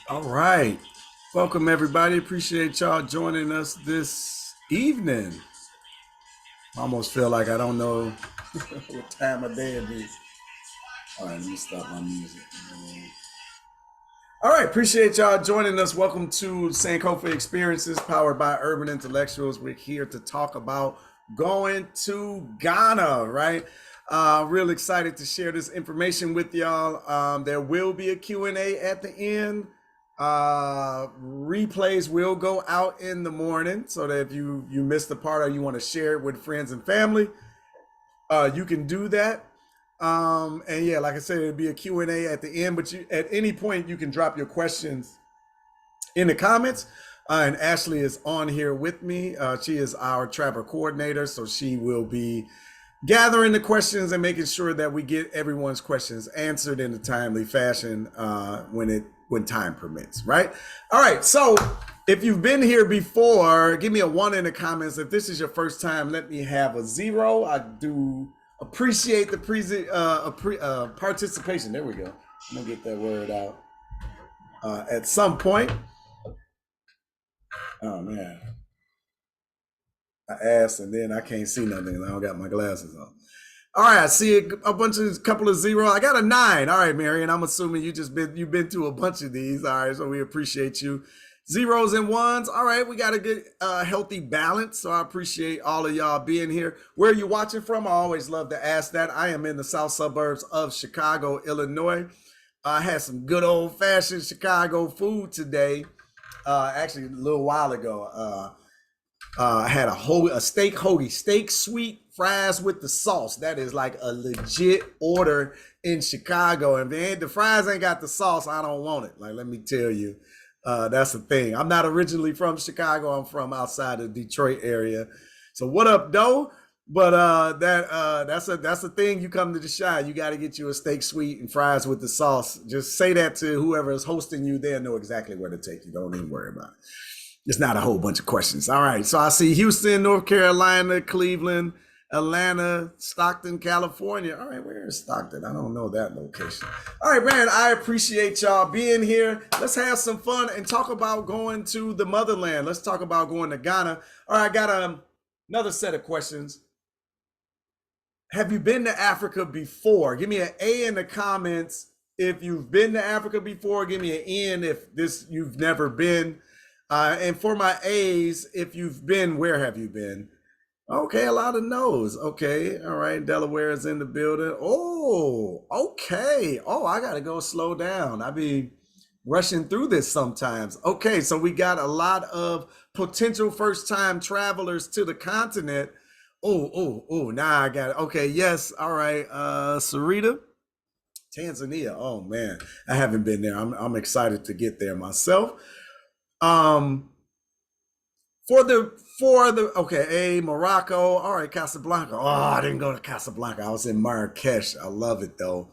All right. Welcome, everybody. Appreciate y'all joining us this evening. I almost feel like I don't know what time of day it is. All right, let me stop my music. All right, appreciate y'all joining us. Welcome to Sankofa Experiences powered by Urban Intellectuals. We're here to talk about going to Ghana, right? Real excited to share this information with y'all. There will be a Q&A at the end. Replays will go out in the morning so that if you missed the part or you want to share it with friends and family, you can do that. And yeah, like I said, it'll be a Q&A at the end, but at any point you can drop your questions in the comments. And Ashley is on here with me. She is our travel coordinator, so she will be gathering the questions and making sure that we get everyone's questions answered in a timely fashion when time permits, right? All right, so if you've been here before, give me a 1 in the comments. If this is your first time, let me have a 0. I do appreciate the participation. There we go. I'm gonna get that word out at some point. Oh man, I asked and then I can't see nothing. I don't got my glasses on. All right, I see a couple of 0. I got a 9. All right, Marion. I'm assuming you've been to a bunch of these. All right, so we appreciate you. 0s and 1s. All right, we got a good healthy balance. So I appreciate all of y'all being here. Where are you watching from? I always love to ask that. I am in the south suburbs of Chicago, Illinois. I had some good old fashioned Chicago food today. Actually, a little while ago. I had a steak hoagie, steak sweet fries with the sauce. That is like a legit order in Chicago. And if the fries ain't got the sauce, I don't want it. Like, let me tell you, that's the thing. I'm not originally from Chicago. I'm from outside the Detroit area. So what up, though? But that's a thing. You come to the Chi, you got to get you a steak sweet and fries with the sauce. Just say that to whoever is hosting you. They'll know exactly where to take you. Don't even worry about it. It's not a whole bunch of questions. All right. So I see Houston, North Carolina, Cleveland, Atlanta, Stockton, California. All right. Where is Stockton? I don't know that location. All right, man. I appreciate y'all being here. Let's have some fun and talk about going to the motherland. Let's talk about going to Ghana. All right. I got another set of questions. Have you been to Africa before? Give me an A in the comments if you've been to Africa before. Give me an N if you've never been. And for my A's, if you've been, where have you been? Okay, a lot of no's. Okay, all right. Delaware is in the building. Oh, okay. Oh, I gotta go slow down. I be rushing through this sometimes. Okay, so we got a lot of potential first-time travelers to the continent. Oh. Now I got it. Okay, yes. All right. Sarita, Tanzania. Oh man, I haven't been there. I'm excited to get there myself. Um, for the okay, Morocco. All right, Casablanca. Oh, I didn't go to Casablanca. I was in Marrakesh. I love it though.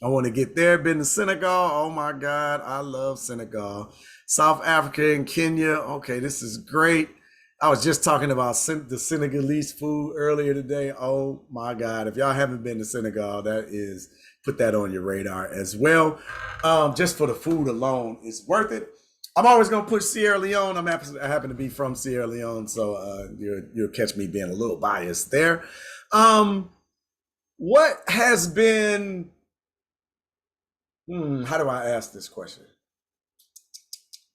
I want to get there. Been to Senegal. Oh my God, I love Senegal. South Africa and Kenya. Okay, this is great. I was just talking about the Senegalese food earlier today. Oh my God, if y'all haven't been to Senegal, put that on your radar as well. Just for the food alone, it's worth it. I'm always gonna push Sierra Leone. I happen to be from Sierra Leone, so you'll catch me being a little biased there. What has been? How do I ask this question?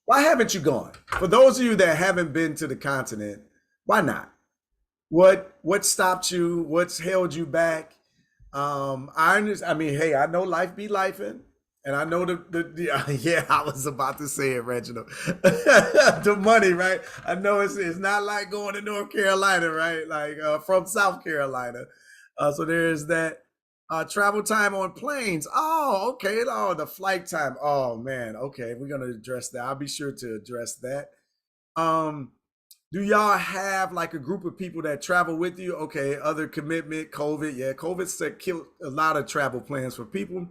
Why haven't you gone? For those of you that haven't been to the continent, why not? What stopped you? What's held you back? I mean, hey, I know life be lifing. And I know yeah, I was about to say it, Reginald. The money, right? I know it's not like going to North Carolina, right? Like from South Carolina. So there's that travel time on planes. Oh, okay. Oh, the flight time. Oh man. Okay, we're gonna address that. I'll be sure to address that. Um, do y'all have like a group of people that travel with you? Okay, other commitment, COVID. Yeah, COVID killed a lot of travel plans for people.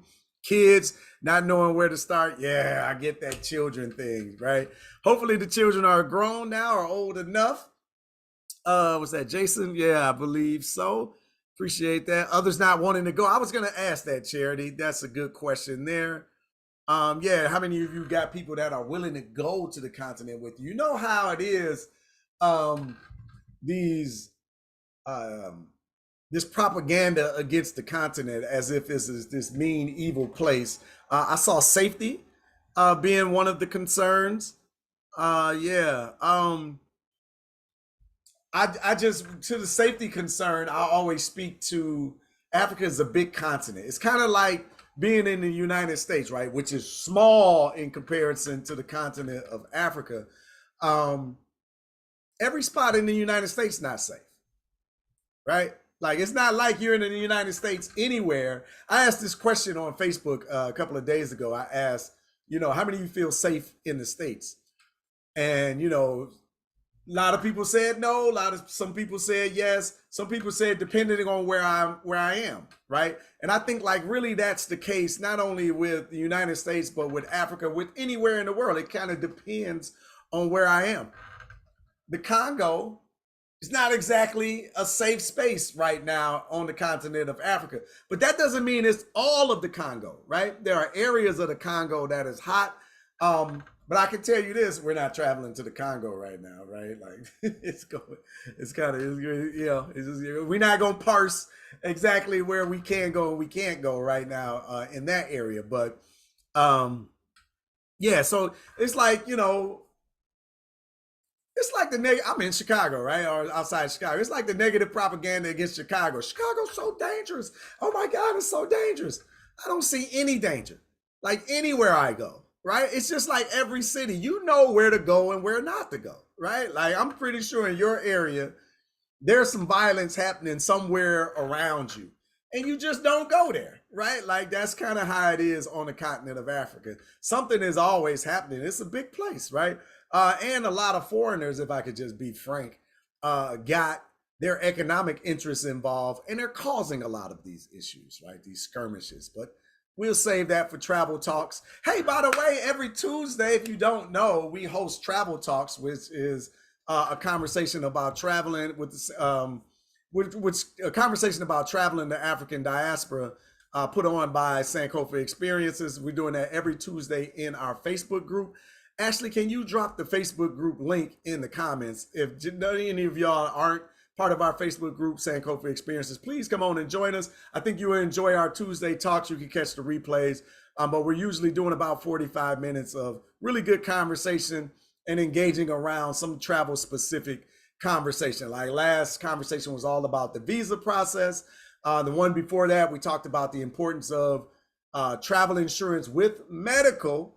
Kids not knowing where to start. Yeah, I get that children thing, right? Hopefully the children are grown now or old enough. Was that Jason? Yeah, I believe so. Appreciate that. Others not wanting to go. I was going to ask that, Charity. That's a good question there. Yeah, how many of you got people that are willing to go to the continent with you? You know how it is. Um, these um, this propaganda against the continent as if it's this mean, evil place. I saw safety being one of the concerns. Yeah. I just to the safety concern, I always speak to Africa is a big continent. It's kind of like being in the United States, right, which is small in comparison to the continent of Africa. Um, every spot in the United States not safe, right? Like it's not like you're in the United States anywhere. I asked this question on Facebook a couple of days ago. I asked, how many of you feel safe in the states? And a lot of people said no. Some people said yes. Some people said depending on where I am, right? And I think like really that's the case not only with the United States but with Africa, with anywhere in the world. It kind of depends on where I am. The Congo is not exactly a safe space right now on the continent of Africa, but that doesn't mean it's all of the Congo, right? There are areas of the Congo that is hot. But I can tell you this: we're not traveling to the Congo right now, right? Like it's kind of, it's just, we're not gonna parse exactly where we can go and we can't go right now in that area. But yeah, so it's like it's like I'm in Chicago, right, or outside Chicago. It's like the negative propaganda against Chicago. Chicago's so dangerous. Oh my God, it's so dangerous. I don't see any danger, like anywhere I go. Right? It's just like every city. You know where to go and where not to go. Right? Like I'm pretty sure in your area there's some violence happening somewhere around you and you just don't go there, right? Like that's kind of how it is on the continent of Africa. Something is always happening. It's a big place, right? And a lot of foreigners, if I could just be frank, got their economic interests involved and they're causing a lot of these issues, right? These skirmishes. But we'll save that for travel talks. Hey, by the way, every Tuesday, if you don't know, we host travel talks, which is a conversation about traveling which a conversation about traveling the African diaspora, put on by Sankofa Experiences. We're doing that every Tuesday in our Facebook group. Ashley, can you drop the Facebook group link in the comments? If any of y'all aren't part of our Facebook group, Sankofa Experiences, please come on and join us. I think you will enjoy our Tuesday talks. You can catch the replays, but we're usually doing about 45 minutes of really good conversation and engaging around some travel specific conversation. Like last conversation was all about the visa process. The one before that, we talked about the importance of travel insurance with medical.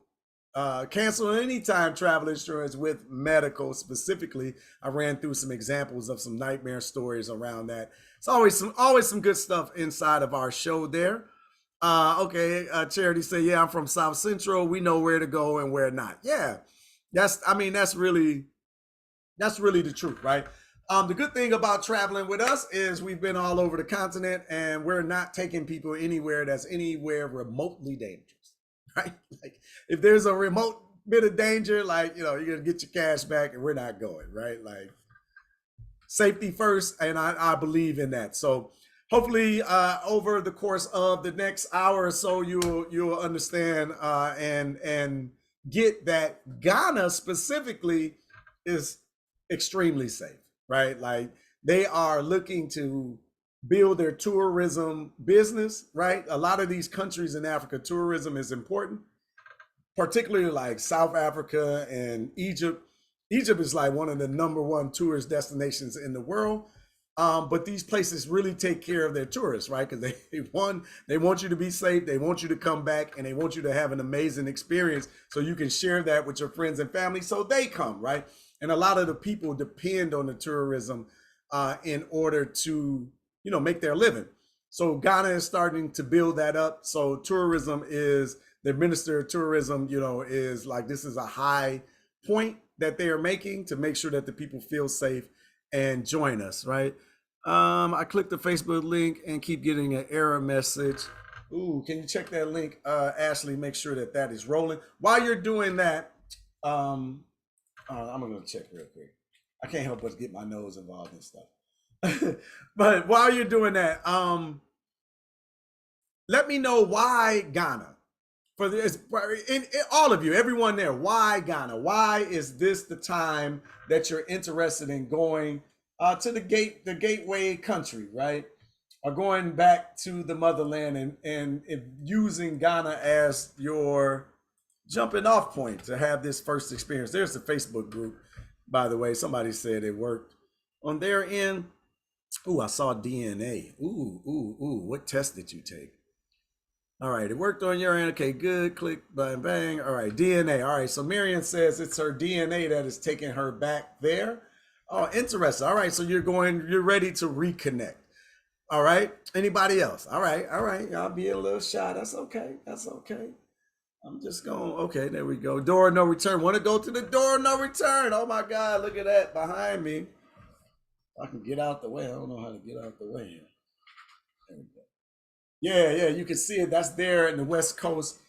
Cancel anytime travel insurance with medical specifically. I ran through some examples of some nightmare stories around that. It's always some good stuff inside of our show there. Okay, Charity say, yeah, I'm from South Central. We know where to go and where not. Yeah, that's really the truth, right? The good thing about traveling with us is we've been all over the continent and we're not taking people anywhere that's anywhere remotely dangerous. Right? Like if there's a remote bit of danger, like you're gonna get your cash back, and we're not going, right? Like safety first, and I believe in that. So hopefully, over the course of the next hour or so, you'll understand and get that Ghana specifically is extremely safe, right? Like they are looking to build their tourism business, right? A lot of these countries in Africa, tourism is important, particularly like South Africa and Egypt. Egypt is like one of the number one tourist destinations in the world. But these places really take care of their tourists, right? Because they want you to be safe, they want you to come back, and they want you to have an amazing experience so you can share that with your friends and family so they come, right? And a lot of the people depend on the tourism in order to make their living. So Ghana is starting to build that up. So tourism is the minister of tourism, is like this is a high point that they are making to make sure that the people feel safe and join us, right? I clicked the Facebook link and keep getting an error message. Ooh, can you check that link, Ashley? Make sure that is rolling. While you're doing that, I'm gonna check real quick. I can't help but get my nose involved in stuff. But while you're doing that, let me know why Ghana. For this, in all of you, everyone there, why Ghana? Why is this the time that you're interested in going to the gateway country, right? Or going back to the motherland and using Ghana as your jumping off point to have this first experience. There's the Facebook group, by the way. Somebody said it worked on their end. Ooh, I saw DNA. Ooh. What test did you take? All right, it worked on your end. Okay, good. Click, bang, bang. All right, DNA. All right, so Marion says it's her DNA that is taking her back there. Oh, interesting. All right, so you're ready to reconnect. All right. Anybody else? All right, Y'all be a little shy. That's okay. I'm just going. Okay, there we go. Door of no return. Want to go to the door of no return? Oh my God! Look at that behind me. I can get out the way. I don't know how to get out the way. There we go. Yeah. You can see it. That's there in the West Coast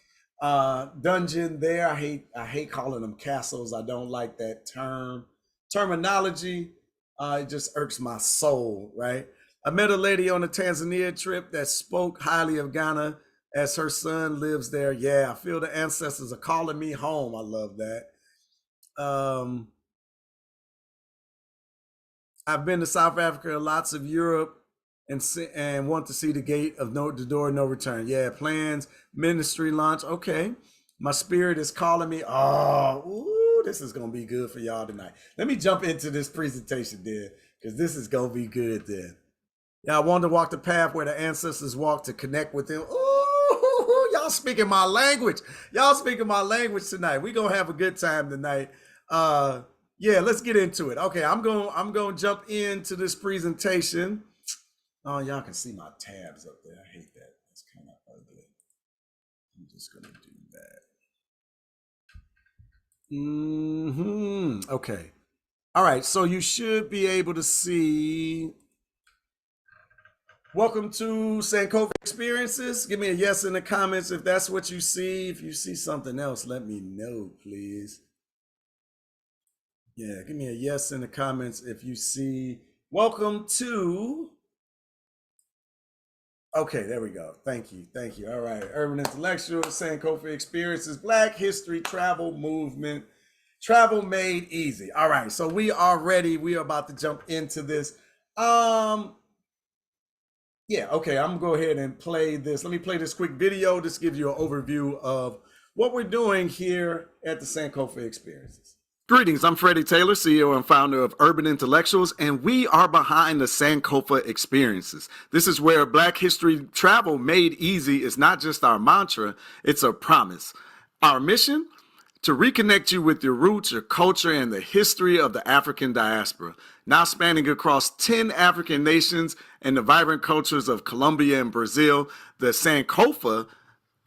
dungeon. There, I hate calling them castles. I don't like that terminology. It just irks my soul, right? I met a lady on a Tanzania trip that spoke highly of Ghana as her son lives there. Yeah, I feel the ancestors are calling me home. I love that. Um, I've been to South Africa, lots of Europe, and want to see the door of no return. Yeah, plans, ministry launch. Okay, my spirit is calling me. Oh, ooh, this is gonna be good for y'all tonight. Let me jump into this presentation, then, because this is gonna be good. Then, yeah, I want to walk the path where the ancestors walked to connect with them. Ooh, y'all speaking my language. Y'all speaking my language tonight. We gonna have a good time tonight. Yeah, let's get into it. Okay, I'm going to jump into this presentation. Oh, y'all can see my tabs up there. I hate that. It's kind of ugly. I'm just going to do that. Okay. All right, so you should be able to see. Welcome to Sankofa Experiences. Give me a yes in the comments if that's what you see. If you see something else, let me know, please. Yeah, give me a yes in the comments if you see. Welcome to. Okay, there we go. Thank you. All right, Urban Intellectual, Sankofa Experiences, Black History Travel Movement, Travel Made Easy. All right, so we are ready. We are about to jump into this. Yeah, okay, I'm gonna go ahead and play this. Let me play this quick video. This gives you an overview of what we're doing here at the Sankofa Experiences. Greetings, I'm Freddie Taylor, CEO and founder of Urban Intellectuals, and we are behind the Sankofa Experiences. This is where Black History Travel Made Easy is not just our mantra, it's a promise. Our mission? To reconnect you with your roots, your culture, and the history of the African diaspora. Now spanning across 10 African nations and the vibrant cultures of Colombia and Brazil, the Sankofa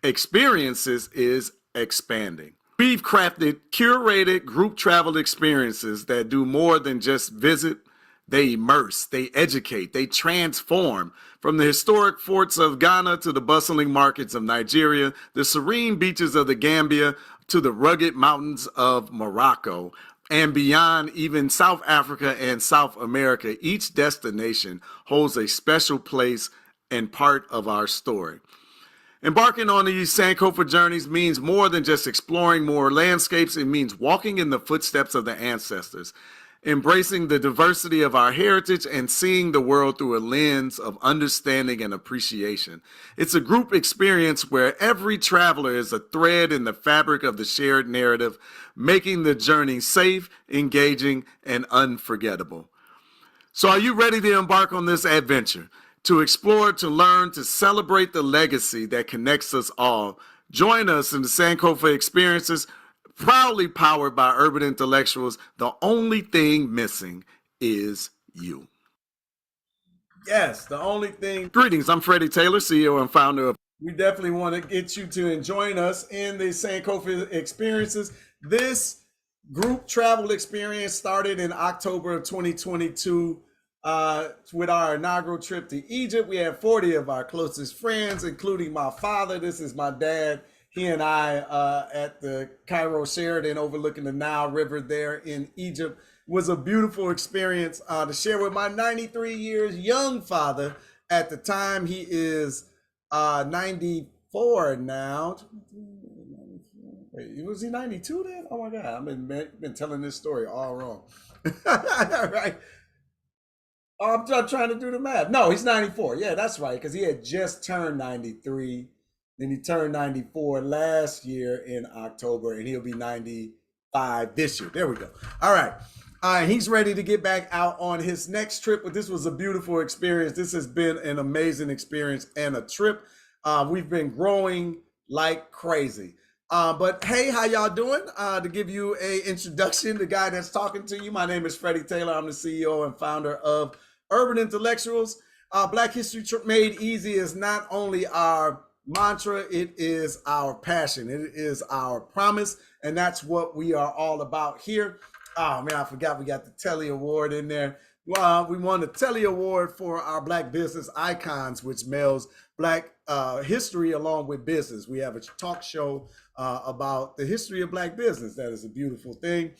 Experiences is expanding. We've crafted curated group travel experiences that do more than just visit. They immerse, they educate, they transform. From the historic forts of Ghana to the bustling markets of Nigeria, the serene beaches of the Gambia to the rugged mountains of Morocco, and beyond, even South Africa and South America, each destination holds a special place and part of our story. Embarking on these Sankofa journeys means more than just exploring more landscapes. It means walking in the footsteps of the ancestors, embracing the diversity of our heritage and seeing the world through a lens of understanding and appreciation. It's a group experience where every traveler is a thread in the fabric of the shared narrative, making the journey safe, engaging, and unforgettable. So are you ready to embark on this adventure? To explore, to learn, to celebrate the legacy that connects us all. Join us in the Sankofa Experiences, proudly powered by Urban Intellectuals. The only thing missing is you. Yes, the only thing. Greetings, I'm Freddie Taylor, CEO and founder of. We definitely want to get you to join us in the Sankofa Experiences. This group travel experience started in October of 2022. With our inaugural trip to Egypt. We had 40 of our closest friends, including my father. This is my dad. He and I at the Cairo Sheraton overlooking the Nile River there in Egypt. was a beautiful experience to share with my 93 years young father. At the time, he is 94 now. Wait, was he 92 then? Oh my God, I've been telling this story all wrong. Right. Oh, I'm trying to do the math. No, he's 94. Yeah, that's right. Because he had just turned 93. Then he turned 94 last year in October, and he'll be 95 this year. There we go. All right. He's ready to get back out on his next trip, but this was a beautiful experience. This has been an amazing experience and a trip. We've been growing like crazy. But hey, how y'all doing? To give you a introduction, the guy that's talking to you, my name is Freddie Taylor. I'm the CEO and founder of Urban Intellectuals. Black History Made Easy is not only our mantra, it is our passion. It is our promise, and that's what we are all about here. Oh man, I forgot we got the Telly Award in there. We won the Telly Award for our Black business icons, which melds Black history along with business. We have a talk show about the history of Black business. That is a beautiful thing.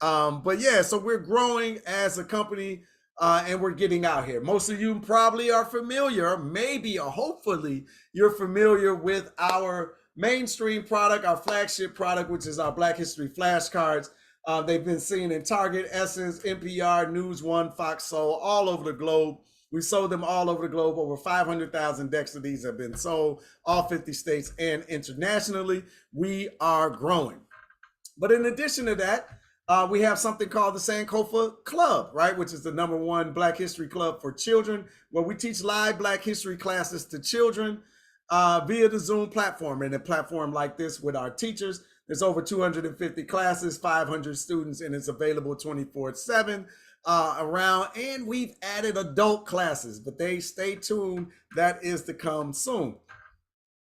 But yeah, so we're growing as a company and we're getting out here. Most of you probably are familiar, maybe or hopefully you're familiar with our mainstream product, our flagship product, which is our Black History flashcards. They've been seen in Target, Essence, NPR, News One, Fox Soul, all over the globe. We sold them all over the globe. Over 500,000 decks of these have been sold, all 50 states and internationally. We are growing. But in addition to that, we have something called the Sankofa Club, right? Which is the #1 Black History Club for children, where we teach live Black history classes to children via the Zoom platform. And a platform like this with our teachers, there's over 250 classes, 500 students, and it's available 24/7 around. And we've added adult classes, but they stay tuned. That is to come soon.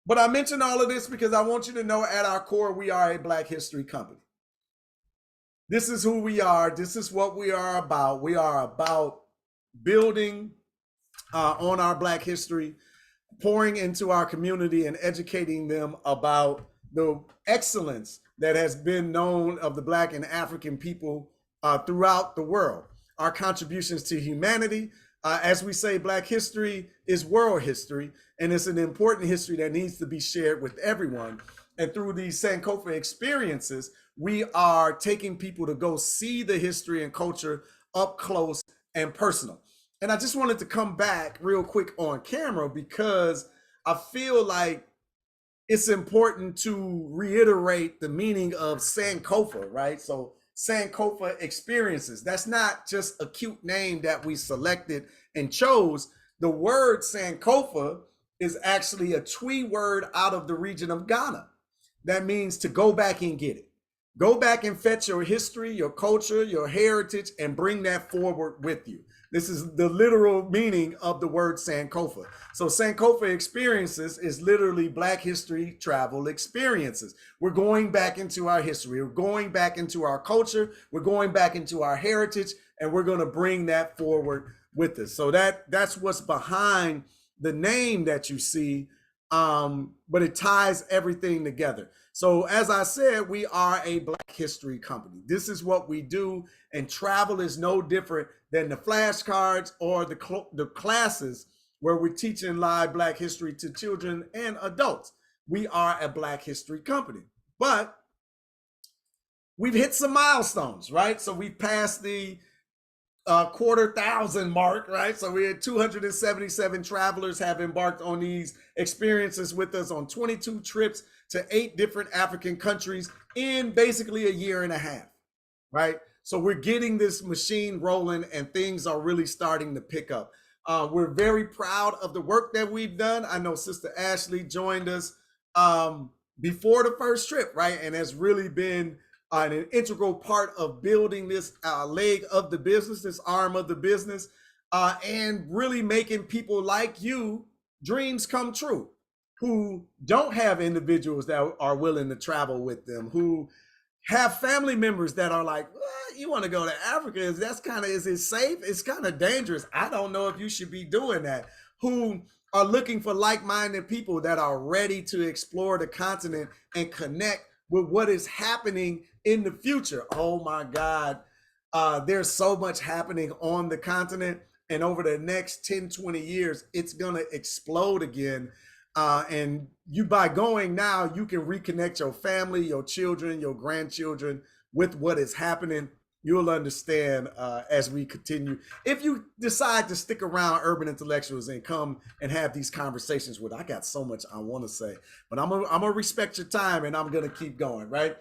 But I mentioned all of this because I want you to know at our core, we are a Black history company. This is who we are. This is what we are about. We are about building on our Black history, pouring into our community and educating them about the excellence that has been known of the Black and African people throughout the world. Our contributions to humanity. As we say, Black history is world history, and it's an important history that needs to be shared with everyone. And through these Sankofa experiences, we are taking people to go see the history and culture up close and personal. And I just wanted to come back real quick on camera because I feel like it's important to reiterate the meaning of Sankofa, right? So Sankofa experiences, that's not just a cute name that we selected and chose. The word Sankofa is actually a Twi word out of the region of Ghana. That means to go back and get it. Go back and fetch your history, your culture, your heritage, and bring that forward with you. This is the literal meaning of the word Sankofa. So Sankofa experiences is literally Black history travel experiences. We're going back into our history. We're going back into our culture. We're going back into our heritage, and we're going to bring that forward with us. So that's what's behind the name that you see, but it ties everything together. So as I said, we are a Black history company. This is what we do, and travel is no different than the flashcards or the classes where we're teaching live Black history to children and adults. We are a Black history company, but we've hit some milestones, right? So we passed the 250,000 mark, right? So we had 277 travelers have embarked on these experiences with us on 22 trips to 8 different African countries in basically a year and a half, right? So we're getting this machine rolling and things are really starting to pick up. We're very proud of the work that we've done. I know Sister Ashley joined us before the first trip, right? And has really been an integral part of building this leg of the business, this arm of the business, and really making people like you dreams come true, who don't have individuals that are willing to travel with them, who have family members that are like, well, you want to go to Africa? Is it safe? It's kind of dangerous. I don't know if you should be doing that. Who are looking for like-minded people that are ready to explore the continent and connect with what is happening in the future. Oh my God. There's so much happening on the continent. And over the next 10, 20 years, it's going to explode again. And you, by going now, you can reconnect your family, your children, your grandchildren with what is happening. You'll understand as we continue. If you decide to stick around Urban Intellectuals and come and have these conversations with, I got so much I want to say, but I'm gonna respect your time and I'm gonna keep going, right?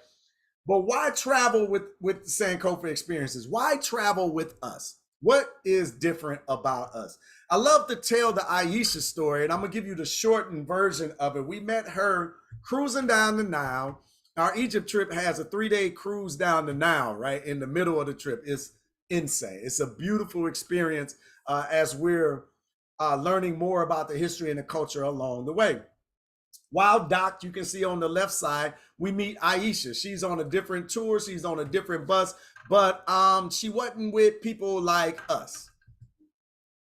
But why travel with Sankofa experiences? Why travel with us? What is different about us? I love to tell the Aisha story, and I'm gonna give you the shortened version of it. We met her cruising down the Nile. Our Egypt trip has a 3-day cruise down the Nile, right in the middle of the trip. It's insane. It's a beautiful experience as we're learning more about the history and the culture along the way. While docked, you can see on the left side, we meet Aisha. She's on a different tour. She's on a different bus, but she wasn't with people like us,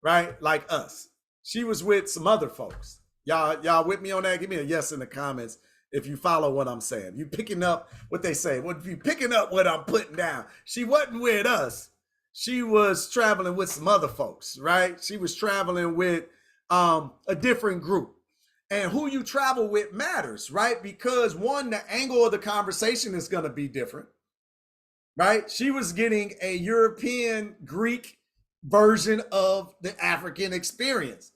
right? Like us. She was with some other folks. Y'all with me on that? Give me a yes in the comments if you follow what I'm saying. You picking up what they say. What if you picking up what I'm putting down? She wasn't with us. She was traveling with some other folks, right? She was traveling with a different group. And who you travel with matters, right? Because one, the angle of the conversation is going to be different, right? She was getting a European Greek version of the African experience,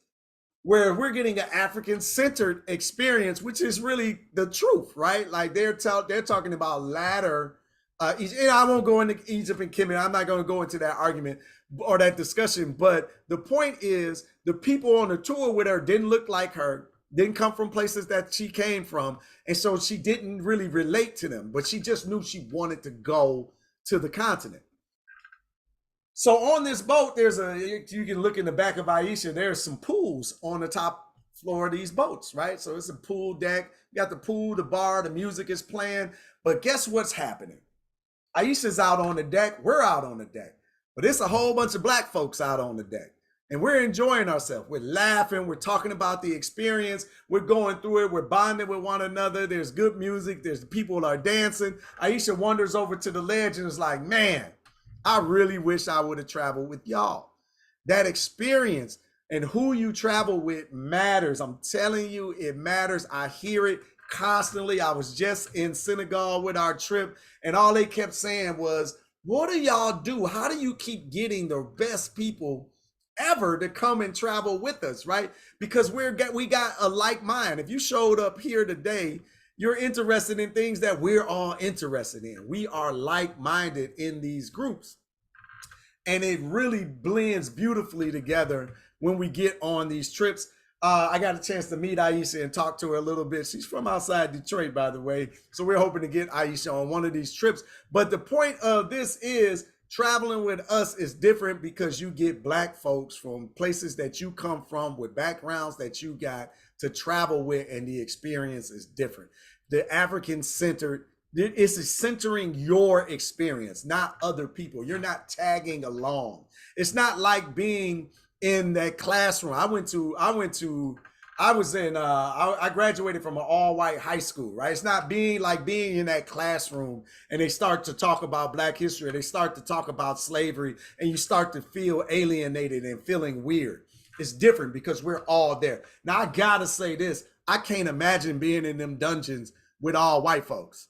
where we're getting an African-centered experience, which is really the truth, right? Like they're talking about latter. And I won't go into Egypt and Kemet. I'm not going to go into that argument or that discussion. But the point is, the people on the tour with her didn't look like her, didn't come from places that she came from. And so she didn't really relate to them, but she just knew she wanted to go to the continent. So on this boat, you can look in the back of Aisha, there's some pools on the top floor of these boats, right? So it's a pool deck. You got the pool, the bar, the music is playing. But guess what's happening? Aisha's out on the deck. We're out on the deck. But it's a whole bunch of black folks out on the deck. And we're enjoying ourselves. We're laughing. We're talking about the experience. We're going through it. We're bonding with one another. There's good music. There's people are dancing. Aisha wanders over to the ledge and is like, man, I really wish I would have traveled with y'all. That experience and who you travel with matters. I'm telling you, it matters. I hear it constantly. I was just in Senegal with our trip, and all they kept saying was, what do y'all do? How do you keep getting the best people ever to come and travel with us, right? Because we got a like mind. If you showed up here today, you're interested in things that we're all interested in. We are like-minded in these groups. And it really blends beautifully together when we get on these trips. I got a chance to meet Aisha and talk to her a little bit. She's from outside Detroit, by the way. So we're hoping to get Aisha on one of these trips. But the point of this is, traveling with us is different because you get black folks from places that you come from with backgrounds that you got to travel with, and the experience is different. The African-centered, it's centering your experience, not other people. You're not tagging along. It's not like being in that classroom. I graduated from an all-white high school, right? It's not being in that classroom and they start to talk about Black history, they start to talk about slavery, and you start to feel alienated and feeling weird. It's different because we're all there. Now, I gotta say this, I can't imagine being in them dungeons with all white folks.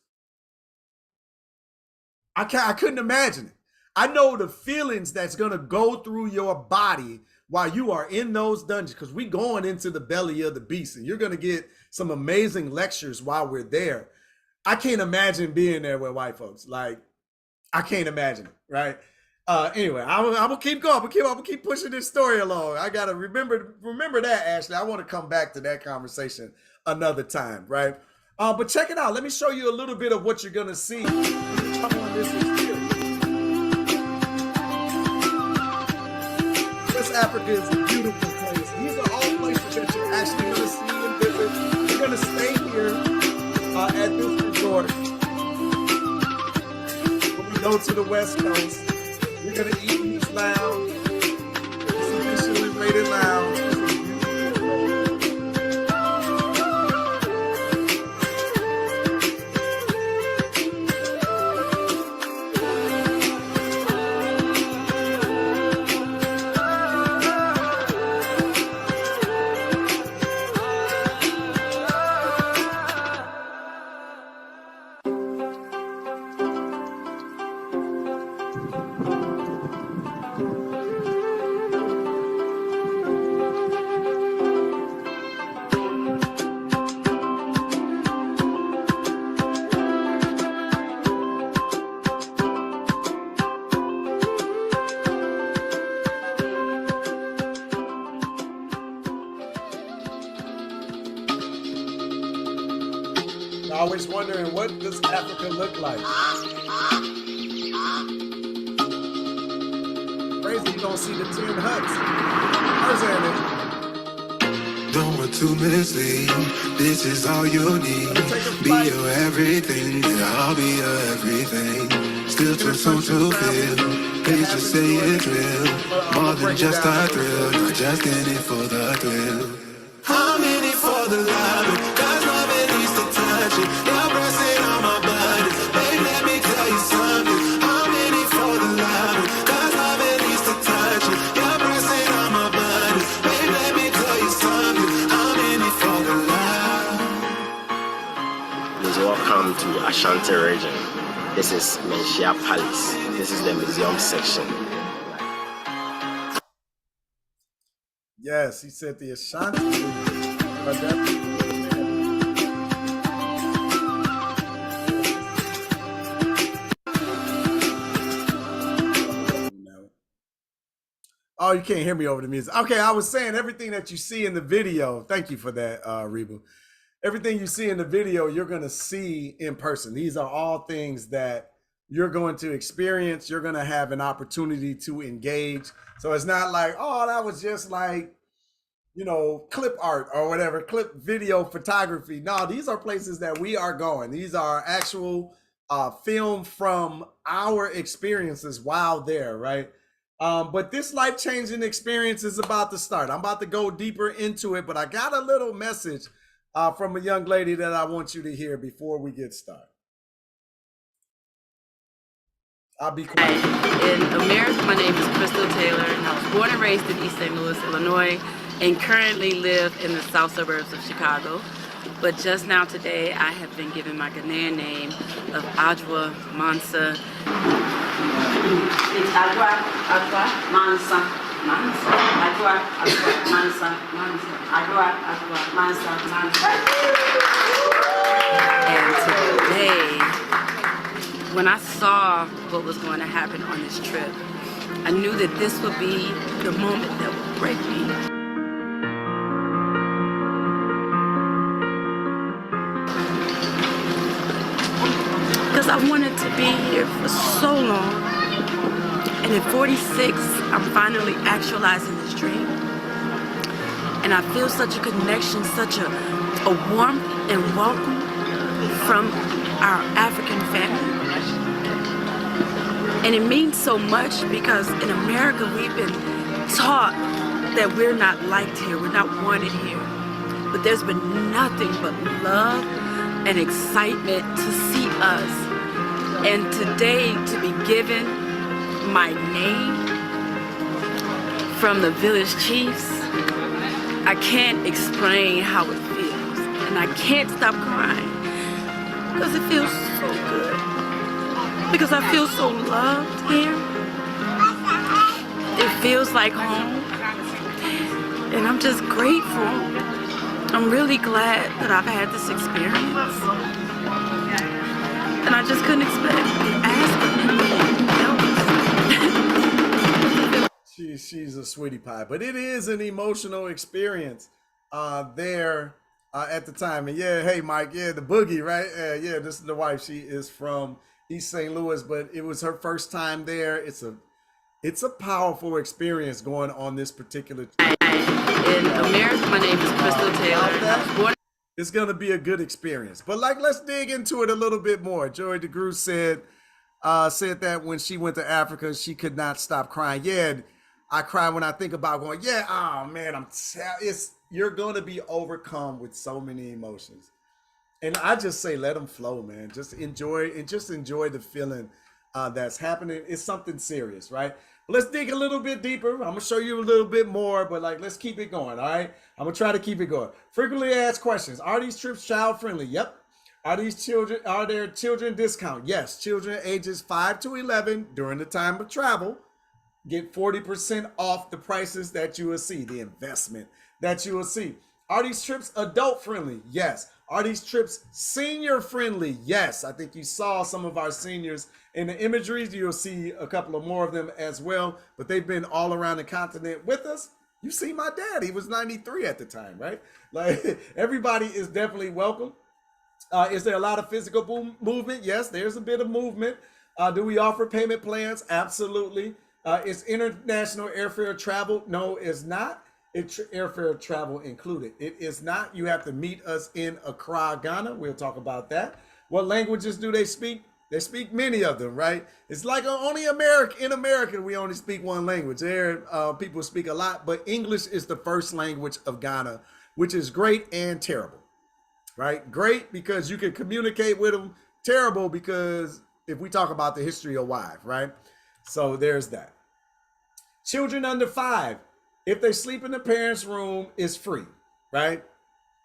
I couldn't imagine it. I know the feelings that's gonna go through your body while you are in those dungeons, because we going into the belly of the beast, and you're going to get some amazing lectures while we're there. I can't imagine being there with white folks. Like, I can't imagine it, right? Anyway, I'm gonna keep going. I'm gonna keep pushing this story along. I gotta remember that, Ashley. I want to come back to that conversation another time, right? But check it out. Let me show you a little bit of what you're gonna see when you come on this experience. West Africa is a beautiful place. These are all places that you're actually going to see and visit. You're going to stay here at this resort. When we go to the West Coast, we're going to eat in this lounge. It's a Michelin rated lounge. Always wondering, what does Africa look like? Crazy, you don't see the 10 huts. Don't want to mislead. This is all you need. Be your everything, and I'll be your everything. Still too soon to feel. Please just say it's real. More than just a thrill, not just in it for the thrill. I'm in it for the love, cause love it needs to touch it. You're pressing on my body. Babe, let me tell you something. I'm in it for the love, cause love it needs to touch it. You're pressing on my body. Babe, let me tell you something. I'm in it for the love. Please welcome to Ashanti region. This is Menchia Palace. This is the museum section. Yes, he said the Ashanti. Oh, you can't hear me over the music. Okay, I was saying everything that you see in the video. Thank you for that, Reba. Everything you see in the video, you're going to see in person. These are all things that you're going to experience. You're going to have an opportunity to engage. So it's not like, oh, that was just like, you know, clip art or whatever, clip video photography. No, these are places that we are going. These are actual film from our experiences while there, right? But this life-changing experience is about to start. I'm about to go deeper into it, but I got a little message from a young lady that I want you to hear before we get started. I'll be quiet. In America, my name is Crystal Taylor, and I was born and raised in East St. Louis, Illinois, and currently live in the south suburbs of Chicago. But just now today, I have been given my Ghanaian name of Adwa Mansa. It's Adwa Mansa, Mansa. Adwa Mansa, Mansa. Adwa Mansa, Mansa. And today, when I saw what was going to happen on this trip, I knew that this would be the moment that would break me. Because I wanted to be here for so long. And at 46, I'm finally actualizing this dream. And I feel such a connection, such a warmth and welcome from our African family. And it means so much because in America, we've been taught that we're not liked here, we're not wanted here. But there's been nothing but love and excitement to see us. And today, to be given my name from the village chiefs, I can't explain how it feels. And I can't stop crying because it feels so good. Because I feel so loved here. It feels like home. And I'm just grateful. I'm really glad that I've had this experience. And I just couldn't expect to ask. She's a sweetie pie, but it is an emotional experience there at the time. And yeah, hey Mike, yeah, the boogie, right? Yeah, this is the wife. She is from East St. Louis, but it was her first time there. It's a powerful experience going on this particular trip. In America, my name is Crystal Taylor. It's gonna be a good experience. But like, let's dig into it a little bit more. Joy DeGrue said that when she went to Africa, she could not stop crying. Yeah, I cry when I think about going, yeah, oh man, you're gonna be overcome with so many emotions. And I just say, let them flow, man. Just enjoy the feeling that's happening. It's something serious, right? But let's dig a little bit deeper. I'm gonna show you a little bit more, but like, let's keep it going, all right? I'm gonna try to keep it going. Frequently asked questions. Are these trips child friendly? Yep. Are there children discount? Yes. Children ages 5 to 11 during the time of travel get 40% off the prices that you will see, the investment that you will see. Are these trips adult friendly? Yes. Are these trips senior friendly? Yes. I think you saw some of our seniors in the imagery. You'll see a couple of more of them as well, but they've been all around the continent with us. You see my dad, he was 93 at the time, right? Like, everybody is definitely welcome. Is there a lot of physical movement? Yes, there's a bit of movement. Do we offer payment plans? Absolutely. Is international airfare travel? No, it's not. It's airfare travel included. It is not. You have to meet us in Accra, Ghana. We'll talk about that. What languages do they speak? They speak many of them, right? It's like only America. In America, we only speak one language. There, people speak a lot, but English is the first language of Ghana, which is great and terrible, right? Great because you can communicate with them. Terrible because if we talk about the history of why, right? So there's that. Children under 5, if they sleep in the parents' room, is free, right?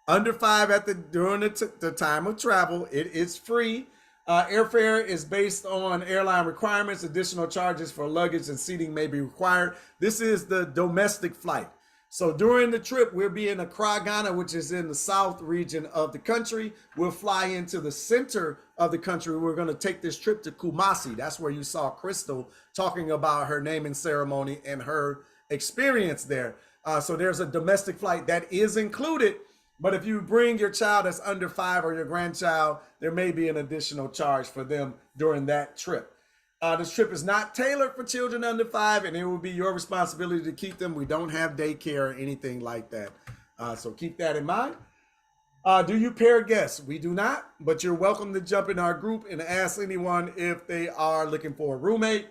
Under 5 during the time of travel, it is free. Airfare is based on airline requirements. Additional charges for luggage and seating may be required. This is the domestic flight. So during the trip, we'll be in Accra, Ghana, which is in the south region of the country. We'll fly into the center of the country. We're going to take this trip to Kumasi. That's where you saw Crystal talking about her naming ceremony and her experience there. So there's a domestic flight that is included. But if you bring your child that's under 5 or your grandchild, there may be an additional charge for them during that trip. This trip is not tailored for children under 5, and it will be your responsibility to keep them. We don't have daycare or anything like that. So keep that in mind. Do you pair guests? We do not, but you're welcome to jump in our group and ask anyone if they are looking for a roommate.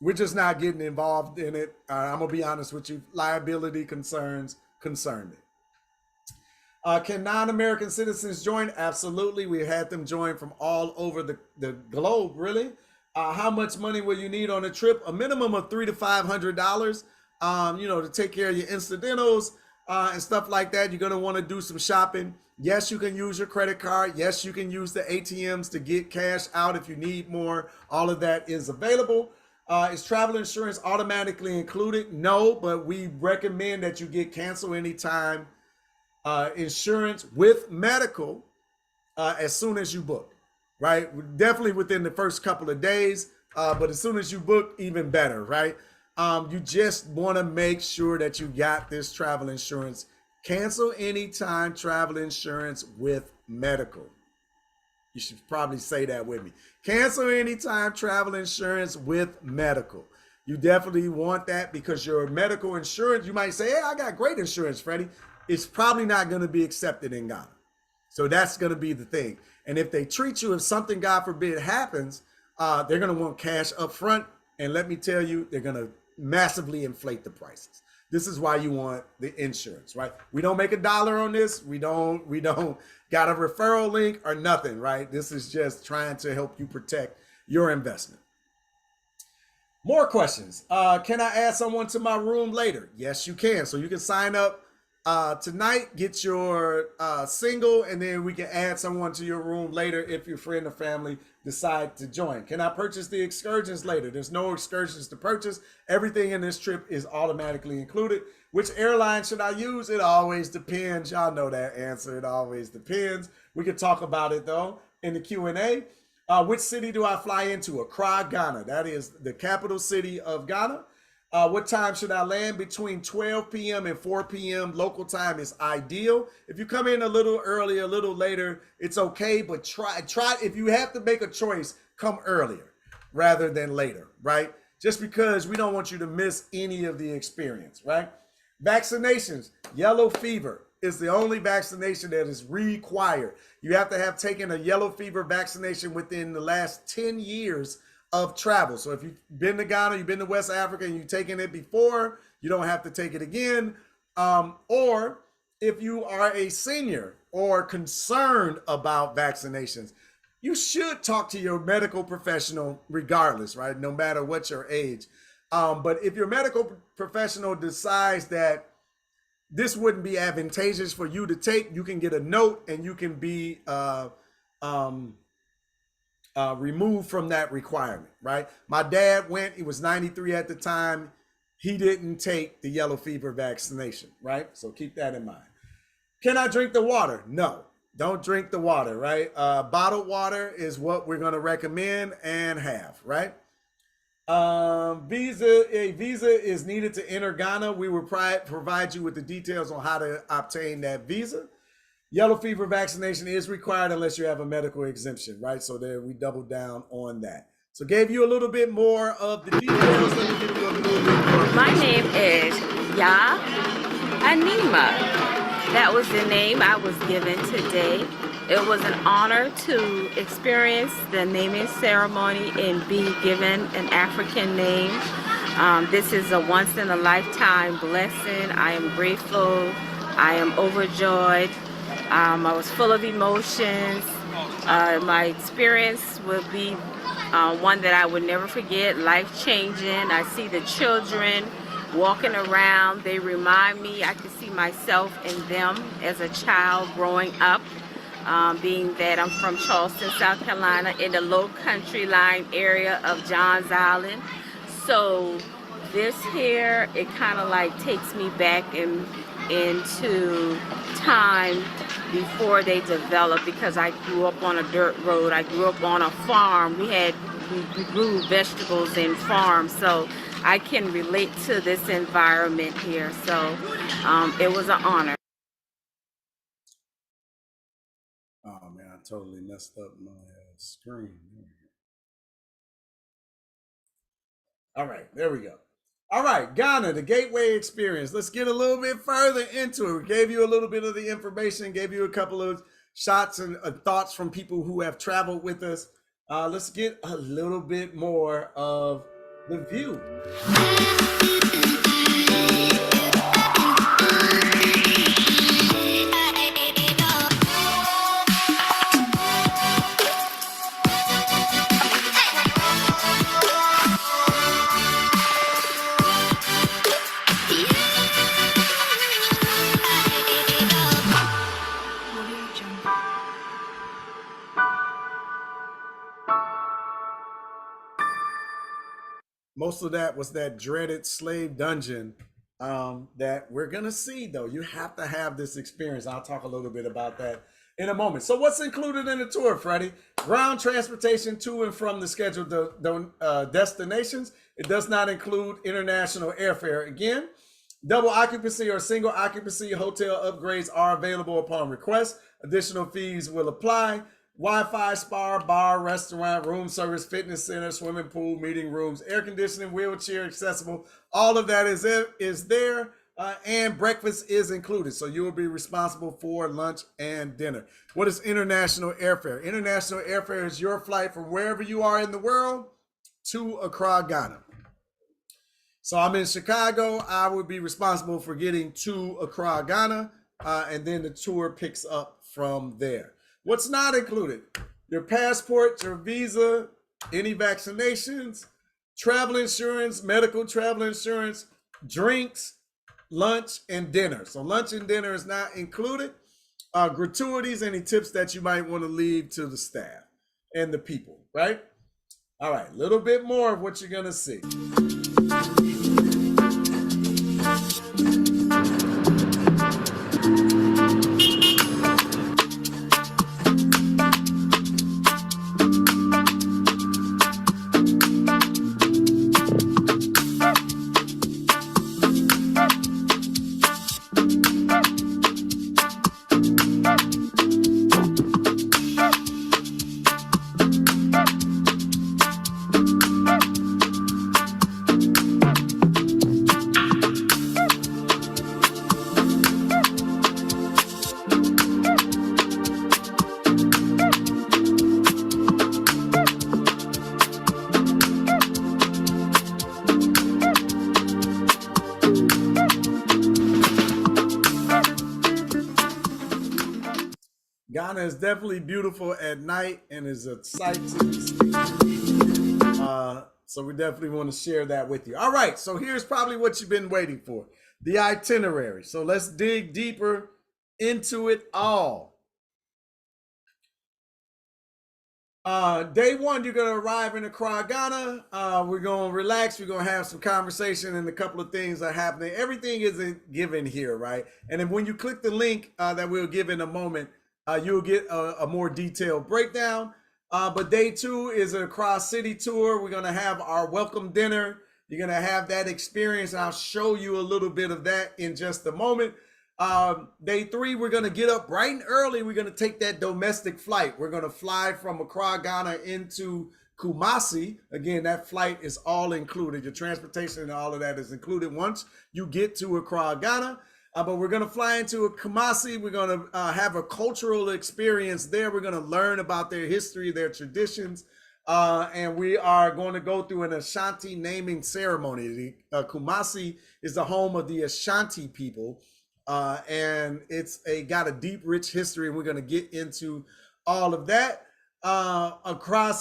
We're just not getting involved in it. I'm going to be honest with you. Liability concerns concern me. Can non-American citizens join? Absolutely. We had them join from all over the globe, really. How much money will you need on a trip? A minimum of $300 to $500, to take care of your incidentals and stuff like that. You're going to want to do some shopping. Yes, you can use your credit card. Yes, you can use the ATMs to get cash out if you need more. All of that is available. Is travel insurance automatically included? No, but we recommend that you get cancel anytime insurance with medical as soon as you book. Right? Definitely within the first couple of days, but as soon as you book, even better, right? You just want to make sure that you got this travel insurance. Cancel anytime travel insurance with medical. You should probably say that with me. Cancel anytime travel insurance with medical. You definitely want that because your medical insurance, you might say, hey, I got great insurance, Freddie. It's probably not going to be accepted in Ghana. So that's going to be the thing. And if they treat you, if something, God forbid, happens, they're going to want cash up front. And let me tell you, they're going to massively inflate the prices. This is why you want the insurance, right? We don't make $1 on this. We don't got a referral link or nothing, right? This is just trying to help you protect your investment. More questions. Can I add someone to my room later? Yes, you can. So you can sign up tonight, get your single, and then we can add someone to your room later if your friend or family decide to join. Can I purchase the excursions later? There's no excursions to purchase. Everything in this trip is automatically included. Which airline should I use? It always depends. Y'all know that answer. It always depends. We can talk about it though in the Q&A. Which city do I fly into? Accra, Ghana. That is the capital city of Ghana. What time should I land? Between 12 p.m. and 4 p.m. local time is ideal. If you come in a little early, a little later, it's okay, but try if you have to make a choice, come earlier rather than later, right? Just because we don't want you to miss any of the experience, right? Vaccinations, yellow fever is the only vaccination that is required. You have to have taken a yellow fever vaccination within the last 10 years of travel. So if you've been to Ghana, you've been to West Africa, and you've taken it before, you don't have to take it again. Or if you are a senior or concerned about vaccinations, you should talk to your medical professional regardless, right? No matter what your age. But if your medical professional decides that this wouldn't be advantageous for you to take, you can get a note and you can be removed from that requirement, right? My dad went, he was 93 at the time. He didn't take the yellow fever vaccination, right? So keep that in mind. Can I drink the water? No, don't drink the water, right? Bottled water is what we're going to recommend and have, right? A visa is needed to enter Ghana. We will provide you with the details on how to obtain that visa. Yellow fever vaccination is required unless you have a medical exemption, right? So there we doubled down on that. So gave you a little bit more of the details. Let me give you a little bit more. My name is Ya Anima. That was the name I was given today. It was an honor to experience the naming ceremony and be given an African name. This is a once-in-a-lifetime blessing. I am grateful. I am overjoyed. I was full of emotions. My experience will be one that I would never forget, life-changing. I see the children walking around. They remind me, I can see myself in them as a child growing up, being that I'm from Charleston, South Carolina, in the low country line area of Johns Island. So this here, it kind of like takes me back into time before they developed, because I grew up on a dirt road. I grew up on a farm. We grew vegetables in farms, so I can relate to this environment here. So it was an honor. Oh man, I totally messed up my screen. All right, there we go. All right, Ghana, the Gateway Experience. Let's get a little bit further into it. We gave you a little bit of the information, gave you a couple of shots and thoughts from people who have traveled with us. Let's get a little bit more of the view. Most of that was that dreaded slave dungeon that we're gonna see, though. You have to have this experience. I'll talk a little bit about that in a moment. So what's included in the tour, Freddie? Ground transportation to and from the scheduled destinations. It does not include international airfare. Again, double occupancy or single occupancy hotel upgrades are available upon request. Additional fees will apply. Wi-Fi, spa, bar, restaurant, room service, fitness center, swimming pool, meeting rooms, air conditioning, wheelchair accessible. All of that is there, and breakfast is included. So you will be responsible for lunch and dinner. What is international airfare? International airfare is your flight from wherever you are in the world to Accra, Ghana. So I'm in Chicago. I would be responsible for getting to Accra, Ghana, and then the tour picks up from there. What's not included? Your passport, your visa, any vaccinations, travel insurance, medical travel insurance, drinks, lunch, and dinner. So lunch and dinner is not included. Gratuities, any tips that you might want to leave to the staff and the people, right? All right, a little bit more of what you're going to see. Ghana is definitely beautiful at night and is a sight to see. So we definitely want to share that with you. All right, so here's probably what you've been waiting for, the itinerary. So let's dig deeper into it all. Day one, you're going to arrive in Accra, Ghana. We're going to relax. We're going to have some conversation and a couple of things are happening. Everything isn't given here, right? And then when you click the link that we'll give in a moment, you'll get a more detailed breakdown. But day two is an Accra City tour. We're going to have our welcome dinner. You're going to have that experience. I'll show you a little bit of that in just a moment. Day 3, we're going to get up bright and early. We're going to take that domestic flight. We're going to fly from Accra, Ghana into Kumasi. Again, that flight is all included. Your transportation and all of that is included once you get to Accra, Ghana. But we're going to fly into Kumasi. We're going to have a cultural experience there. We're going to learn about their history, their traditions. And we are going to go through an Ashanti naming ceremony. Kumasi is the home of the Ashanti people. And it's got a deep, rich history, and we're going to get into all of that. Accra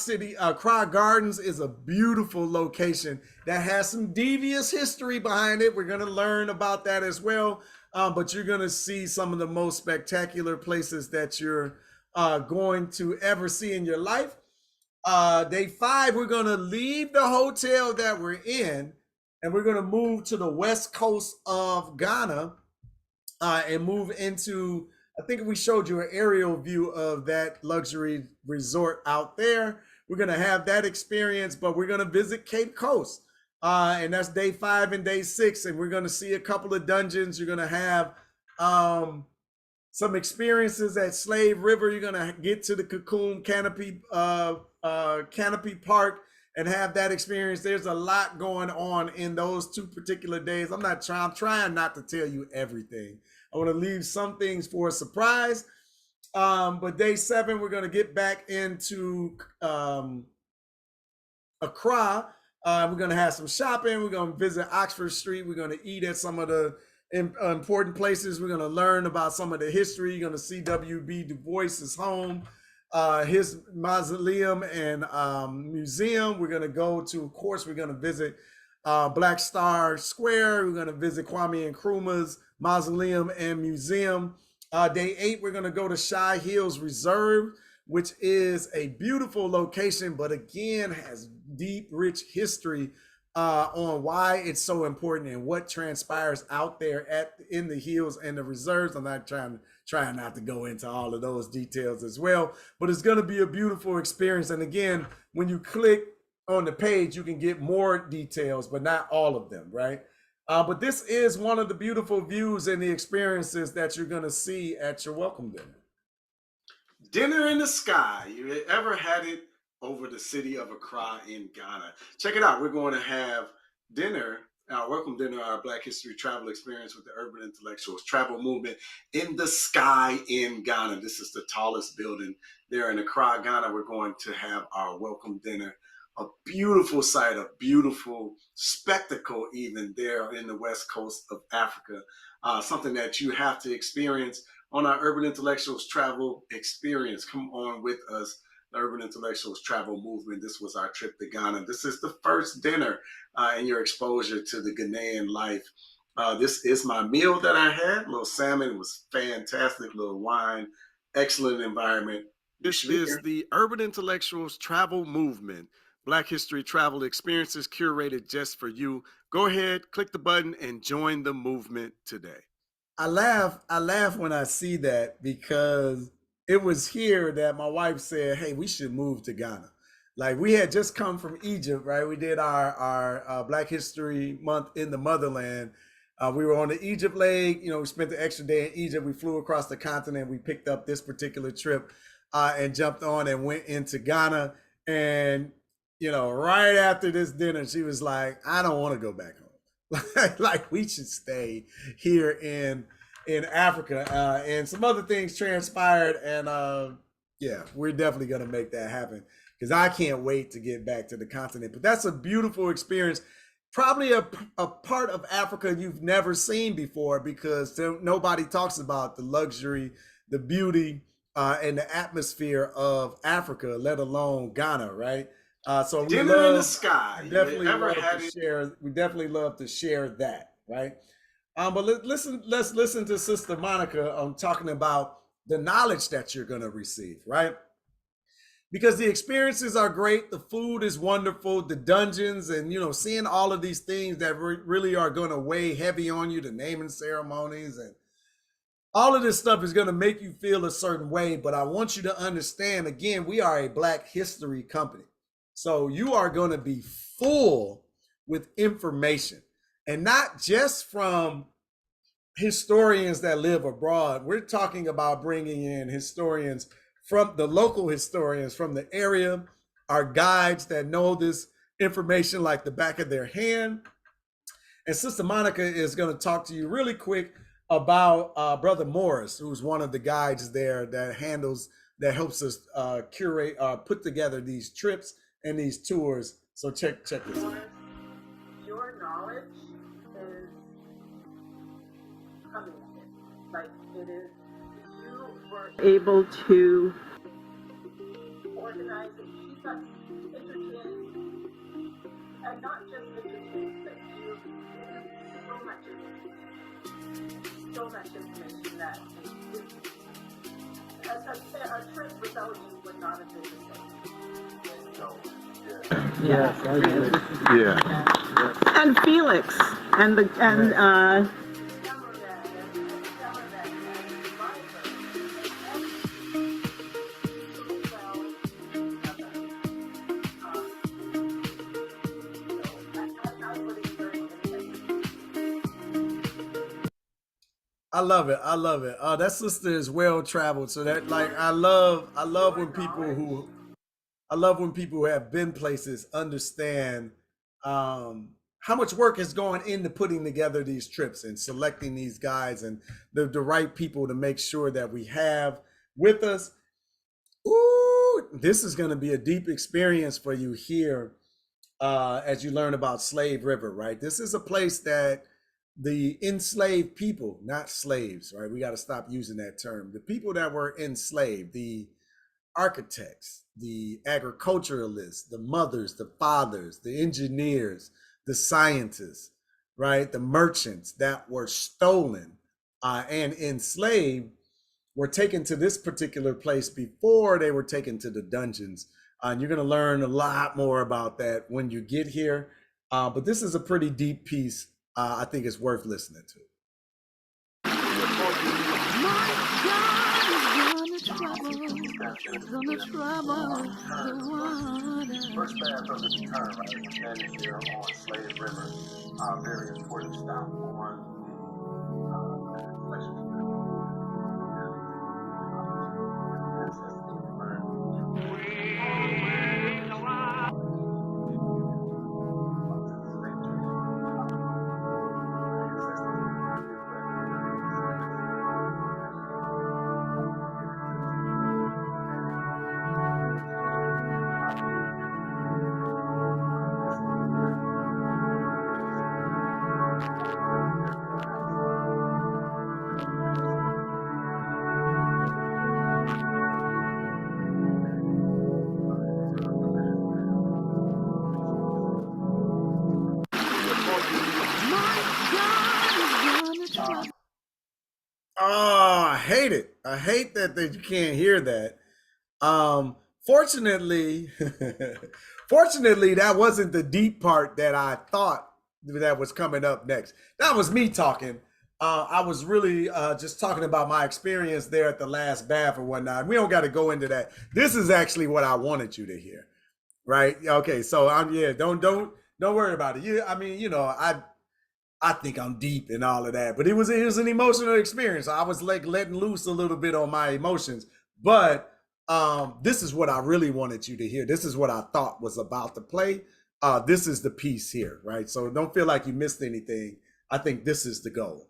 Gardens is a beautiful location that has some devious history behind it. We're going to learn about that as well. But you're going to see some of the most spectacular places that you're going to ever see in your life. Day 5, we're going to leave the hotel that we're in, and we're going to move to the west coast of Ghana. And move into, I think we showed you an aerial view of that luxury resort out there. We're going to have that experience, but we're going to visit Cape Coast. And that's day 5 and day 6. And we're going to see a couple of dungeons. You're going to have some experiences at Slave River. You're going to get to the Cocoon Canopy Park and have that experience. There's a lot going on in those 2 particular days. I'm trying not to tell you everything. I want to leave some things for a surprise. But day 7, we're going to get back into Accra. We're going to have some shopping. We're going to visit Oxford Street. We're going to eat at some of the important places. We're going to learn about some of the history. You're going to see W.B. Du Bois's home, his mausoleum and museum. We're going to go to, of course, we're going to visit Black Star Square. We're going to visit Kwame Nkrumah's mausoleum and museum. Day 8, we're going to go to Shy Hills Reserve, which is a beautiful location, but again, has deep, rich history on why it's so important and what transpires out there in the hills and the reserves. I'm not trying not to go into all of those details as well, but it's going to be a beautiful experience. And again, when you click on the page, you can get more details, but not all of them, right? But this is one of the beautiful views and the experiences that you're going to see at your welcome dinner. Dinner in the sky. You ever had it over the city of Accra in Ghana? Check it out. We're going to have dinner, our welcome dinner, our Black History Travel Experience with the Urban Intellectuals Travel Movement in the sky in Ghana. This is the tallest building there in Accra, Ghana. We're going to have our welcome dinner. A beautiful sight, a beautiful spectacle even there in the west coast of Africa. Something that you have to experience on our Urban Intellectuals Travel Experience. Come on with us, the Urban Intellectuals Travel Movement. This was our trip to Ghana. This is the first dinner in your exposure to the Ghanaian life. This is my meal that I had. A little salmon, it was fantastic. A little wine, excellent environment. This is the Urban Intellectuals Travel Movement. Black History Travel Experiences curated just for you. Go ahead, click the button, and join the movement today. I laugh when I see that, because it was here that my wife said, hey, we should move to Ghana. Like, we had just come from Egypt, right? We did our Black History Month in the motherland. We were on the Egypt leg. We spent the extra day in Egypt. We flew across the continent. We picked up this particular trip and jumped on and went into Ghana. And right after this dinner, she was like, I don't want to go back home. Like, we should stay here in Africa. And some other things transpired. And yeah, we're definitely going to make that happen, because I can't wait to get back to the continent. But that's a beautiful experience. Probably a part of Africa you've never seen before, because nobody talks about the luxury, the beauty, and the atmosphere of Africa, let alone Ghana, right? So we dinner in the sky. We definitely love to share that, right? But let's listen to Sister Monica talking about the knowledge that you're going to receive, right? Because the experiences are great, the food is wonderful, the dungeons, and seeing all of these things that really are going to weigh heavy on you, the naming ceremonies and all of this stuff is going to make you feel a certain way. But I want you to understand, again, we are a Black history company. So you are going to be full with information, and not just from historians that live abroad. We're talking about bringing in historians from the local historians from the area, our guides that know this information like the back of their hand. And Sister Monica is going to talk to you really quick about Brother Morris, who's one of the guides there that helps us curate, put together these trips and these tours. So check this out. Your knowledge is coming in. Like it is, you were able to organize it, keep us entertained, and not just entertained, but you so much information that a trip without you would not have been the same. Yes, I agree. Yeah. And Felix and I love it. I love it. That sister is well traveled. So that like I love when people who have been places understand how much work is going into putting together these trips and selecting these guides and the right people to make sure that we have with us. Ooh, this is going to be a deep experience for you here as you learn about Slave River, right? This is a place that the enslaved people, not slaves, right? We got to stop using that term. The people that were enslaved, the architects, the agriculturalists, the mothers, the fathers, the engineers, the scientists, right? The merchants that were stolen and enslaved were taken to this particular place before they were taken to the dungeons. And you're going to learn a lot more about that when you get here. But this is a pretty deep piece. I think it's worth listening to. First path of the return, right? Standing here on Slave River, very important stop on Oh, I hate it. I hate that you can't hear that. Fortunately, fortunately, that wasn't the deep part that I thought that was coming up next. That was me talking. I was really just talking about my experience there at the last bath or whatnot. We don't got to go into that. This is actually what I wanted you to hear, right? Okay, so don't worry about it. I mean, I think I'm deep in all of that, but it was an emotional experience. I was like letting loose a little bit on my emotions, but this is what I really wanted you to hear. This is what I thought was about to play. This is the piece here, right? So don't feel like you missed anything. I think this is the goal.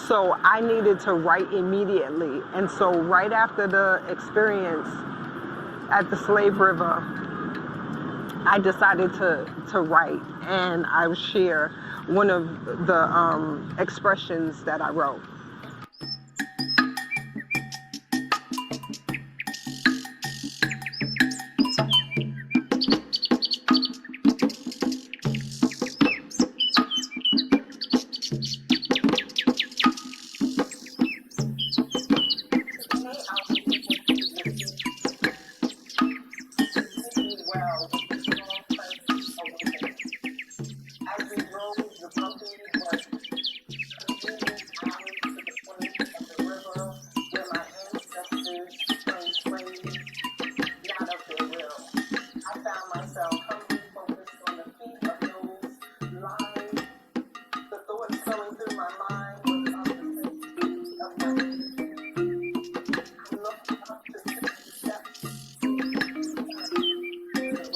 So I needed to write immediately. And so right after the experience at the Slave River, I decided to write, and I would share one of the expressions that I wrote. As we drove the bumpy but convenient alley to the place at the river where my ancestors claimed slaves, not of their will, I found myself humbly focused on the feet of those lying. The thoughts going through my mind was of the safety of my people. I looked up to see the steps to the river.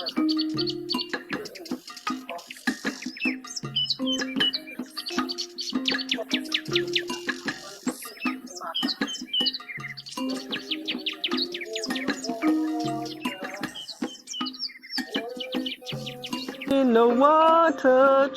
In the water.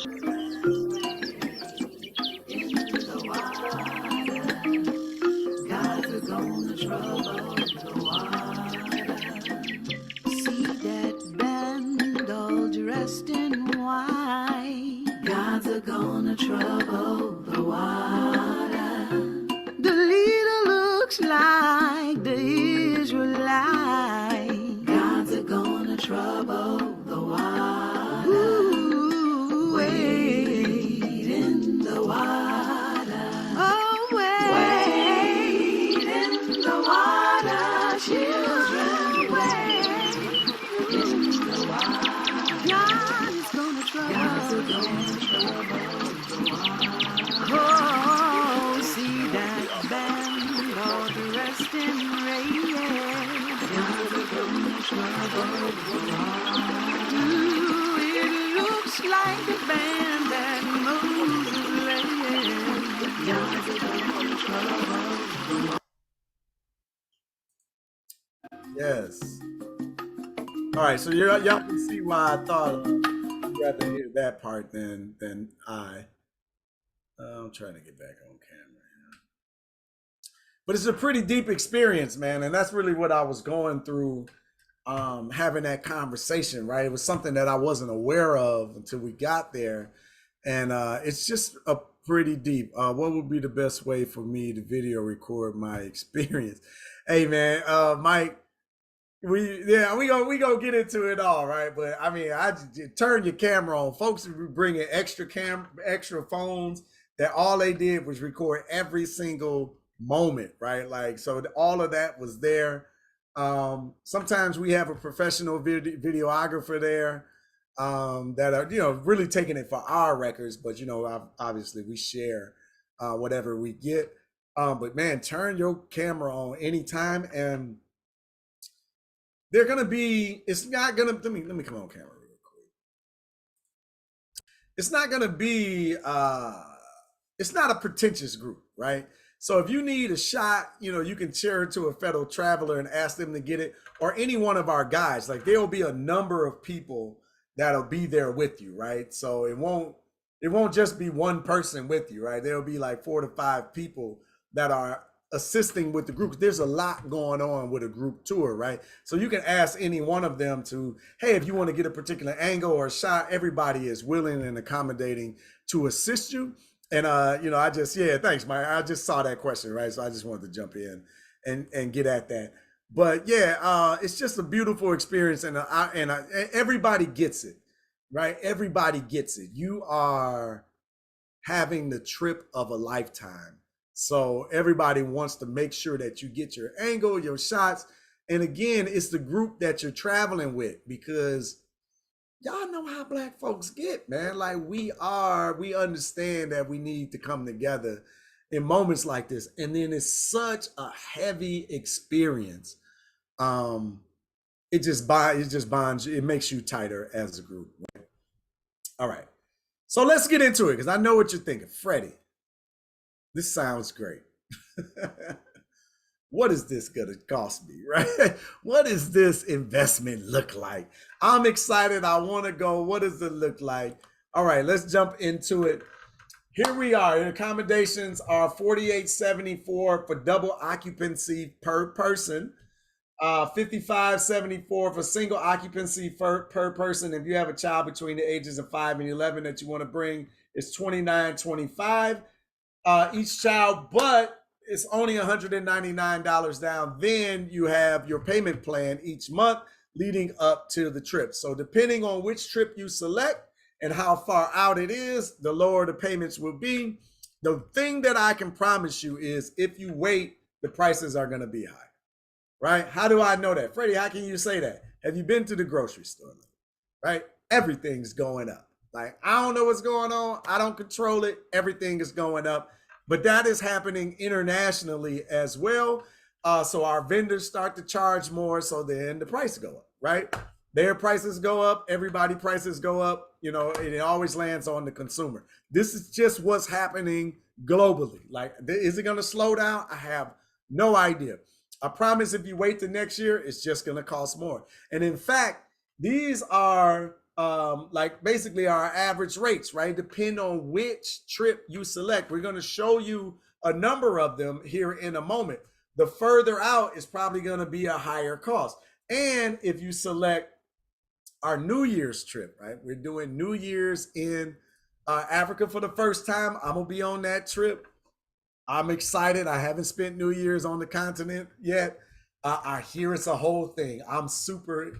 See that band all dressed in white. Gods are gonna trouble the water. The leader looks like the Israelite. Gods are gonna trouble the water. Ooh, wade in the water. Oh, wade in the water, children, wade in the water. God is gonna trouble the water. Oh, see that band all dressed in red. God is gonna trouble the water. Ooh, it looks like the band that Moses led. God is gonna trouble the water. Yes. All right, so y'all can see why I thought I'd rather hear that part than I. I'm trying to get back on camera. But it's a pretty deep experience, man, and that's really what I was going through, having that conversation. Right, it was something that I wasn't aware of until we got there, and it's just a pretty deep. What would be the best way for me to video record my experience? Hey, man, Mike. We we gonna get into it all, right? But I mean, I just turn your camera on. Folks are bringing extra phones that all they did was record every single moment, right? Like, so all of that was there. Sometimes we have a professional videographer there, that are, really taking it for our records, but obviously we share whatever we get. But man, turn your camera on anytime, and they're gonna be. It's not gonna. Let me come on camera real quick. It's not gonna be. It's not a pretentious group, right? So if you need a shot, you can share it to a fellow traveler and ask them to get it, or any one of our guys. Like, there'll be a number of people that'll be there with you, right? So it won't just be one person with you, right? There'll be like 4 to 5 people that are assisting with the group. There's a lot going on with a group tour, right? So you can ask any one of them to, hey, if you want to get a particular angle or a shot, everybody is willing and accommodating to assist you. And thanks, Mike. I just saw that question, right? So I just wanted to jump in and get at that. But yeah, it's just a beautiful experience, and everybody gets it, right? Everybody gets it. You are having the trip of a lifetime. So everybody wants to make sure that you get your angle, your shots. And again, it's the group that you're traveling with, because y'all know how Black folks get, man. Like, we understand that we need to come together in moments like this. And then it's such a heavy experience. It just bonds, it makes you tighter as a group. Right? All right. So let's get into it, because I know what you're thinking. Freddie, this sounds great. What is this gonna cost me, right? What does this investment look like? I'm excited. I want to go. What does it look like? All right, let's jump into it. Here we are. The accommodations are $48.74 for double occupancy per person. $55.74 for single occupancy per person. If you have a child between the ages of 5 and 11 that you want to bring, it's $29.25 each child, but it's only $199 down. Then you have your payment plan each month leading up to the trip. So depending on which trip you select and how far out it is, the lower the payments will be. The thing that I can promise you is if you wait, the prices are going to be high, right? How do I know that? Freddie, how can you say that? Have you been to the grocery store, right? Everything's going up. Like, I don't know what's going on. I don't control it. Everything is going up. But that is happening internationally as well. So our vendors start to charge more. So then the price go up, right? Their prices go up. Everybody prices go up. You know, and it always lands on the consumer. This is just what's happening globally. Like, is it going to slow down? I have no idea. I promise if you wait till next year, it's just going to cost more. And in fact, these are like basically our average rates, right? Depend on which trip you select. We're going to show you a number of them here in a moment. The further out is probably going to be a higher cost. And if you select our New Year's trip, right? We're doing New Year's in Africa for the first time. I'm going to be on that trip. I'm excited. I haven't spent New Year's on the continent yet. I hear it's a whole thing. I'm super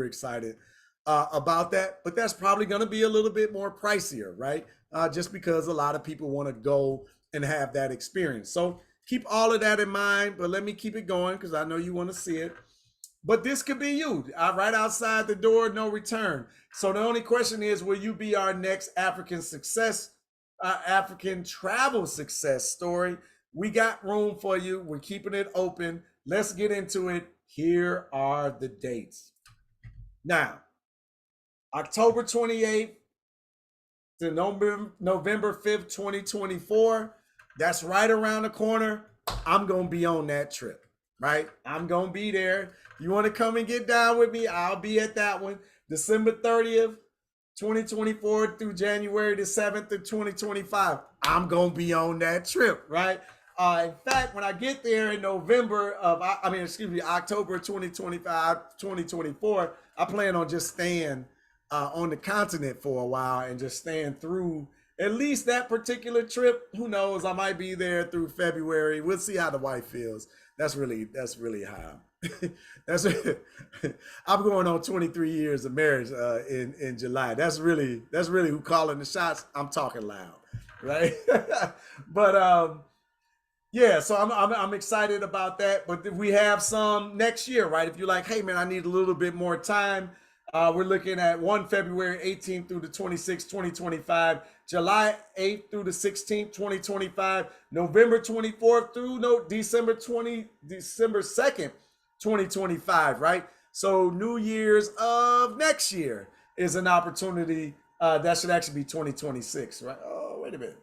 excited about that, but that's probably going to be a little bit more pricier, right? Just because a lot of people want to go and have that experience. So keep all of that in mind, but let me keep it going because I know you want to see it. But this could be you, right outside the door, no return. So the only question is, will you be our next African travel success story? We got room for you. We're keeping it open. Let's get into it. Here are the dates. Now, October 28th to November 5th, 2024. That's right around the corner. I'm going to be on that trip, right? I'm going to be there. You want to come and get down with me? I'll be at that one. December 30th, 2024 through January the 7th of 2025. I'm going to be on that trip, right? In fact, when I get there in October 2025, 2024, I plan on just staying on the continent for a while and just staying through at least that particular trip. Who knows? I might be there through February. We'll see how the wife feels. That's really high. I'm going on 23 years of marriage in July. That's really who calling the shots. I'm talking loud, right? But yeah, so I'm excited about that. But we have some next year, right? If you're like, hey man, I need a little bit more time. We're looking at February 18th through the 26th, 2025, July 8th through the 16th, 2025, November 24th through December 2nd, 2025, right? So New Year's of next year is an opportunity. That should actually be 2026, right? Oh, wait a minute.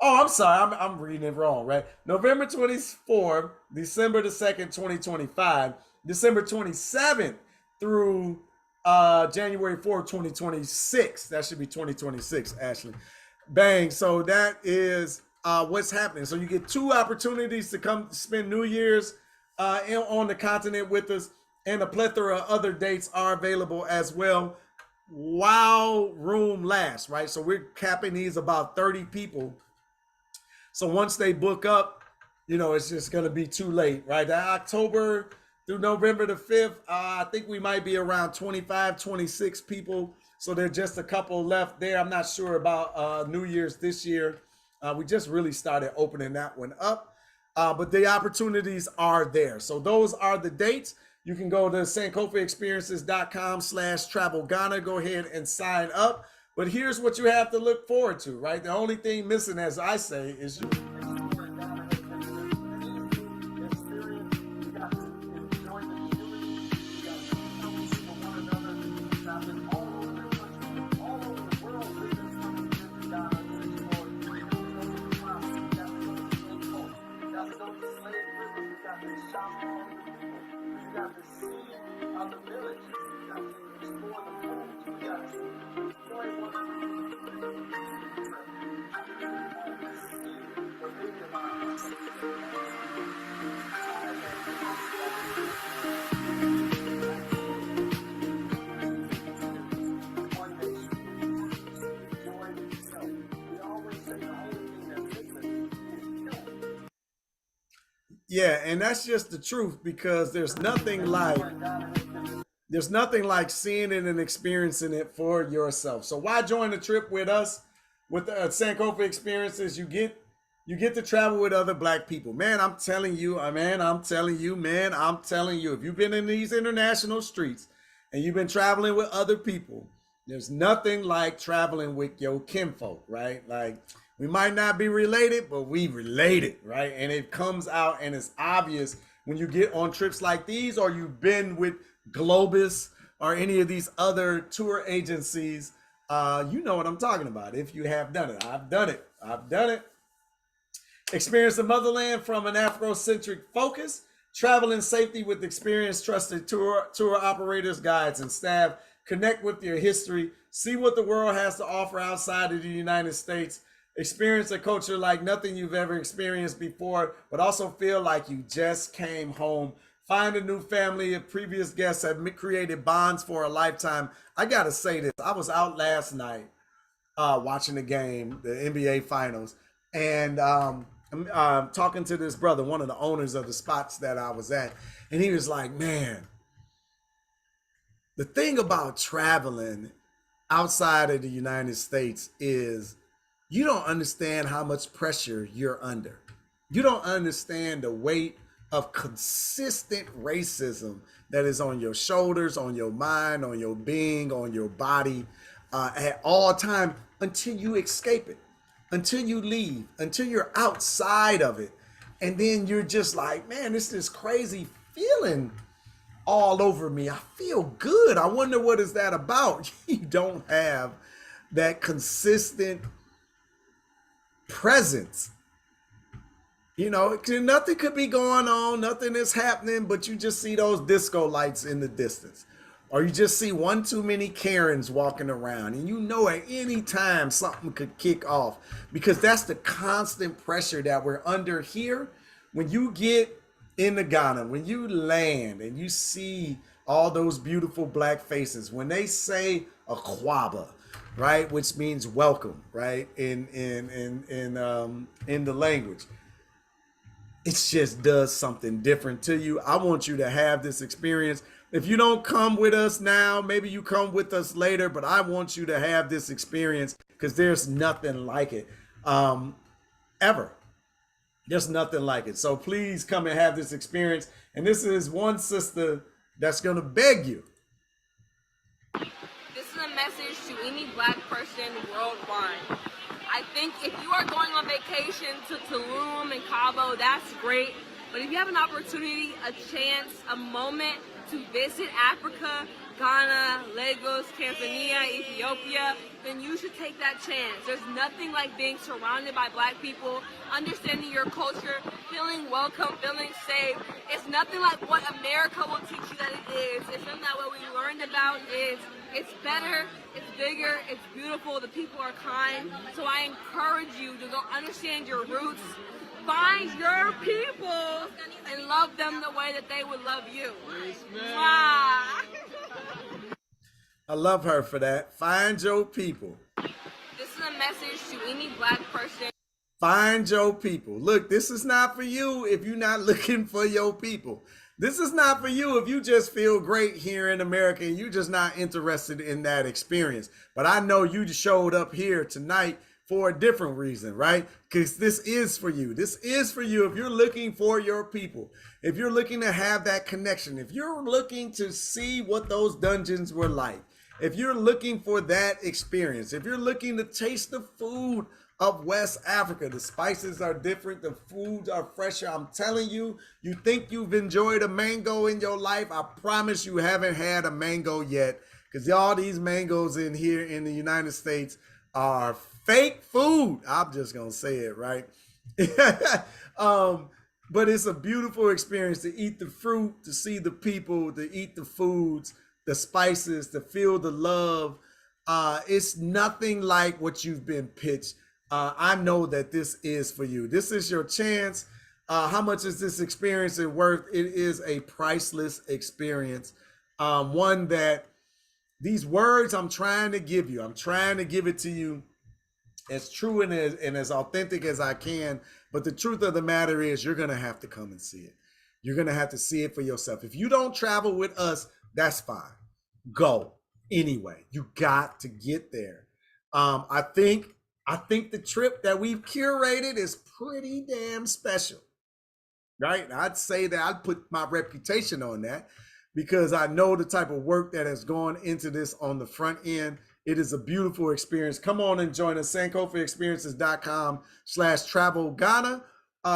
Oh, I'm sorry. I'm reading it wrong, right? November 24th, December the 2nd, 2025, December 27th through January 4th, 2026. That should be 2026, Ashley. Bang. So that is what's happening. So you get two opportunities to come spend New Year's on the continent with us, and a plethora of other dates are available as well while room lasts, right? So we're capping these about 30 people. So once they book up, it's just going to be too late, right? October through November the 5th, I think we might be around 25, 26 people. So there's just a couple left there. I'm not sure about New Year's this year. We just really started opening that one up. But the opportunities are there. So those are the dates. You can go to sankofaexperiences.com/travel Ghana. Go ahead and sign up. But here's what you have to look forward to, right? The only thing missing, as I say, is you. You got to see the village. You got to explore Yeah, and that's just the truth because there's nothing like seeing it and experiencing it for yourself. So why join the trip with us with the Sankofa experiences? You get to travel with other black people. Man, I'm telling you, I'm telling you, if you've been in these international streets and you've been traveling with other people, there's nothing like traveling with your kinfolk, right? Like we might not be related, but we related, right? And it comes out and it's obvious when you get on trips like these or you've been with Globus or any of these other tour agencies. You know what I'm talking about if you have done it. I've done it. I've done it. Experience the motherland from an Afrocentric focus. Travel in safety with experienced, trusted tour operators, guides, and staff. Connect with your history. See what the world has to offer outside of the United States. Experience a culture like nothing you've ever experienced before, but also feel like you just came home. Find a new family. If previous guests have created bonds for a lifetime. I gotta say this. I was out last night watching the game, the NBA Finals, and I'm talking to this brother, one of the owners of the spots that I was at, and he was like, "Man, the thing about traveling outside of the United States is you don't understand how much pressure you're under. You don't understand the weight of consistent racism that is on your shoulders, on your mind, on your being, on your body at all time until you escape it, until you leave, until you're outside of it. And then you're just like, man, this is crazy feeling all over me. I feel good. I wonder what is that about? You don't have that consistent presence. You know, nothing could be going on, nothing is happening, but you just see those disco lights in the distance. Or you just see one too many Karens walking around, and you know at any time something could kick off because that's the constant pressure that we're under here. When you get into Ghana, when you land and you see all those beautiful black faces, when they say Aquaba, right, which means welcome, right, in the language, it just does something different to you. I want you to have this experience. If you don't come with us now, maybe you come with us later, but I want you to have this experience because there's nothing like it ever. There's nothing like it. So please come and have this experience. And this is one sister that's going to beg you. This is a message to any black person worldwide. I think if you are going on vacation to Tulum and Cabo, that's great. But if you have an opportunity, a chance, a moment to visit Africa, Ghana, Lagos, Tanzania, Ethiopia, then you should take that chance. There's nothing like being surrounded by black people, understanding your culture, feeling welcome, feeling safe. It's nothing like what America will teach you that it is. It's something that what we learned about is it's better, it's bigger, it's beautiful, the people are kind. So I encourage you to go understand your roots, find your people, and love them the way that they would love you. Wow. I love her for that. Find your people. This is a message to any black person. Find your people. Look, this is not for you if you're not looking for your people. This is not for you if you just feel great here in America and you're just not interested in that experience. But I know you showed up here tonight for a different reason, right? Because this is for you. This is for you if you're looking for your people, if you're looking to have that connection, if you're looking to see what those dungeons were like, if you're looking for that experience, if you're looking to taste the food of West Africa, the spices are different, the foods are fresher. I'm telling you, you think you've enjoyed a mango in your life. I promise you haven't had a mango yet because all these mangoes in here in the United States are fake food. I'm just going to say it, right? But it's a beautiful experience to eat the fruit, to see the people, to eat the foods, the spices, to feel the love. It's nothing like what you've been pitched. I know that this is for you. This is your chance. How much is this experience worth? It is a priceless experience. One that these words I'm trying to give you, I'm trying to give it to you as true and as authentic as I can. But the truth of the matter is, you're going to have to come and see it. You're going to have to see it for yourself. If you don't travel with us, that's fine. Go anyway. You got to get there. I think the trip that we've curated is pretty damn special, right? And I'd say that I'd put my reputation on that because I know the type of work that has gone into this on the front end. It is a beautiful experience. Come on and join us, sankofaexperiences.com/travel Ghana.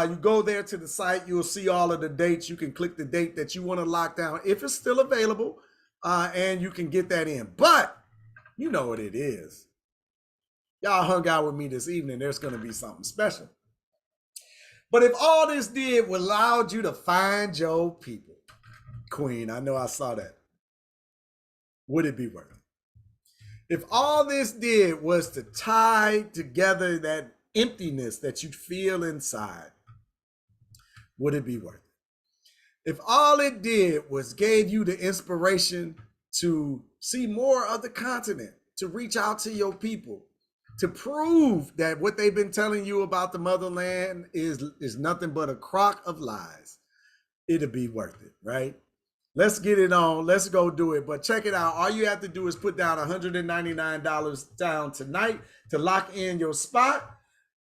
You go there to the site, you'll see all of the dates. You can click the date that you want to lock down if it's still available, and you can get that in. But you know what it is. Y'all hung out with me this evening. There's going to be something special. But if all this did was allowed you to find your people, Queen, I know I saw that, would it be worth it? If all this did was to tie together that emptiness that you feel inside, would it be worth it? If all it did was gave you the inspiration to see more of the continent, to reach out to your people, to prove that what they've been telling you about the motherland is nothing but a crock of lies, it'll be worth it, right? Let's get it on. Let's go do it. But check it out. All you have to do is put down $199 down tonight to lock in your spot.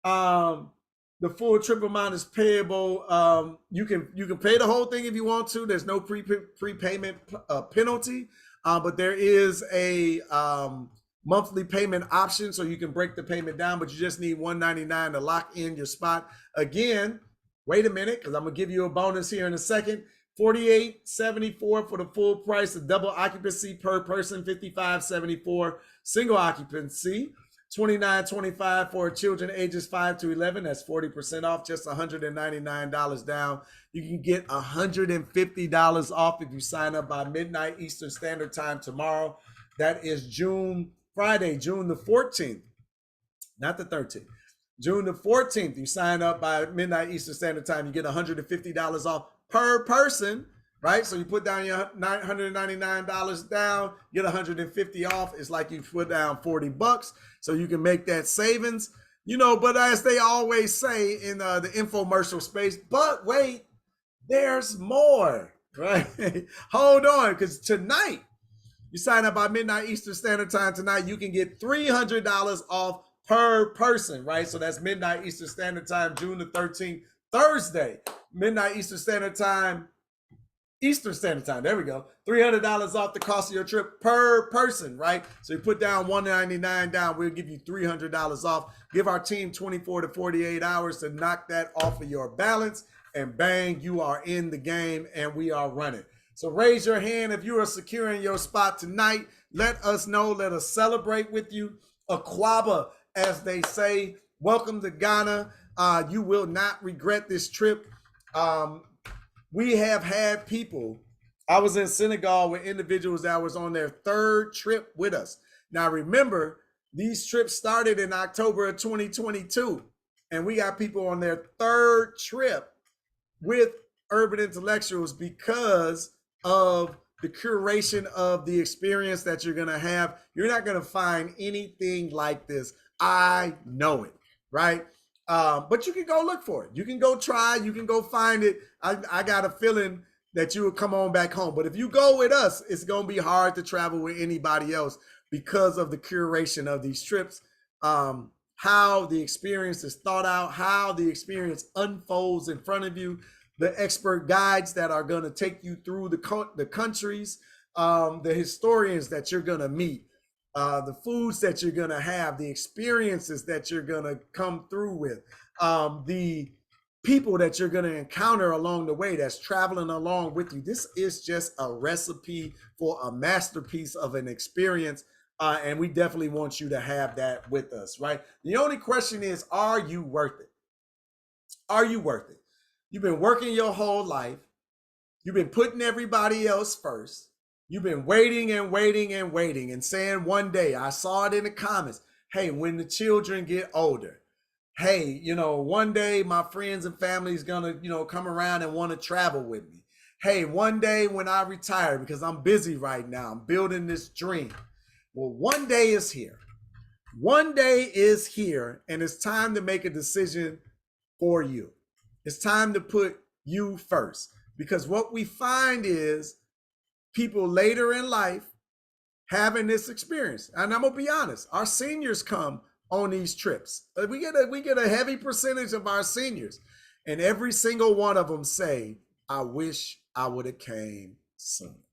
The full trip amount is payable. You can pay the whole thing if you want to. There's no prepayment penalty, but there is a monthly payment option, so you can break the payment down. But you just need $199 to lock in your spot. Again, wait a minute, because I'm gonna give you a bonus here in a second. $48.74 for the full price. The double occupancy per person, $55.74. Single occupancy, $29.25 for children ages 5 to 11. That's 40% off, just $199 down. You can get $150 off if you sign up by midnight Eastern Standard Time tomorrow. That is Friday, June the 14th, not the 13th. June the 14th, you sign up by midnight Eastern Standard Time, you get $150 off per person, right? So you put down your $199 down, get $150 off. It's like you put down $40, so you can make that savings, but as they always say in the infomercial space, but wait, there's more, right? Hold on, because tonight, you sign up by midnight Eastern Standard Time tonight, you can get $300 off per person, right? So that's midnight Eastern Standard Time, June the 13th, Thursday, midnight Eastern Standard Time, there we go. $300 off the cost of your trip per person, right? So you put down $199 down, we'll give you $300 off. Give our team 24 to 48 hours to knock that off of your balance, and bang, you are in the game and we are running. So raise your hand if you are securing your spot tonight. Let us know. Let us celebrate with you. Aquaba, as they say. Welcome to Ghana. You will not regret this trip. We have had people. I was in Senegal with individuals that was on their third trip with us. Now remember, these trips started in October of 2022, and we got people on their third trip with Urban Intellectuals because of the curation of the experience that you're going to have. You're not going to find anything like this. I know it, right? But you can go look for it. You can go try. You can go find it. I got a feeling that you will come on back home. But if you go with us, it's going to be hard to travel with anybody else because of the curation of these trips, how the experience is thought out, how the experience unfolds in front of you, the expert guides that are going to take you through the countries, the historians that you're going to meet, the foods that you're going to have, the experiences that you're going to come through with, the people that you're going to encounter along the way that's traveling along with you. This is just a recipe for a masterpiece of an experience, and we definitely want you to have that with us, right? The only question is, are you worth it? Are you worth it? You've been working your whole life. You've been putting everybody else first. You've been waiting and waiting and waiting and saying one day, I saw it in the comments, hey, when the children get older, hey, one day my friends and family is going to, come around and want to travel with me. Hey, one day when I retire, because I'm busy right now, I'm building this dream. Well, one day is here. One day is here, and it's time to make a decision for you. It's time to put you first, because what we find is people later in life having this experience. And I'm gonna be honest, our seniors come on these trips. We get a heavy percentage of our seniors, and every single one of them say, "I wish I would have came sooner.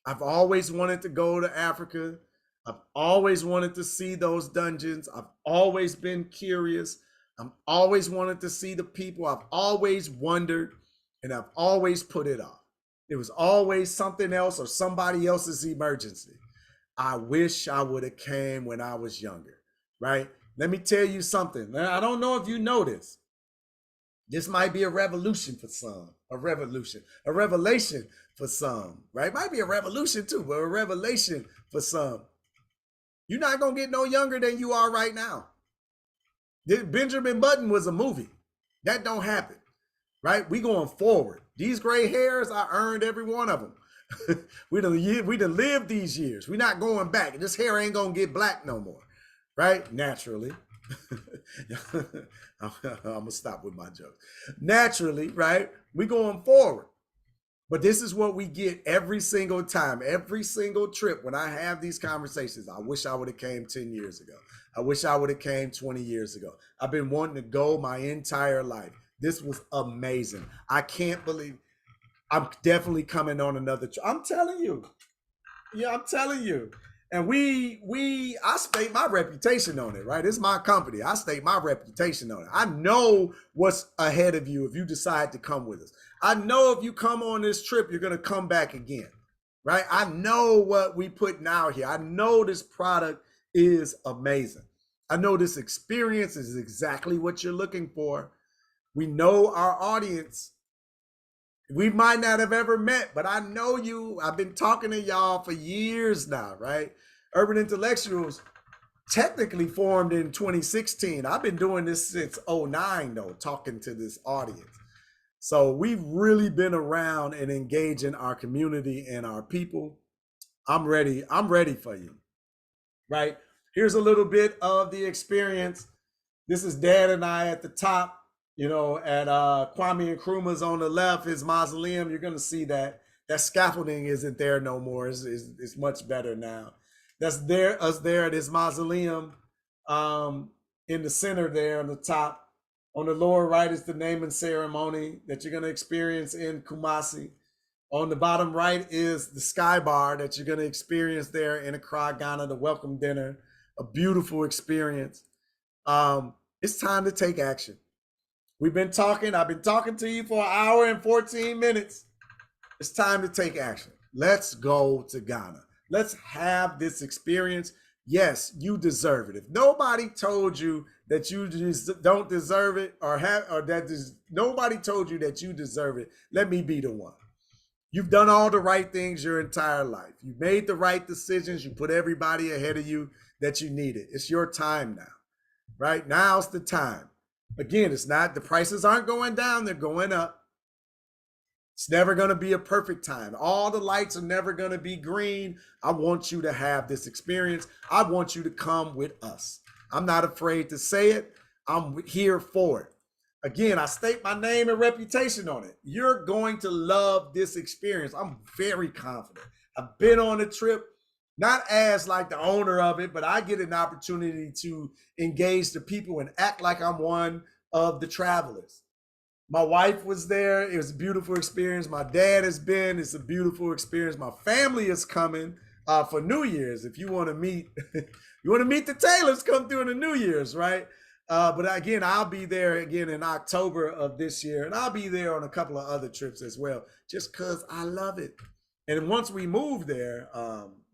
I've always wanted to go to Africa. I've always wanted to see those dungeons. I've always been curious. I've always wanted to see the people. I've always wondered, and I've always put it off. It was always something else or somebody else's emergency. I wish I would have came when I was younger," right? Let me tell you something. I don't know if you know this. This might be a revolution for some, a revelation for some, right? Might be a revolution too, but a revelation for some. You're not gonna get no younger than you are right now. Benjamin Button was a movie. That don't happen, right? We going forward. These gray hairs, I earned every one of them. we done lived these years. We're not going back. This hair ain't gonna get black no more, right? Naturally. I'm gonna stop with my jokes. Naturally, right? We going forward. But this is what we get every single time, every single trip when I have these conversations. I wish I would have came 10 years ago. I wish I would have came 20 years ago. I've been wanting to go my entire life. This was amazing. I can't believe I'm definitely coming on another trip. I'm telling you. Yeah, I'm telling you. And I stake my reputation on it, right? It's my company. I stake my reputation on it. I know what's ahead of you if you decide to come with us. I know if you come on this trip, you're going to come back again, right? I know what we putting out here. I know this product is amazing. I know this experience is exactly what you're looking for. We know our audience. We might not have ever met, but I know you. I've been talking to y'all for years now, right? Urban Intellectuals technically formed in 2016. I've been doing this since '09, though, talking to this audience. So we've really been around and engaging our community and our people. I'm ready. I'm ready for you, right? Here's a little bit of the experience. This is Dad and I at the top. You know, at Kwame Nkrumah's on the left, his mausoleum. You're going to see that scaffolding isn't there no more. It's much better now. That's us there at his mausoleum. In the center there on the top. On the lower right is the naming ceremony that you're going to experience in Kumasi. On the bottom right is the Sky Bar that you're going to experience there in Accra, Ghana, the welcome dinner. A beautiful experience. It's time to take action. We've been talking. I've been talking to you for an hour and 14 minutes. It's time to take action. Let's go to Ghana. Let's have this experience. Yes, you deserve it. If nobody told you that you just don't deserve it, nobody told you that you deserve it, let me be the one. You've done all the right things your entire life. You made the right decisions. You put everybody ahead of you that you needed. It's your time now, right? Now's the time. Again, it's not, the prices aren't going down, they're going up. It's never going to be a perfect time. All the lights are never going to be green. I want you to have this experience. I want you to come with us. I'm not afraid to say it. I'm here for it. Again, I state my name and reputation on it. You're going to love this experience. I'm very confident. I've been on a trip, not as like the owner of it, but I get an opportunity to engage the people and act like I'm one of the travelers. My wife was there. It was a beautiful experience. My dad has been. It's a beautiful experience. My family is coming for New Year's. If you want to meet, the Taylors, come through in the New Year's, right? But again, I'll be there again in October of this year, and I'll be there on a couple of other trips as well, just because I love it. And once we move there,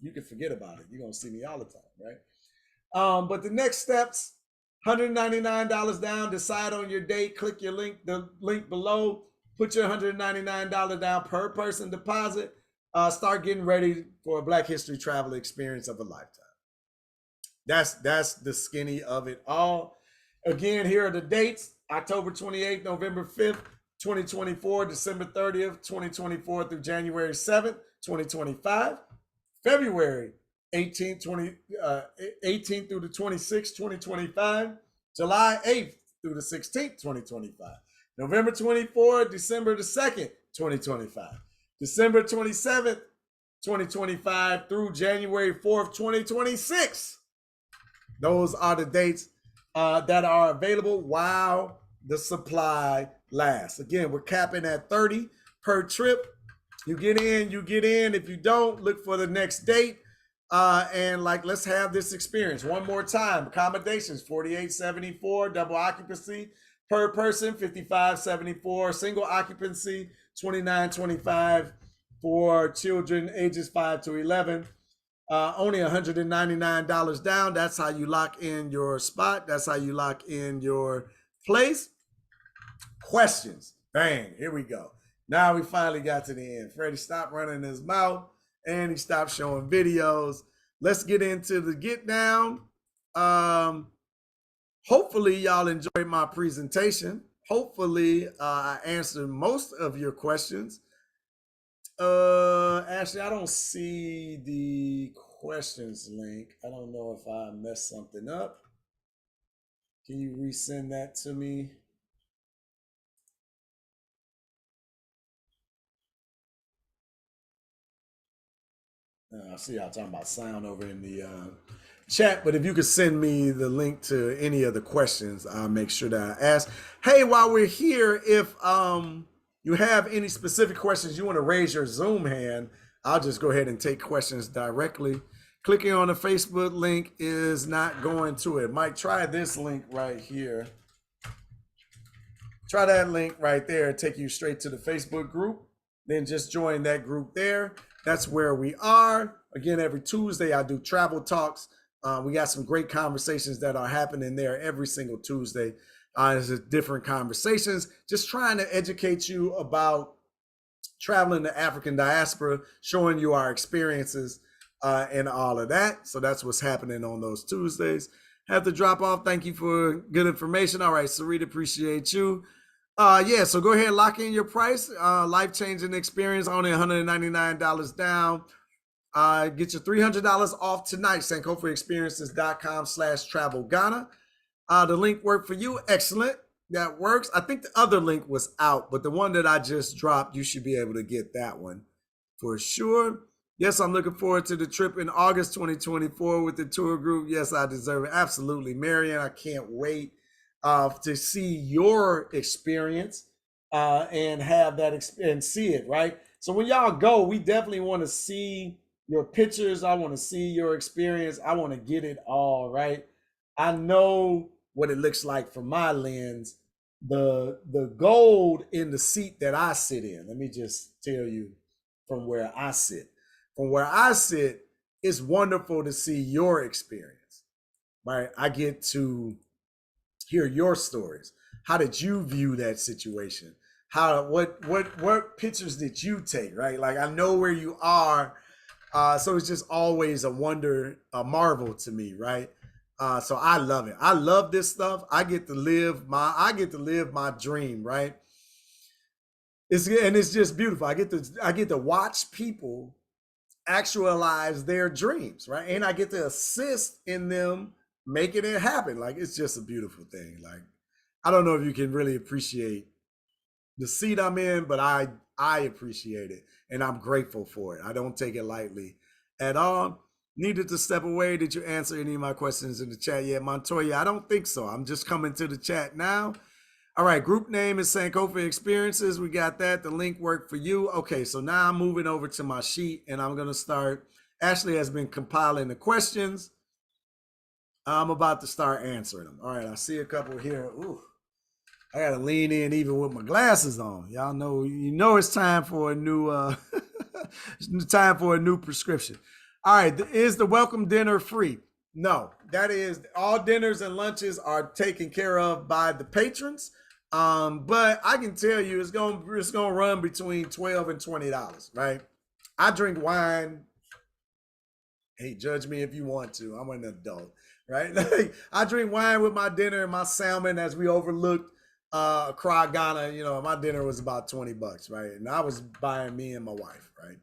you can forget about it. You're going to see me all the time, right? But the next steps, $199 down, decide on your date, click the link below, put your $199 down per person deposit, start getting ready for a Black History travel experience of a lifetime. That's the skinny of it all. Again, here are the dates: October 28th, November 5th, 2024, December 30th, 2024 through January 7th, 2025, February 18th through the 26th, 2025. July 8th through the 16th, 2025. November 24th, December the 2nd, 2025. December 27th, 2025 through January 4th, 2026. Those are the dates that are available while the supply lasts. Again, we're capping at 30 per trip. You get in, you get in. If you don't, look for the next date. And like, let's have this experience one more time. Accommodations, $48.74, double occupancy per person, $55.74, single occupancy, $29.25 for children ages 5 to 11. Only $199 down. That's how you lock in your spot. That's how you lock in your place. Questions. Bang. Here we go. Now we finally got to the end. Freddie stopped running his mouth and he stopped showing videos. Let's get into the get down. Hopefully y'all enjoyed my presentation. Hopefully I answered most of your questions. Ashley, I don't see the questions link. I don't know if I messed something up. Can you resend that to me? I see y'all talking about sound over in the chat, but if you could send me the link to any of the questions, I'll make sure that I ask. Hey, while we're here, if you have any specific questions you want to raise your Zoom hand, I'll just go ahead and take questions directly. Clicking on the Facebook link is not going to it. Mike, try this link right here. Try that link right there, take you straight to the Facebook group. Then just join that group there. That's where we are. Again, every Tuesday I do travel talks. We got some great conversations that are happening there every single Tuesday. There's different conversations, just trying to educate you about traveling the African diaspora, showing you our experiences and all of that. So that's what's happening on those Tuesdays. Have to drop off. Thank you for good information. All right, Sarita, appreciate you. Yeah, so go ahead and lock in your price. Life-changing experience, only $199 down. Get your $300 off tonight, sankofaexperiences.com/travel Ghana. The link worked for you. Excellent. That works. I think the other link was out, but the one that I just dropped, you should be able to get that one for sure. Yes, I'm looking forward to the trip in August 2024 with the tour group. Yes, I deserve it. Absolutely. Marion, I can't wait to see your experience and have that and see it, right? So when y'all go, we definitely want to see your pictures. I want to see your experience. I want to get it all, right? I know what it looks like from my lens. The gold in the seat that I sit in. Let me just tell you from where I sit. From where I sit, it's wonderful to see your experience, right? I get to hear your stories. How did you view that situation? What pictures did you take, right? Like, I know where you are. So it's just always a wonder, a marvel to me, right? So I love it. I love this stuff. I get to live my dream, right? It's just beautiful. I get to watch people actualize their dreams, right? And I get to assist in them making it happen. Like, it's just a beautiful thing. Like, I don't know if you can really appreciate the seat I'm in, but I appreciate it and I'm grateful for it. I don't take it lightly at all. Needed to step away. Did you answer any of my questions in the chat yet, Montoya? I don't think so. I'm just coming to the chat now. All right, group name is Sankofa Experiences. We got that. The link worked for you. Okay, so now I'm moving over to my sheet and I'm going to start. Ashley has been compiling the questions. I'm about to start answering them. All right, I see a couple here. Ooh, I got to lean in even with my glasses on. Y'all know, it's time for a new time for a new prescription. All right, is the welcome dinner free? No, that is, all dinners and lunches are taken care of by the patrons. But I can tell you it's gonna run between $12 and $20, right? I drink wine. Hey, judge me if you want to. I'm an adult, right? I drink wine with my dinner and my salmon as we overlooked Accra, Ghana. My dinner was about $20, right? And I was buying me and my wife, right?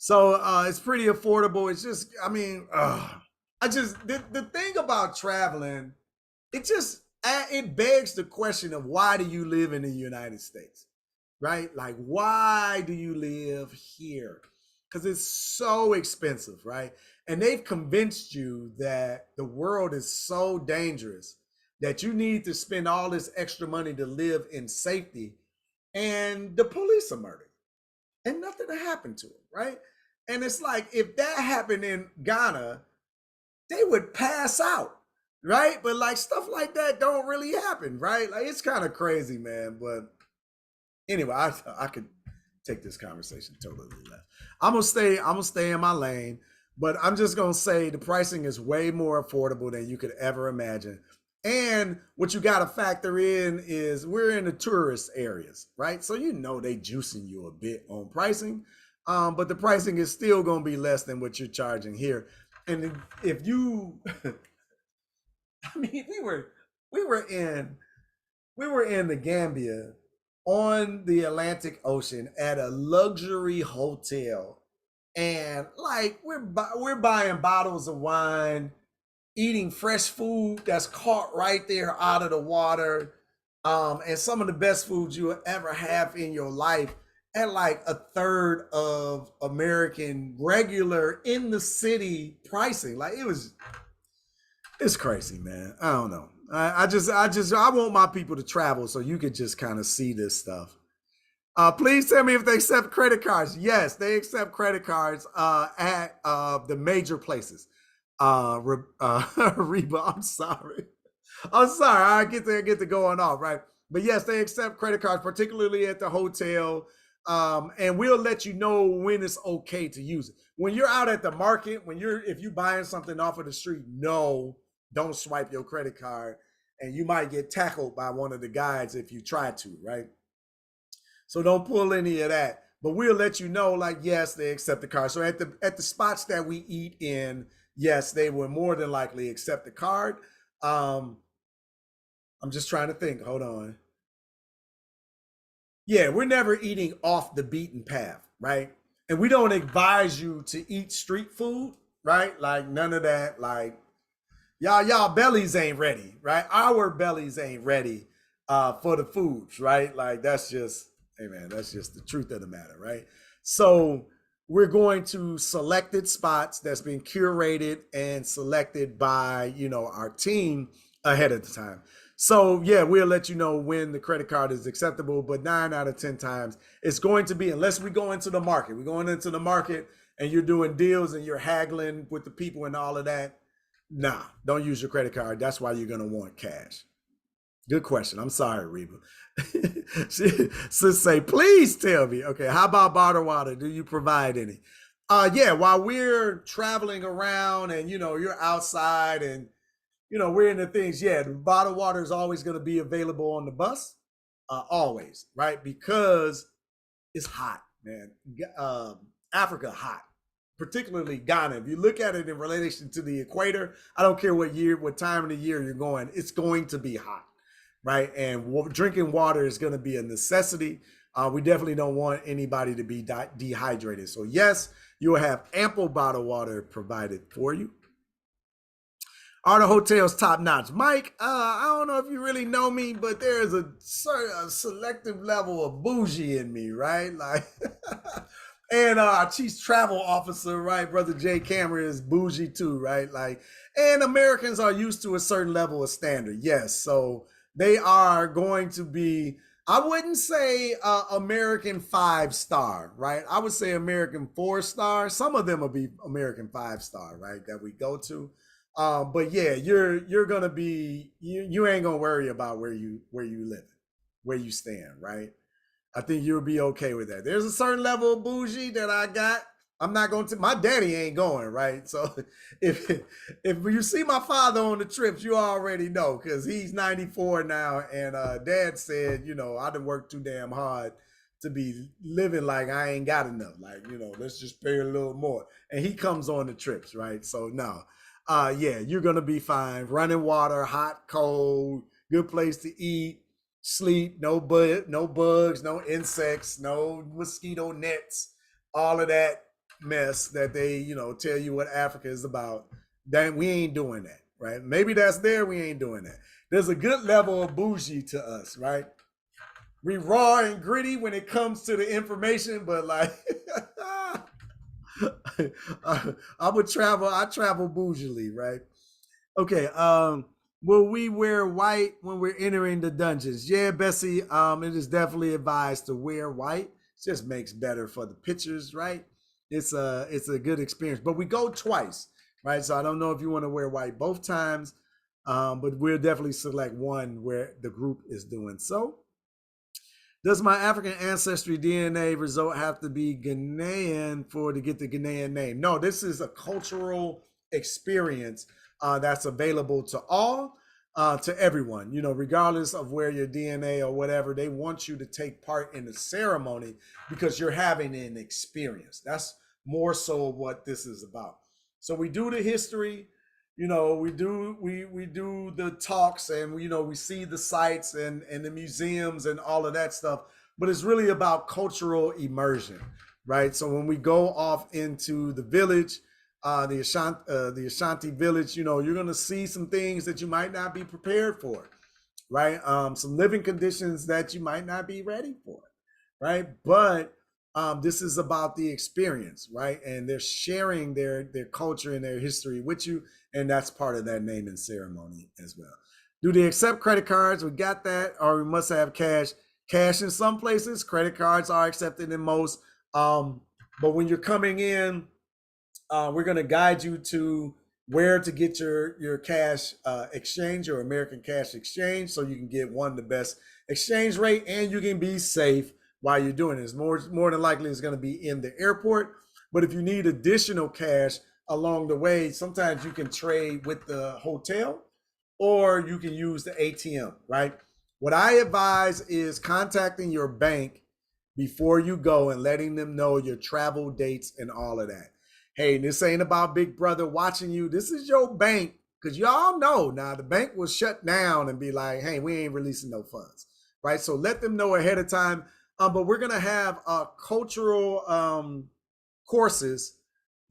So it's pretty affordable. It's just, I mean, the thing about traveling, it just it begs the question of why do you live in the United States, right? Like, why do you live here? Because it's so expensive, right? And they've convinced you that the world is so dangerous that you need to spend all this extra money to live in safety, and the police are murdered and nothing happened to him, right? And it's like if that happened in Ghana, they would pass out, right? But like stuff like that don't really happen, right? Like it's kind of crazy, man. But anyway, I could take this conversation totally left. I'm gonna stay in my lane, but I'm just gonna say the pricing is way more affordable than you could ever imagine. And what you gotta factor in is we're in the tourist areas, right? So you know they juicing you a bit on pricing. But the pricing is still gonna be less than what you're charging here. And if you I mean, we were in we were in the Gambia on the Atlantic Ocean at a luxury hotel, and like we're buying bottles of wine, eating fresh food that's caught right there out of the water, and some of the best foods you will ever have in your life at like a third of American regular in the city pricing. Like it's crazy, man. I don't know. I want my people to travel so you could just kind of see this stuff. Please tell me if they accept credit cards. Yes, they accept credit cards at the major places. Reba, I'm sorry. I'm sorry. I get to going off, right? But yes, they accept credit cards, particularly at the hotel. And we'll let you know when it's okay to use it. When you're out at the market, if you're buying something off of the street, no, don't swipe your credit card, and you might get tackled by one of the guides if you try to, right? So don't pull any of that. But we'll let you know, like, yes, they accept the card. So at the spots that we eat in, yes, they will more than likely accept the card. Um, I'm just trying to think. Hold on. Yeah, we're never eating off the beaten path, right? And we don't advise you to eat street food, right? Like none of that. Like y'all bellies ain't ready, right? Our bellies ain't ready for the foods, right? Like that's just, hey man, that's just the truth of the matter, right? So we're going to selected spots that's been curated and selected by our team ahead of the time. So yeah, we'll let you know when the credit card is acceptable, but 9 out of 10 times it's going to be, unless we go into the market. We're going into the market and you're doing deals and you're haggling with the people and all of that. Nah, don't use your credit card. That's why you're gonna want cash. Good question. I'm sorry, Reba. Sis say, please tell me. Okay, how about bottled water? Do you provide any? Yeah, while we're traveling around and you're outside and we're in the things, yeah, the bottled water is always gonna be available on the bus. Always, right? Because it's hot, man. Africa hot, particularly Ghana. If you look at it in relation to the equator, I don't care what time of the year you're going, it's going to be hot, right? And drinking water is going to be a necessity. We definitely don't want anybody to be dehydrated. So yes, you will have ample bottled water provided for you. Are the hotels top notch? Mike, I don't know if you really know me, but there is a selective level of bougie in me, right? Like, and our chief travel officer, right, brother Jay Cameron is bougie too, right? Like, and Americans are used to a certain level of standard, yes. So they are going to be. I wouldn't say American 5-star, right? I would say American 4-star. Some of them will be American 5-star, right? That we go to. But yeah, you're gonna be you ain't gonna worry about where you live, where you stand, right? I think you'll be okay with that. There's a certain level of bougie that I got. I'm not going to. My daddy ain't going, right? So if you see my father on the trips, you already know because he's 94 now, and Dad said, I done worked too damn hard to be living like I ain't got enough. Like let's just pay a little more. And he comes on the trips, right? So no, yeah, you're gonna be fine. Running water, hot, cold, good place to eat, sleep, no bugs, no insects, no mosquito nets, all of that. mess that they, tell you what Africa is about. Then we ain't doing that, right? Maybe that's there. We ain't doing that. There's a good level of bougie to us, right? We raw and gritty when it comes to the information, but like I travel bougily, right? Okay, will we wear white when we're entering the dungeons? Yeah, Bessie, it is definitely advised to wear white. It just makes better for the pictures, right? It's a good experience. But we go twice, right? So I don't know if you want to wear white both times. But we'll definitely select one where the group is doing so. Does my African ancestry DNA result have to be Ghanaian for to get the Ghanaian name? No, this is a cultural experience that's available to all, to everyone. Regardless of where your DNA or whatever, they want you to take part in the ceremony because you're having an experience. That's more so what this is about. So we do the history, we do the talks, and we see the sites and the museums and all of that stuff, but it's really about cultural immersion, right? So when we go off into the village, the Ashanti village, you're going to see some things that you might not be prepared for, right? Some living conditions that you might not be ready for, right? But this is about the experience, right? And they're sharing their culture and their history with you, and that's part of that naming ceremony as well. Do they accept credit cards? We got that, or we must have cash. Cash in some places, credit cards are accepted in most. But when you're coming in, we're going to guide you to where to get your cash exchange, your American cash exchange, so you can get one of the best exchange rate and you can be safe while you're doing this. More than likely, it's going to be in the airport. But if you need additional cash along the way, sometimes you can trade with the hotel or you can use the ATM, right? What I advise is contacting your bank before you go and letting them know your travel dates and all of that. Hey, this ain't about Big Brother watching you. This is your bank, because y'all know now the bank will shut down and be like, hey, we ain't releasing no funds, right? So let them know ahead of time. But we're going to have cultural courses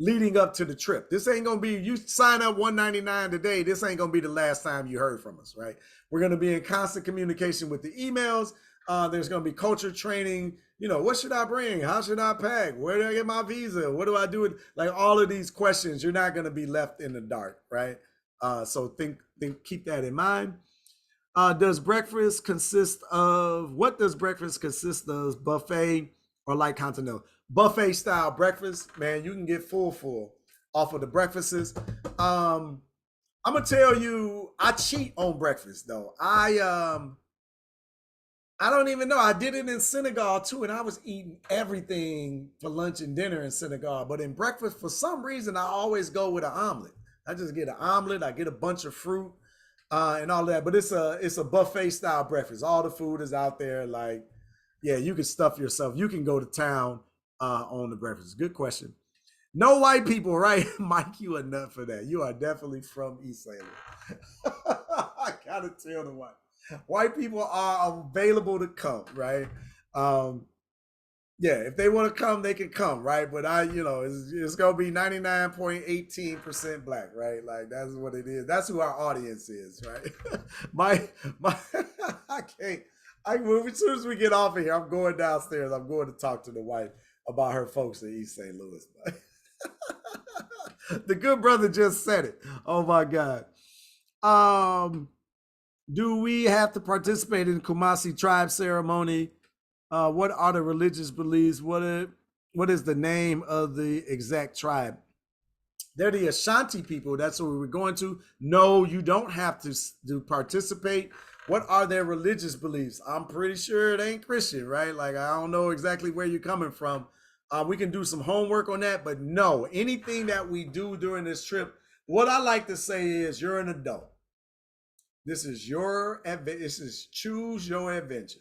leading up to the trip. This ain't going to be, you sign up $199 today, this ain't going to be the last time you heard from us, right? We're going to be in constant communication with the emails. There's going to be culture training. What should I bring? How should I pack? Where do I get my visa? What do I do with, like, all of these questions? You're not going to be left in the dark, right? So keep that in mind. What does breakfast consist of? Buffet or light continental? Buffet style breakfast, man. You can get full off of the breakfasts. I'm gonna tell you, I cheat on breakfast though. I don't even know. I did it in Senegal too, and I was eating everything for lunch and dinner in Senegal. But in breakfast, for some reason, I always go with an omelet. I just get an omelet. I get a bunch of fruit and all that. But it's a buffet style breakfast. All the food is out there. Like, yeah, you can stuff yourself. You can go to town on the breakfast. Good question. No white people, right? Mike, you are nut for that. You are definitely from East Salem. I gotta tell the white people are available to come, right? Yeah, if they want to come, they can come, right? But it's gonna be 99.18% black, right? Like, that's what it is. That's who our audience is, right? my I can't. As soon as we get off of here, I'm going downstairs. I'm going to talk to the wife about her folks in East St. Louis. The good brother just said it. Oh my God. Do we have to participate in Kumasi tribe ceremony? What are the religious beliefs? What is the name of the exact tribe? They're the Ashanti people. That's what we're going to. No, you don't have to participate. What are their religious beliefs? I'm pretty sure it ain't Christian, right? Like, I don't know exactly where you're coming from. We can do some homework on that, but no, anything that we do during this trip, what I like to say is you're an adult. This is choose your adventure.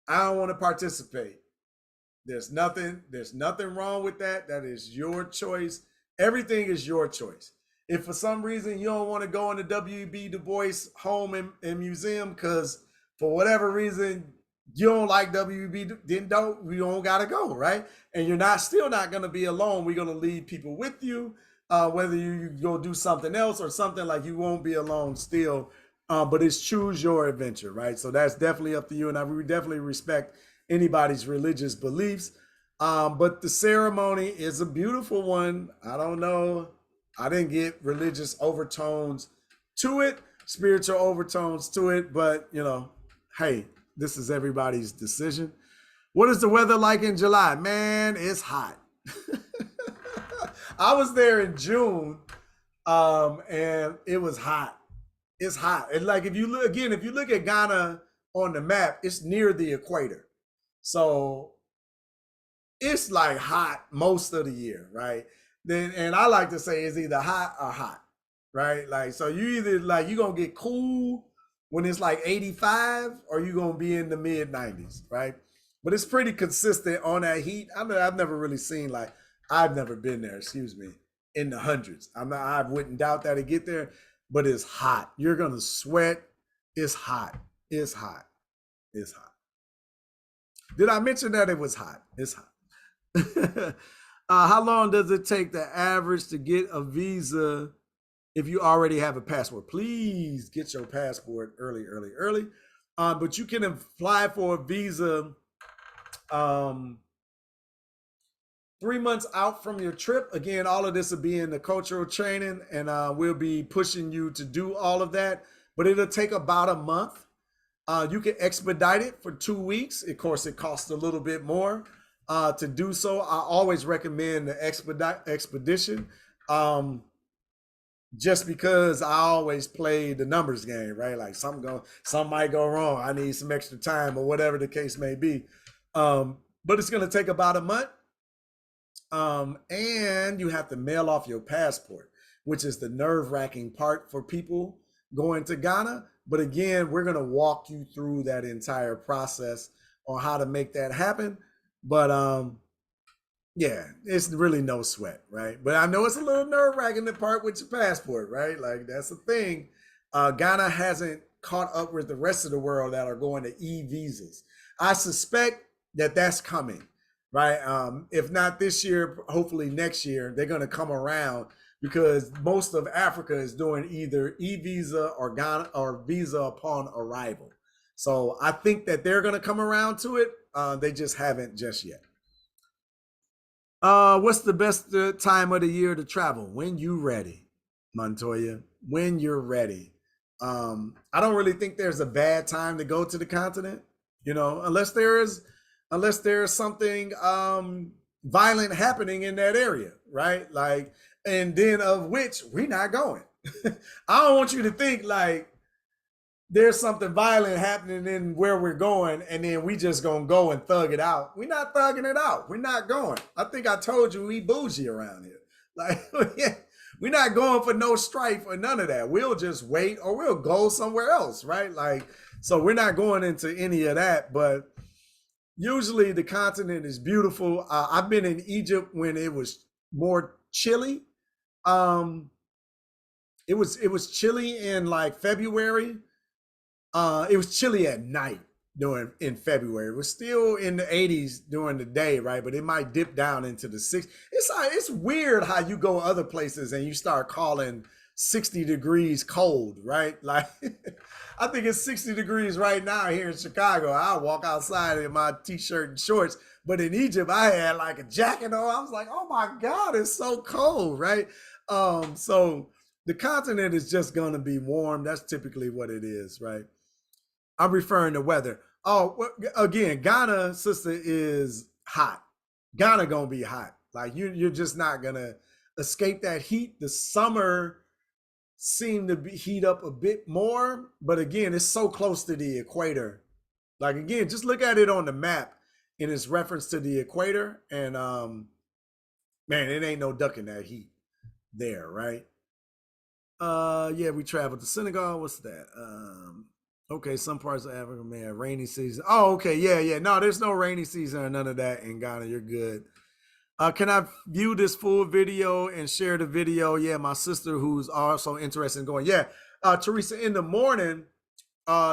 I don't want to participate. There's nothing wrong with that. That is your choice. Everything is your choice. If for some reason you don't want to go in the W.B. Du Bois home and museum because for whatever reason You don't like WB, then we don't gotta go, right? And you're not still not gonna be alone. We're gonna lead people with you, whether you go do something else or something, like you won't be alone still. But it's choose your adventure, right? So that's definitely up to you, and I definitely respect anybody's religious beliefs. But the ceremony is a beautiful one. I don't know. I didn't get religious overtones to it, spiritual overtones to it, but hey, this is everybody's decision. What is the weather like in July? Man, it's hot. I was there in June, and it was hot. It's hot. And like if you look again, if you look at Ghana on the map, it's near the equator. So it's like hot most of the year, right? Then and I like to say it's either hot or hot, right? Like so you either like you're gonna get cool when it's like 85 or you're gonna be in the mid 90s, right? But it's pretty consistent on that heat. I mean, I've never really seen like I've never been there, excuse me, in the hundreds. I wouldn't doubt that to get there, but it's hot. You're gonna sweat. It's hot. It's hot. It's hot. Did I mention that it was hot? It's hot. How long does it take the average to get a visa if you already have a passport? Please get your passport early, early, early. But you can apply for a visa 3 months out from your trip. Again, all of this will be in the cultural training, and we'll be pushing you to do all of that. But it'll take about a month. You can expedite it for 2 weeks. Of course, it costs a little bit more to do so. I always recommend the expedition, just because I always play the numbers game, right? Like some might go wrong. I need some extra time or whatever the case may be. But it's going to take about a month. And you have to mail off your passport, which is the nerve-wracking part for people going to Ghana. But again, we're going to walk you through that entire process on how to make that happen. But yeah, it's really no sweat, right? But I know it's a little nerve-wracking to part with your passport, right? Like that's the thing. Ghana hasn't caught up with the rest of the world that are going to e-visas. I suspect that that's coming, right? If not this year, hopefully next year, they're going to come around because most of Africa is doing either e-visa or Ghana or visa upon arrival. So I think that they're going to come around to it. They just haven't just yet. What's the best time of the year to travel? When you ready, Montoya. When you're ready. I don't really think there's a bad time to go to the continent, unless there's something violent happening in that area, right? Like, and then of which we're not going. I don't want you to think like there's something violent happening in where we're going, and then we just gonna go and thug it out. We're not thugging it out. We're not going. I think I told you we bougie around here. Like, we're not going for no strife or none of that. We'll just wait or we'll go somewhere else, right? Like, so we're not going into any of that. But usually the continent is beautiful. I've been in Egypt when it was more chilly. It was chilly in like February. It was chilly at night in February. It was still in the 80s during the day, right? But it might dip down into the 60s. It's weird how you go other places and you start calling 60 degrees cold, right? Like I think it's 60 degrees right now here in Chicago. I walk outside in my t-shirt and shorts, but in Egypt I had like a jacket on. I was like, oh my God, it's so cold, right? So the continent is just gonna be warm. That's typically what it is, right? I'm referring to weather. Oh, again, Ghana, sister, is hot. Ghana gonna be hot. Like you're just not gonna escape that heat. The summer seemed to heat up a bit more, but again, it's so close to the equator. Like again, just look at it on the map in its reference to the equator, and man, it ain't no ducking that heat there, right? Yeah, we traveled to Senegal. What's that? Okay, some parts of Africa may have rainy season. Oh, okay, yeah. No, there's no rainy season or none of that in Ghana. You're good. Can I view this full video and share the video? Yeah, my sister who's also interested in going. Yeah, Teresa, in the morning,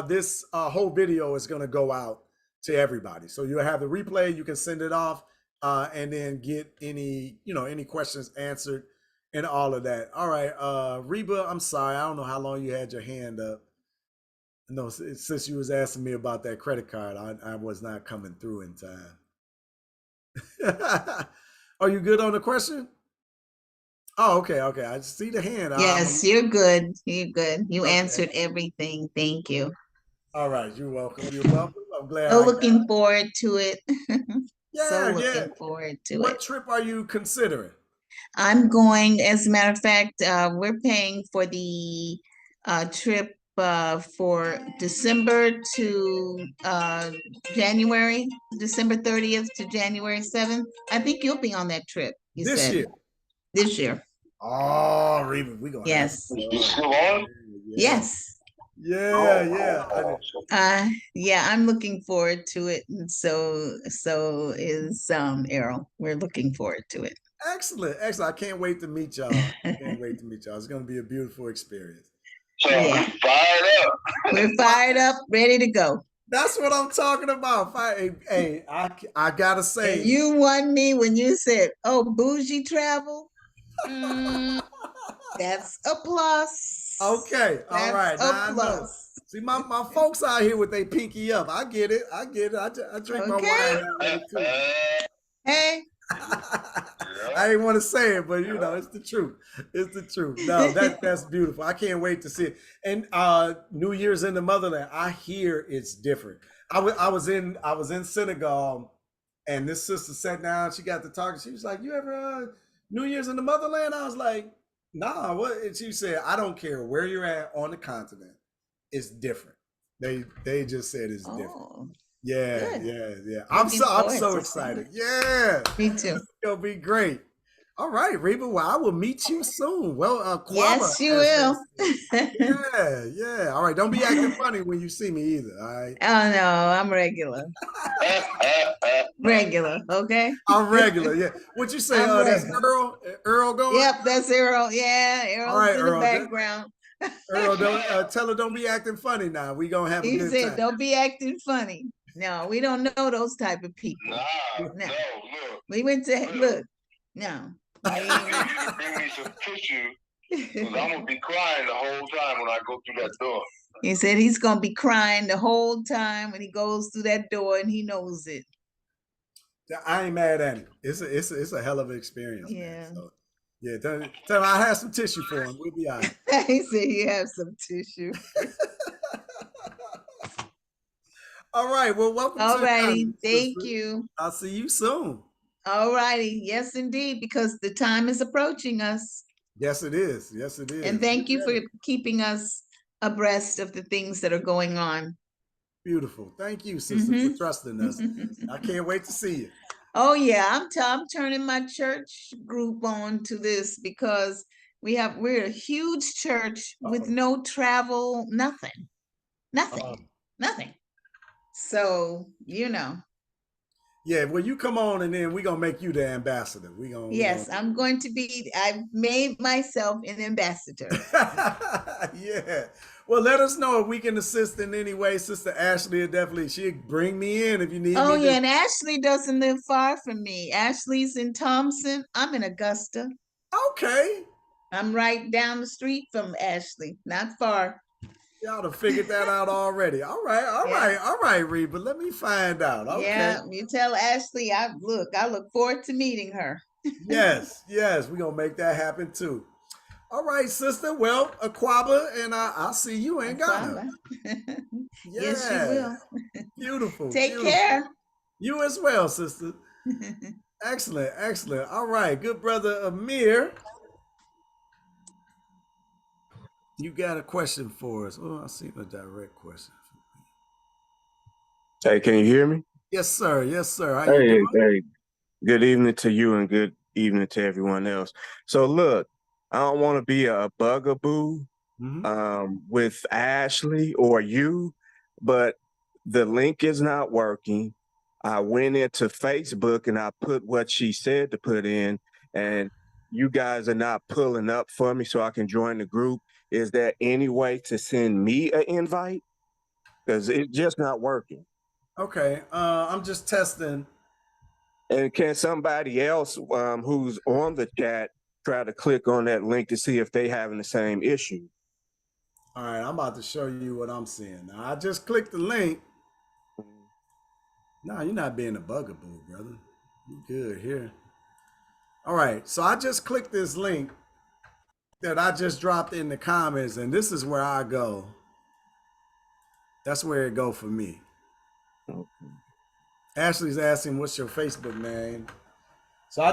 this whole video is gonna go out. to everybody. So you'll have the replay. You can send it off, and then get any questions answered and all of that. All right, Reba. I'm sorry. I don't know how long you had your hand up. No, since you was asking me about that credit card, I was not coming through in time. Are you good on the question? Oh, okay, okay. I see the hand. Yes, you're good. You're good. You Okay. answered everything. Thank you. All right, you're welcome. You're welcome. I'm glad So I got. looking forward to it. So Yeah, yeah. looking forward to What it. trip are you considering? I'm going, as a matter of fact, we're paying for the trip for December to January, December 30th to January 7th. I think you'll be on that trip, you This said. year. This year. Oh, Reba, we gonna have Yes. some You fun. still on? Yes. Yeah, yeah. Yeah, I'm looking forward to it. And so is Errol. We're looking forward to it. Excellent, excellent. I can't wait to meet y'all. Can't wait to meet y'all. It's gonna be a beautiful experience. So Yeah. we fired up. We're fired up, ready to go. That's what I'm talking about. Hey, I gotta And say, you won me when you said, "Oh, bougie travel." That's a plus. okay, all That's right. a Now I know. plus. See, my folks out here with they pinky up. I get it. I get it. I drink my Okay. wine already too. Hey, I didn't want to say it, but it's the truth. It's the truth. No, that's beautiful. I can't wait to see it. And New Year's in the motherland, I hear it's different. I was in Senegal, and this sister sat down. She got to talking. She was like, "You ever New Year's in the motherland?" I was like, "Nah." What? And she said, "I don't care where you're at on the continent. It's different." They just said it's different. oh, Yeah, good. yeah. I'm Looking so forward to excited. Yeah. Me too. It's gonna be great. All right, Reba. Well, I will meet you soon. Well, Quaba, Yes, you as they will. say. Yeah, yeah. All right. Don't be acting funny when you see me either. All right. Oh no, I'm regular. Regular, okay? I'm regular. Yeah. What you say? I'm That's regular. Earl. Earl going. Yep, that's Errol. Yeah, All Errol's right, in the Earl. background. Earl, don't tell her don't be acting funny now. We gonna have a He good said, time. "Don't be acting funny." No, we don't know those type of people. Nah, No. no, look. We went to look. No. You should bring me some tissue because I'm gonna be crying the whole time when I go through that door. He said he's gonna be crying the whole time when he goes through that door, and he knows it. I ain't mad at him. It's a hell of an experience, Yeah. man. So, yeah, tell him I have some tissue for him. We'll be all right. He said he has some tissue. All right. Well, welcome All to righty. Ghana, Thank sister. you. I'll see you soon. All righty. Yes, indeed, because the time is approaching us. Yes, it is. Yes, it is. And thank you for keeping us abreast of the things that are going on. Beautiful. Thank you, sister, for trusting us. I can't wait to see you. Oh yeah, I'm turning my church group on to this because we're a huge church with no travel, nothing. Nothing. So, Yeah, well, you come on and then we're gonna make you the ambassador. Yes, I'm going to be, I've made myself an ambassador. Yeah. Well, let us know if we can assist in any way. Sister Ashley will she'll bring me in if you need Oh me. yeah, and Ashley doesn't live far from me. Ashley's in Thompson. I'm in Augusta. Okay. I'm right down the street from Ashley, not far. Y'all have figured that out already. All right, Reba. Let me find out. Okay. Yeah, you tell Ashley I look forward to meeting her. yes, we're gonna make that happen too. All right, sister. Well, Aquaba, and I'll see you in Ghana. Yes, you will. Beautiful. Take beautiful. care. You as well, sister. Excellent. All right, good brother Amir. You got a question for us? Oh, I see a direct question. Hey, can you hear me? Yes, sir. How you doing? Hey, good evening to you and good evening to everyone else. So look, I don't want to be a bugaboo with Ashley or you, but the link is not working. I went into Facebook and I put what she said to put in, and you guys are not pulling up for me so I can join the group. Is there any way to send me an invite? Because it's just not working. Okay. I'm just testing. And can somebody else who's on the chat try to click on that link to see if they having the same issue? All right, I'm about to show you what I'm seeing. Now, I just clicked the link. No, you're not being a bugaboo, brother. You good here. All right, so I just clicked this link that I just dropped in the comments, and this is where I go. That's where it go for me. Ashley's asking, "What's your Facebook name?" So I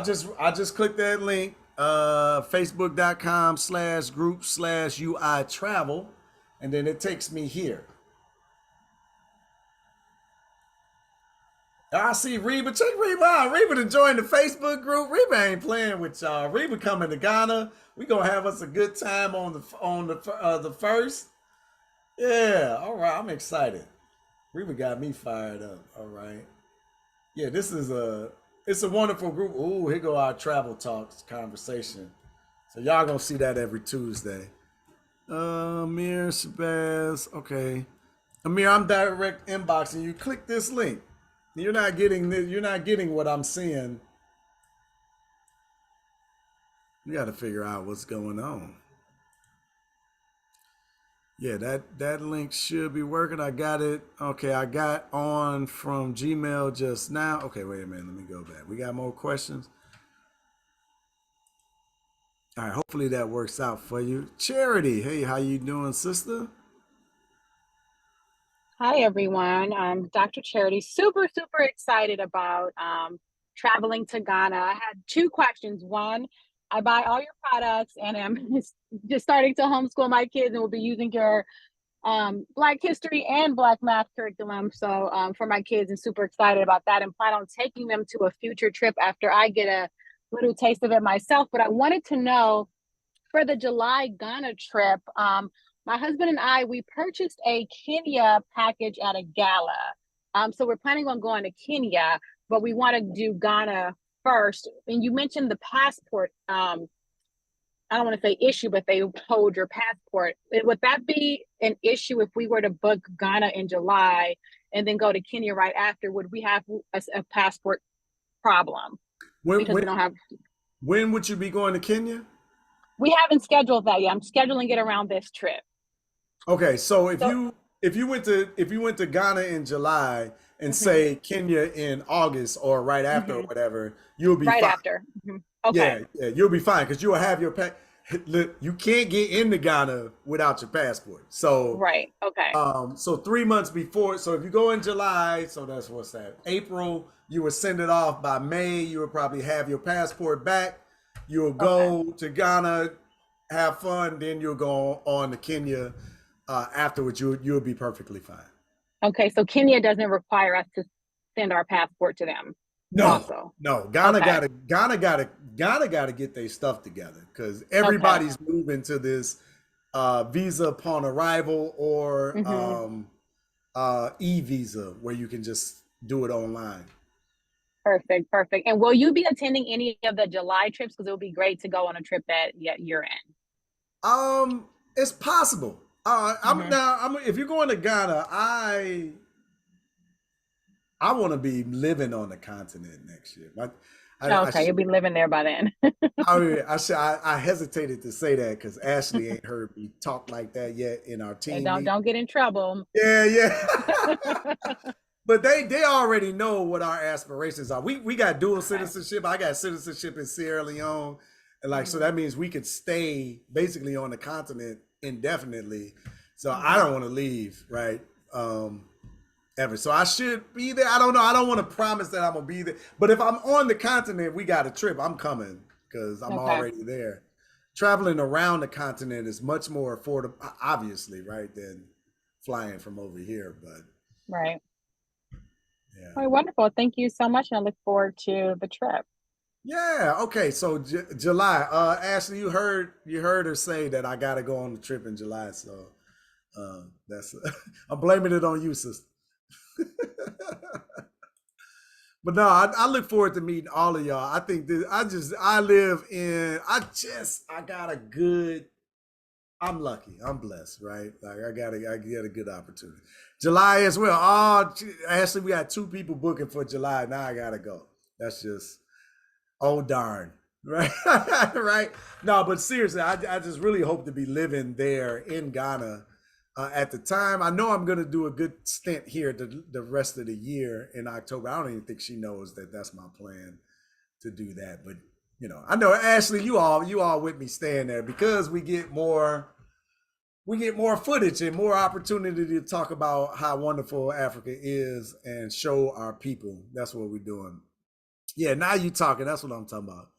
just clicked that link, facebook.com/group/UI travel, and then it takes me here. I see Reba. Check Reba out. Reba to join the Facebook group. Reba ain't playing with y'all. Reba coming to Ghana. We gonna have us a good time on the first. Yeah. All right. I'm excited. Reba got me fired up. All right. Yeah. It's a wonderful group. Ooh, here go our travel talks conversation. So y'all gonna see that every Tuesday. Amir Shabazz. Okay. Amir, I'm direct inboxing you. Click this link. You're not getting this. You're not getting what I'm seeing. You got to figure out what's going on. Yeah, that link should be working. I got it. Okay, I got on from Gmail just now. Okay, wait a minute. Let me go back. We got more questions. All right, hopefully that works out for you. Charity, hey, how you doing, sister? Hi, everyone. Dr. Charity, super excited about traveling to Ghana. I had two questions. One, I buy all your products and I'm just starting to homeschool my kids and will be using your Black history and Black math curriculum. So for my kids, and super excited about that and plan on taking them to a future trip after I get a little taste of it myself. But I wanted to know for the July Ghana trip, my husband and I, we purchased a Kenya package at a gala. So we're planning on going to Kenya, but we want to do Ghana first. And you mentioned the passport. I don't want to say issue, but they hold your passport. Would that be an issue if we were to book Ghana in July and then go to Kenya right after? Would we have a passport problem When, because we when don't have? when would you be going to Kenya? We haven't scheduled that yet. I'm scheduling it around this trip. Okay, so So if you went to Ghana in July and mhm, say Kenya in August or right after or mhm, whatever, you'll be right fine. after. Okay. Yeah, you'll be fine because you'll have your look. You can't get into Ghana without your passport. So, Right. Okay. so 3 months before. So if you go in July, so that's what's that? April, you would send it off by May. You would probably have your passport back. You'll Okay. go to Ghana, have fun, then you'll go on to Kenya. Afterwards, you'll be perfectly fine. Okay. So Kenya doesn't require us to send our passport to them No, also. no. Okay. Ghana gotta get their stuff together because Okay. everybody's moving to this visa upon arrival or hmm e-visa where you can just do it online. Perfect. Perfect. And will you be attending any of the July trips? Because it would be great to go on a trip that you're It's possible. in. If you're going to Ghana, I want to be living on the continent next year. I Okay. You'll be living there by then. I hesitated to say that because Ashley ain't heard me talk like that yet in our And team don't meeting. don't get in trouble. Yeah, yeah. But they already know what our aspirations are. We got dual Okay. citizenship. I got citizenship in Sierra Leone, and like so hmm that means we could stay basically on the continent indefinitely. So I hmm don't want to leave, right? Ever. So I should be there. I don't know. I don't want to promise that I'm gonna be there. But if I'm on the continent, we got a trip. I'm coming because I'm Okay. already there. Traveling around the continent is much more affordable, obviously, right, than flying from over here. But Right. yeah. All right. Wonderful. Thank you so much, and I look forward to the trip. Yeah. Okay. So July. Ashley, you heard her say that I gotta go on the trip in July. So that's I'm blaming it on you, sister. But no, I look forward to meeting all of y'all. I think that I got a good I'm lucky. I'm blessed, right? Like I get a good opportunity. July as well. Oh, actually, we got 2 people booking for July. Now I gotta go. That's just oh darn, right? Right? No, but seriously, I just really hope to be living there in Ghana at the time. I know I'm gonna do a good stint here the rest of the year in October. I don't even think she knows that that's my plan to do that, but I know Ashley, you all with me staying there because we get more footage and more opportunity to talk about how wonderful Africa is and show our people. That's what we're doing. Yeah, now you talking. That's what I'm talking about.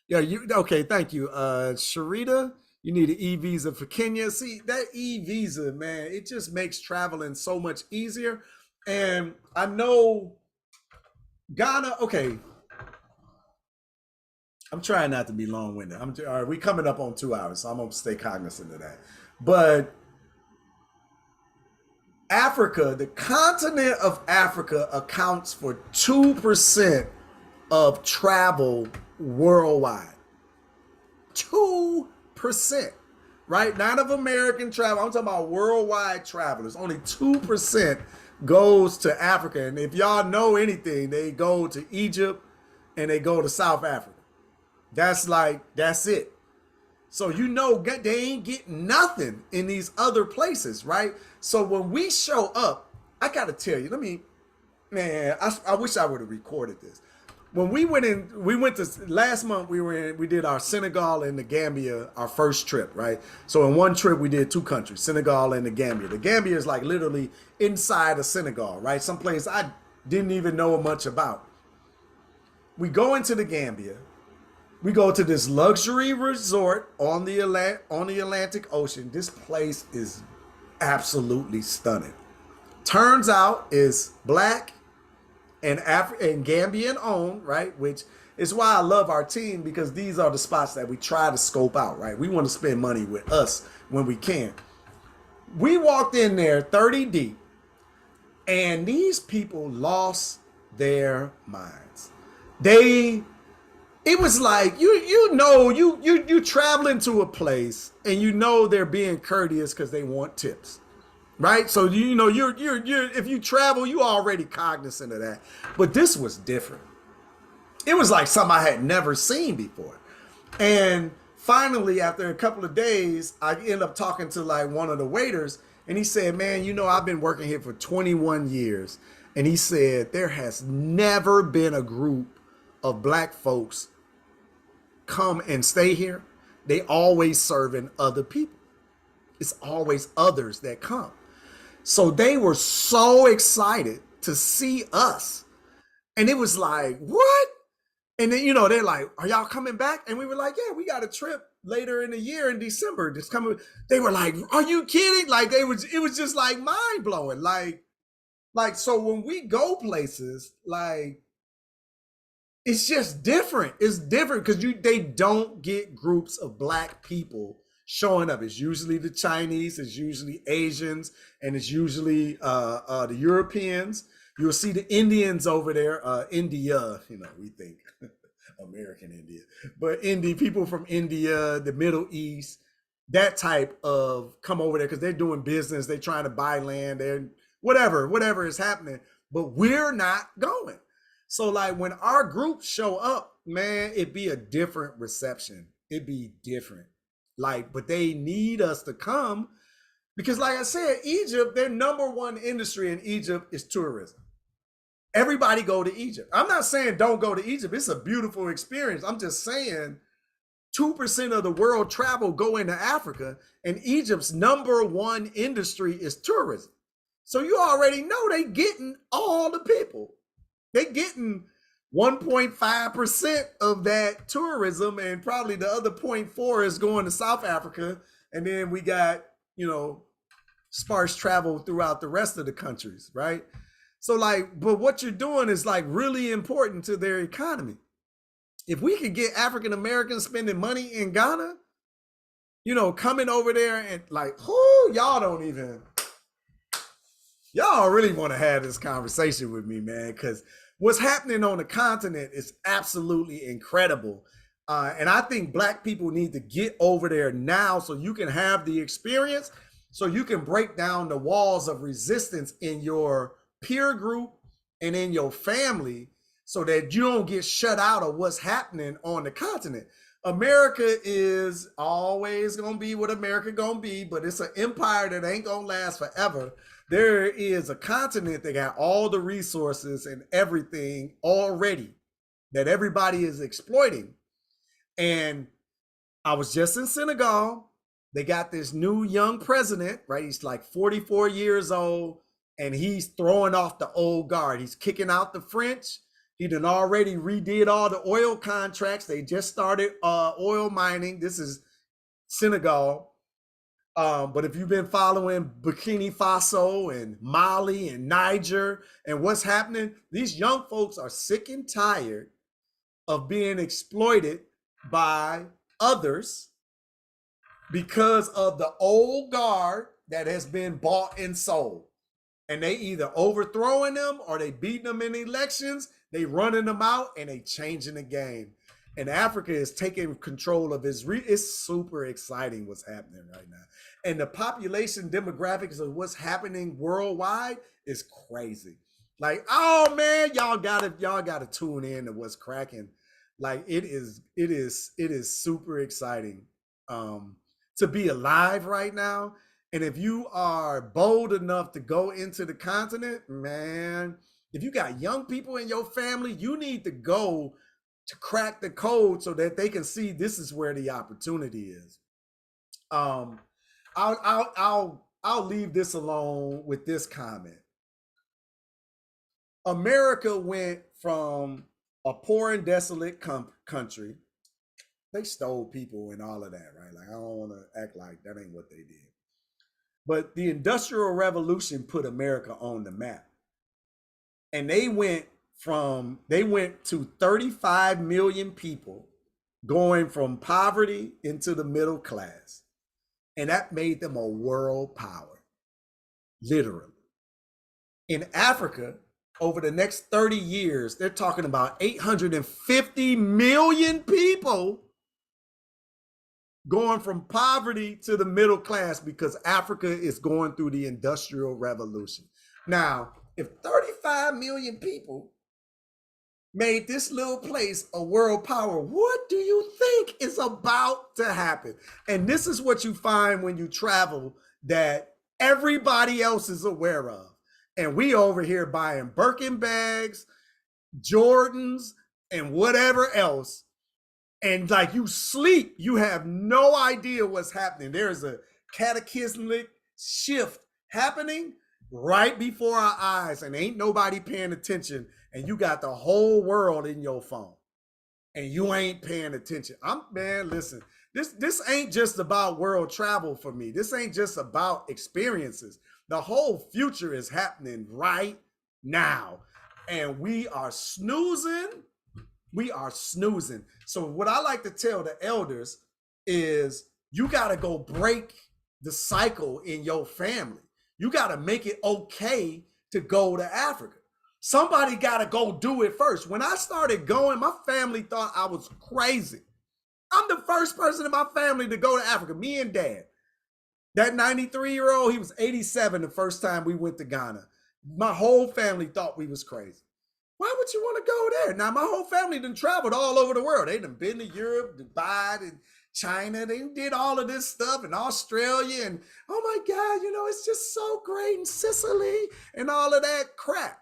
Yeah, you okay, thank you. Sharita, you need an e-visa for Kenya. See, that e-visa, man, it just makes traveling so much easier. And I know Ghana, okay, I'm trying not to be long-winded. All right, we coming up on 2 hours, so I'm gonna stay cognizant of that. But Africa, the continent of Africa accounts for 2% of travel worldwide. 2%, right? Not of American travel. I'm talking about worldwide travelers. Only 2% goes to Africa. And if y'all know anything, they go to Egypt and they go to South Africa. That's it. So they ain't getting nothing in these other places, right? So when we show up, I gotta tell you, I wish I would have recorded this. When we went to last month, we did our Senegal and the Gambia, our first trip, right? So in one trip we did 2 countries, Senegal and the Gambia. The Gambia is like literally inside of Senegal, right? Some place I didn't even know much about. We go into the Gambia. We go to this luxury resort on the Atlantic Ocean. This place is absolutely stunning. Turns out is black and Gambian owned, right? Which is why I love our team, because these are the spots that we try to scope out, right? We want to spend money with us when we can. We walked in there 30 deep, and these people lost their minds. It was like you traveling to a place and they're being courteous because they want tips, right? So you're if you travel, you already cognizant of that. But this was different. It was like something I had never seen before. And finally, after a couple of days, I end up talking to like one of the waiters, and he said, "Man, I've been working here for 21 years." And he said, there has never been a group of black folks come and stay here. They always serving other people. It's always others that come. So they were so excited to see us. And it was like, what? And then, they're like, are y'all coming back? And we were like, yeah, we got a trip later in the year in December. Just coming. They were like, are you kidding? Like it was just like mind blowing. Like, so when we go places, like, it's just different. It's different because they don't get groups of black people showing up. It's usually the Chinese, it's usually Asians, and it's usually the Europeans. You'll see the Indians over there, India, we think American India, but people from India, the Middle East, that type of come over there because they're doing business, they're trying to buy land, they're whatever is happening, but we're not going. So like when our groups show up, man, it'd be a different reception. It'd be different. Like, but they need us to come because like I said, Egypt, their number one industry in Egypt is tourism. Everybody go to Egypt. I'm not saying don't go to Egypt. It's a beautiful experience. I'm just saying 2% of the world travel go into Africa, and Egypt's number one industry is tourism. So you already know they getting all the people. They getting 1.5% of that tourism, and probably the other 0.4 is going to South Africa. And then we got, sparse travel throughout the rest of the countries, right? So like, but what you're doing is like really important to their economy. If we could get African Americans spending money in Ghana, coming over there and like, y'all really want to have this conversation with me, man, because what's happening on the continent is absolutely incredible. And I think Black people need to get over there now so you can have the experience, so you can break down the walls of resistance in your peer group and in your family so that you don't get shut out of what's happening on the continent. America is always going to be what America going to be, but it's an empire that ain't going to last forever. There is a continent that got all the resources and everything already that everybody is exploiting. And I was just in Senegal. They got this new young president, right? He's like 44 years old, and he's throwing off the old guard. He's kicking out the French. He done already redid all the oil contracts. They just started oil mining. This is Senegal. But if you've been following Burkina Faso and Mali and Niger and what's happening, these young folks are sick and tired of being exploited by others because of the old guard that has been bought and sold. And they either overthrowing them or they beating them in elections, they running them out and they changing the game. And Africa is taking control of it's super exciting what's happening right now. And the population demographics of what's happening worldwide is crazy. Like, oh man, y'all gotta tune in to what's cracking. Like it is super exciting to be alive right now. And if you are bold enough to go into the continent, man, if you got young people in your family, you need to go to crack the code so that they can see this is where the opportunity is. I'll leave this alone with this comment. America went from a poor and desolate country. They stole people and all of that, right? Like I don't want to act like that ain't what they did. But the Industrial Revolution put America on the map. And they went to 35 million people going from poverty into the middle class. And that made them a world power, literally. In Africa, over the next 30 years, they're talking about 850 million people going from poverty to the middle class because Africa is going through the Industrial Revolution. Now, if 35 million people made this little place a world power, what do you think is about to happen? And this is what you find when you travel that everybody else is aware of. And we over here buying Birkin bags, Jordans, and whatever else. And like you sleep, you have no idea what's happening. There's a cataclysmic shift happening right before our eyes, and ain't nobody paying attention. And you got the whole world in your phone, and you ain't paying attention. Listen, this ain't just about world travel for me. This ain't just about experiences. The whole future is happening right now, and we are snoozing. We are snoozing. So what I like to tell the elders is you got to go break the cycle in your family. You got to make it okay to go to Africa. Somebody got to go do it first. When I started going, my family thought I was crazy. I'm the first person in my family to go to Africa, me and dad. That 93-year-old, he was 87 the first time we went to Ghana. My whole family thought we was crazy. Why would you want to go there? Now, my whole family done traveled all over the world. They done been to Europe, Dubai, and China. They did all of this stuff in Australia. And, oh my God, it's just so great in Sicily and all of that crap.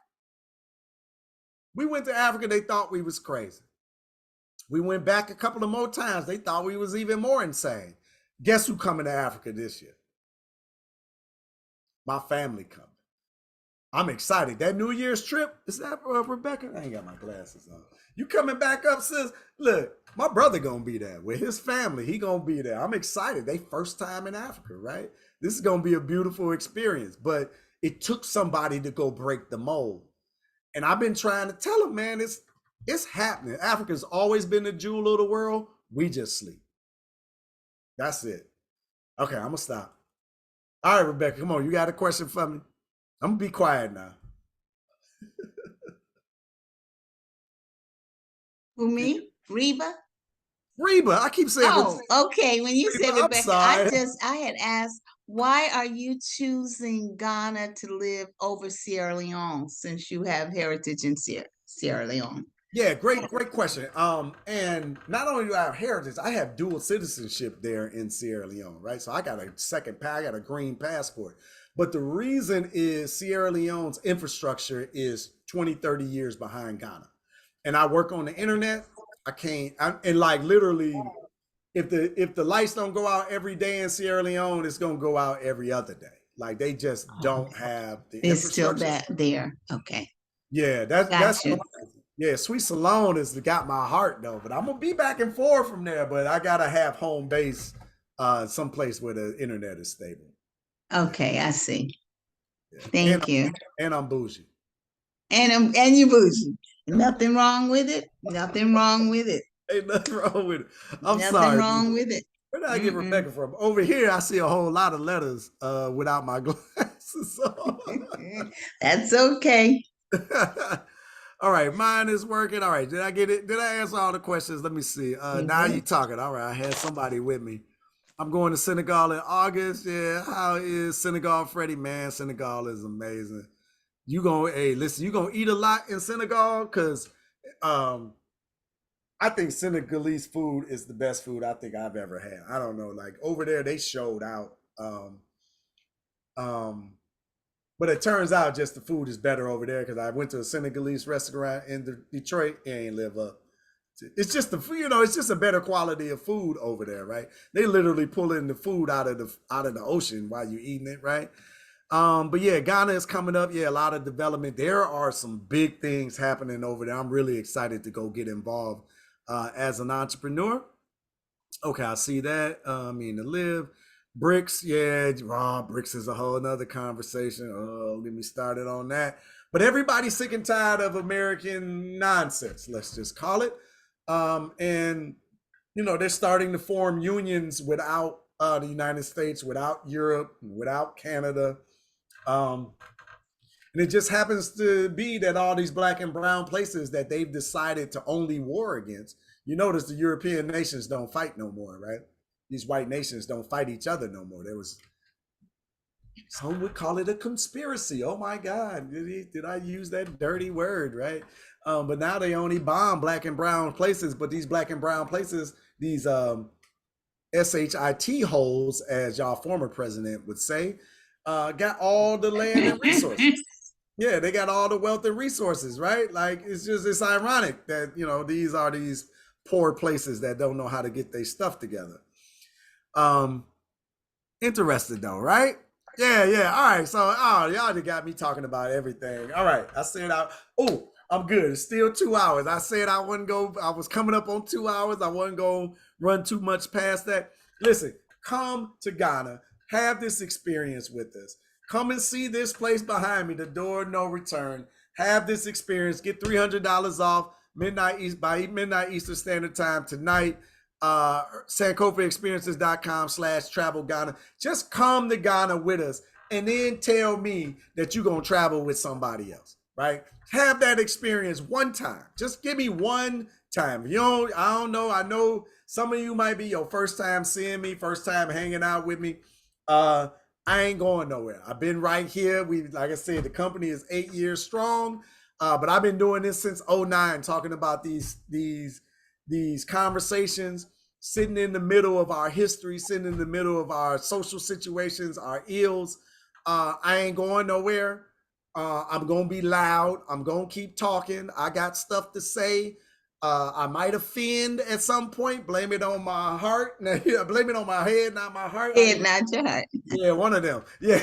We went to Africa. They thought we was crazy. We went back a couple of more times. They thought we was even more insane. Guess who coming to Africa this year? My family coming. I'm excited. That New Year's trip, is that Rebecca? I ain't got my glasses on. You coming back up, sis? Look, my brother gonna be there with his family. He gonna be there. I'm excited. They first time in Africa, right? This is gonna be a beautiful experience. But it took somebody to go break the mold. And I've been trying to tell them, man, it's happening. Africa's always been the jewel of the world. We just sleep. That's it. Okay, I'm gonna stop. All right, Rebecca, come on. You got a question for me? I'm gonna be quiet now. Who, me? Reba? Reba. I keep saying Oh, okay. When you said Reba. I'm Rebecca, I sorry. had asked, why are you choosing Ghana to live over Sierra Leone since you have heritage in Sierra Leone? Yeah, great question. And not only do I have heritage, I have dual citizenship there in Sierra Leone, right? So I got a I got a green passport. But the reason is Sierra Leone's infrastructure is 20, 30 years behind Ghana. And I work on the internet. And like literally, if the lights don't go out every day in Sierra Leone, it's gonna go out every other day. Like they just Oh, don't have the it's still infrastructure. that there. Okay. Yeah, that's Gotcha. yeah. Sweet Salone has got my heart though, but I'm gonna be back and forth from there. But I gotta have home base, someplace where the internet is stable. Okay, I see. Yeah, Thank you. and I'm bougie. And you bougie. Nothing wrong with it. Nothing wrong with it. Ain't nothing wrong with it. I'm Nothing sorry. wrong with it. Where did I get Mm-mm. Rebecca from? Over here, I see a whole lot of letters without my glasses on. That's okay. All right, mine is working. All right, did I get it? Did I answer all the questions? Let me see. Now you talking. All right, I had somebody with me. I'm going to Senegal in August. Yeah, how is Senegal, Freddie? Man, Senegal is amazing. You gonna listen? You gonna eat a lot in Senegal? Cause I think Senegalese food is the best food I think I've ever had. I don't know, like over there they showed out. Um, but it turns out just the food is better over there because I went to a Senegalese restaurant in Detroit. It ain't live up. It's just it's just a better quality of food over there, right? They literally pulling the food out of the ocean while you're eating it, right? But yeah, Ghana is coming up. Yeah, a lot of development. There are some big things happening over there. I'm really excited to go get involved as an entrepreneur. Okay, I see that. I mean, to live. Bricks, yeah, bricks is a whole nother conversation. Oh, get me started on that. But everybody's sick and tired of American nonsense, let's just call it. And, they're starting to form unions without the United States, without Europe, without Canada. And it just happens to be that all these black and brown places that they've decided to only war against, you notice the European nations don't fight no more, right? These white nations don't fight each other no more. Some would call it a conspiracy. Oh my God, did I use that dirty word, right? But now they only bomb black and brown places, but these black and brown places, these SHIT holes, as y'all former president would say, got all the land and resources. Yeah, they got all the wealth and resources, right? Like it's ironic that these are these poor places that don't know how to get their stuff together. Interested though, right? Yeah. All right. So y'all just got me talking about everything. All right. I'm good. It's still 2 hours. I said I was coming up on 2 hours. I wasn't gonna run too much past that. Listen, come to Ghana, have this experience with us. Come and see this place behind me, the door no return. Have this experience. Get $300 off by midnight Eastern Standard Time tonight. SankofaExperiences.com/travel Ghana. Just come to Ghana with us and then tell me that you're going to travel with somebody else, right? Have that experience one time. Just give me one time. I don't know. I know some of you might be your first time seeing me, first time hanging out with me. I ain't going nowhere. I've been right here. Like I said, the company is 8 years strong. But I've been doing this since 2009, talking about these conversations, sitting in the middle of our history, sitting in the middle of our social situations, our ills. I ain't going nowhere. I'm going to be loud. I'm going to keep talking. I got stuff to say. I might offend at some point. Blame it on my heart. Blame it on my head, not my heart. Head, not your heart. Yeah, one of them. Yeah.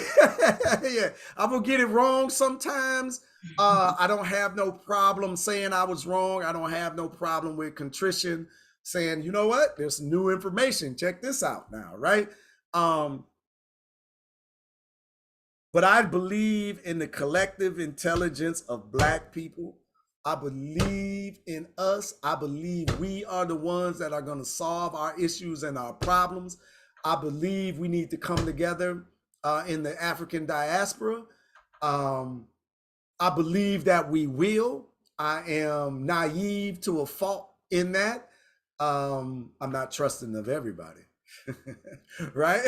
Yeah. I'm going to get it wrong sometimes. I don't have no problem saying I was wrong. I don't have no problem with contrition, saying, you know what? There's new information. Check this out now, right? But I believe in the collective intelligence of Black people. I believe in us. I believe we are the ones that are going to solve our issues and our problems. I believe we need to come together in the African diaspora. I believe that we will. I am naive to a fault in that. I'm not trusting of everybody. Right?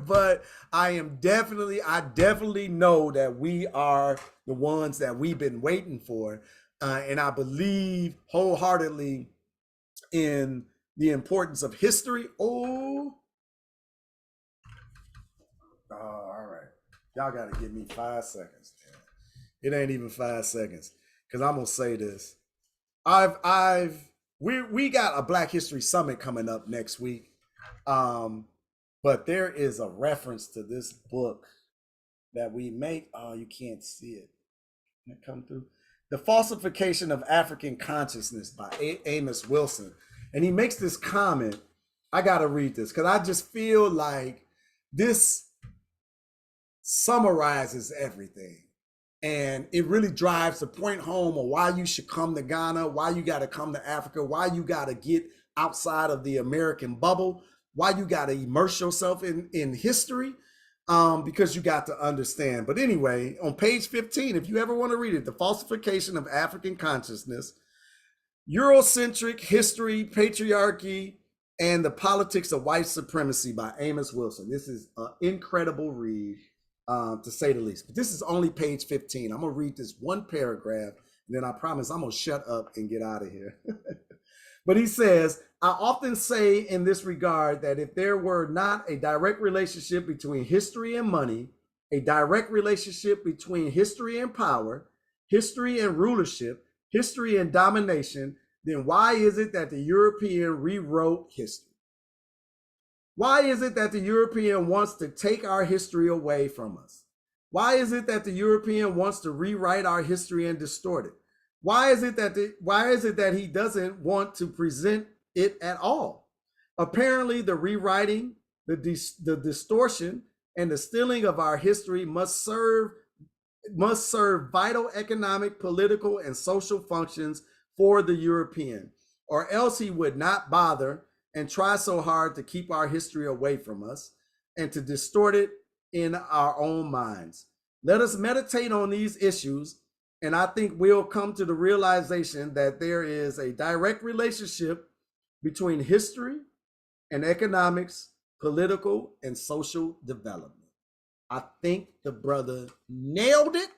But I definitely know that we are the ones that we've been waiting for. And I believe wholeheartedly in the importance of history. All right. Y'all got to give me 5 seconds. It ain't even 5 seconds because I'm gonna say this. We got a Black History Summit coming up next week, but there is a reference to this book that we make. Oh, you can't see it. Can it come through? The Falsification of African Consciousness by Amos Wilson, and he makes this comment. I gotta read this because I just feel like this summarizes everything. And it really drives the point home of why you should come to Ghana, why you got to come to Africa, why you got to get outside of the American bubble, why you got to immerse yourself in history, because you got to understand. But anyway, on page 15, if you ever want to read it, The Falsification of African Consciousness, Eurocentric History, Patriarchy, and the Politics of White Supremacy by Amos Wilson. This is an incredible read, to say the least. But this is only page 15. I'm going to read this one paragraph, and then I promise I'm going to shut up and get out of here. But he says, I often say in this regard that if there were not a direct relationship between history and money, a direct relationship between history and power, history and rulership, history and domination, then why is it that the European rewrote history? Why is it that the European wants to take our history away from us? Why is it that the European wants to rewrite our history and distort it? Why is it that he doesn't want to present it at all? Apparently, the rewriting, the distortion, and the stealing of our history must serve vital economic, political, and social functions for the European, or else he would not bother and try so hard to keep our history away from us and to distort it in our own minds. Let us meditate on these issues, and I think we'll come to the realization that there is a direct relationship between history and economics, political, and social development. I think the brother nailed it.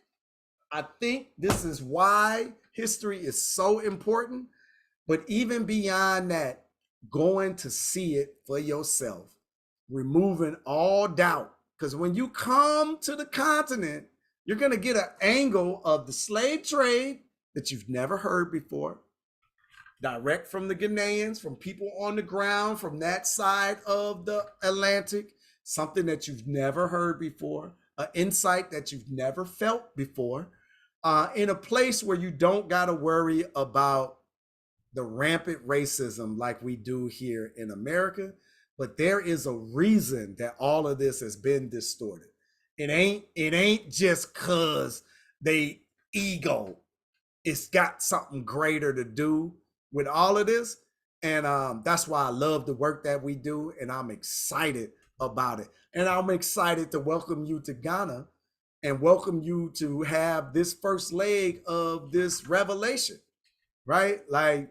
I think this is why history is so important. But even beyond that, going to see it for yourself, removing all doubt. Because when you come to the continent, you're going to get an angle of the slave trade that you've never heard before, direct from the Ghanaians, from people on the ground, from that side of the Atlantic, something that you've never heard before, an insight that you've never felt before, in a place where you don't got to worry about the rampant racism like we do here in America. But there is a reason that all of this has been distorted. It ain't just cause they ego. It's got something greater to do with all of this. And that's why I love the work that we do. And I'm excited about it. And I'm excited to welcome you to Ghana and welcome you to have this first leg of this revelation, right? Like,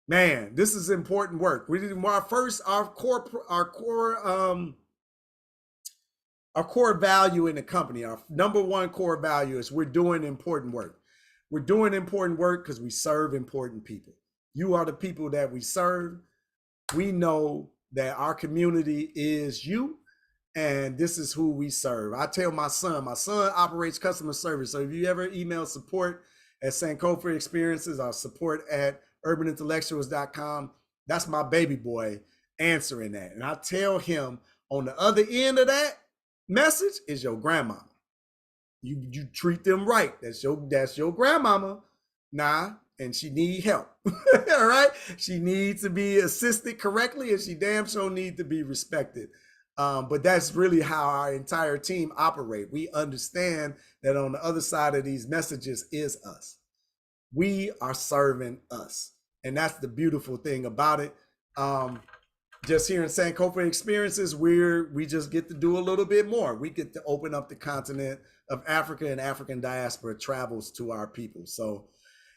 man, this is important work. We did our core value in the company. Our number one core value is we're doing important work. We're doing important work because we serve important people. You are the people that we serve. We know that our community is you, and this is who we serve. I tell my son operates customer service. So if you ever email support at Sankofa Experiences or support at urbanintellectuals.com, that's my baby boy answering that. And I tell him on the other end of that message is your grandmama. You treat them right. That's your grandmama. Nah, and she need help. All right. She needs to be assisted correctly, and she damn sure need to be respected. But that's really how our entire team operate. We understand that on the other side of these messages is us. We are serving us. And that's the beautiful thing about it. Just here in Sankofa Experiences, we just get to do a little bit more. We get to open up the continent of Africa, and African diaspora travels to our people. So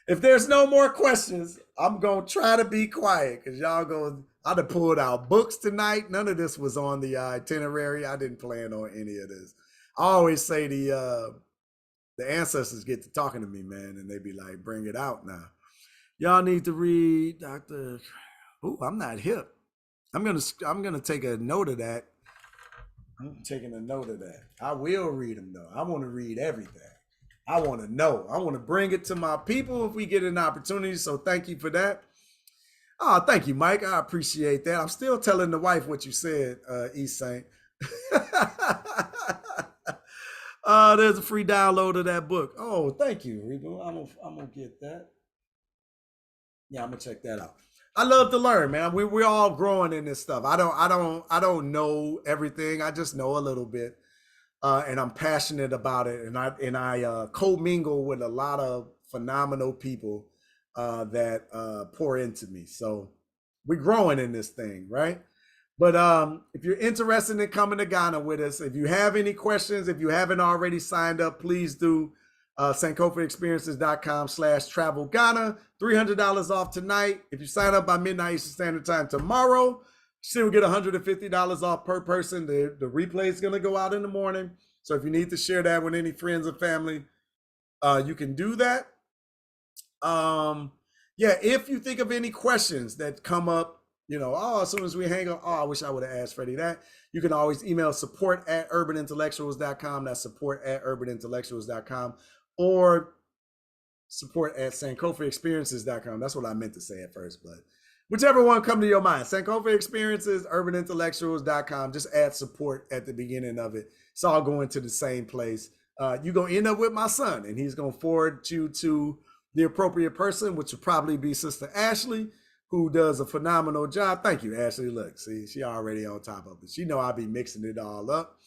If there's no more questions, I'm gonna try to be quiet because y'all go. I'd have pulled out books tonight. None of this was on the itinerary. I didn't plan on any of this. I always say the ancestors get to talking to me, man, and they be like, "Bring it out now." Y'all need to read Dr. Ooh, I'm not hip. I'm gonna take a note of that. I'm taking a note of that. I will read them though. I want to read everything. I want to know. I want to bring it to my people if we get an opportunity. So thank you for that. Oh, thank you, Mike. I appreciate that. I'm still telling the wife what you said, East Saint. There's a free download of that book. Oh, thank you, Rebo. I'm gonna get that. Yeah, I'm gonna check that out. I love to learn, man. We're all growing in this stuff. I don't know everything. I just know a little bit. And I'm passionate about it. And I co-mingle with a lot of phenomenal people that pour into me. So we're growing in this thing, right? But if you're interested in coming to Ghana with us, if you have any questions, if you haven't already signed up, please do. SankofaExperiences.com/travel Ghana. $300 off tonight. If you sign up by midnight Eastern Standard Time tomorrow, still get $150 off per person. The replay is going to go out in the morning. So if you need to share that with any friends or family, you can do that. Yeah, if you think of any questions that come up, as soon as we hang up, I wish I would have asked Freddie that. You can always email support@urbanintellectuals.com. That's support@urbanintellectuals.com, or support@sankofaexperiences.com. That's what I meant to say at first, but whichever one come to your mind. Sankofa Experiences, urbanintellectuals.com. Just add support at the beginning of it. It's all going to the same place. You're going to end up with my son, and he's going to forward you to the appropriate person, which will probably be Sister Ashley, who does a phenomenal job. Thank you, Ashley. Look, see, she already on top of it. She know I'll be mixing it all up.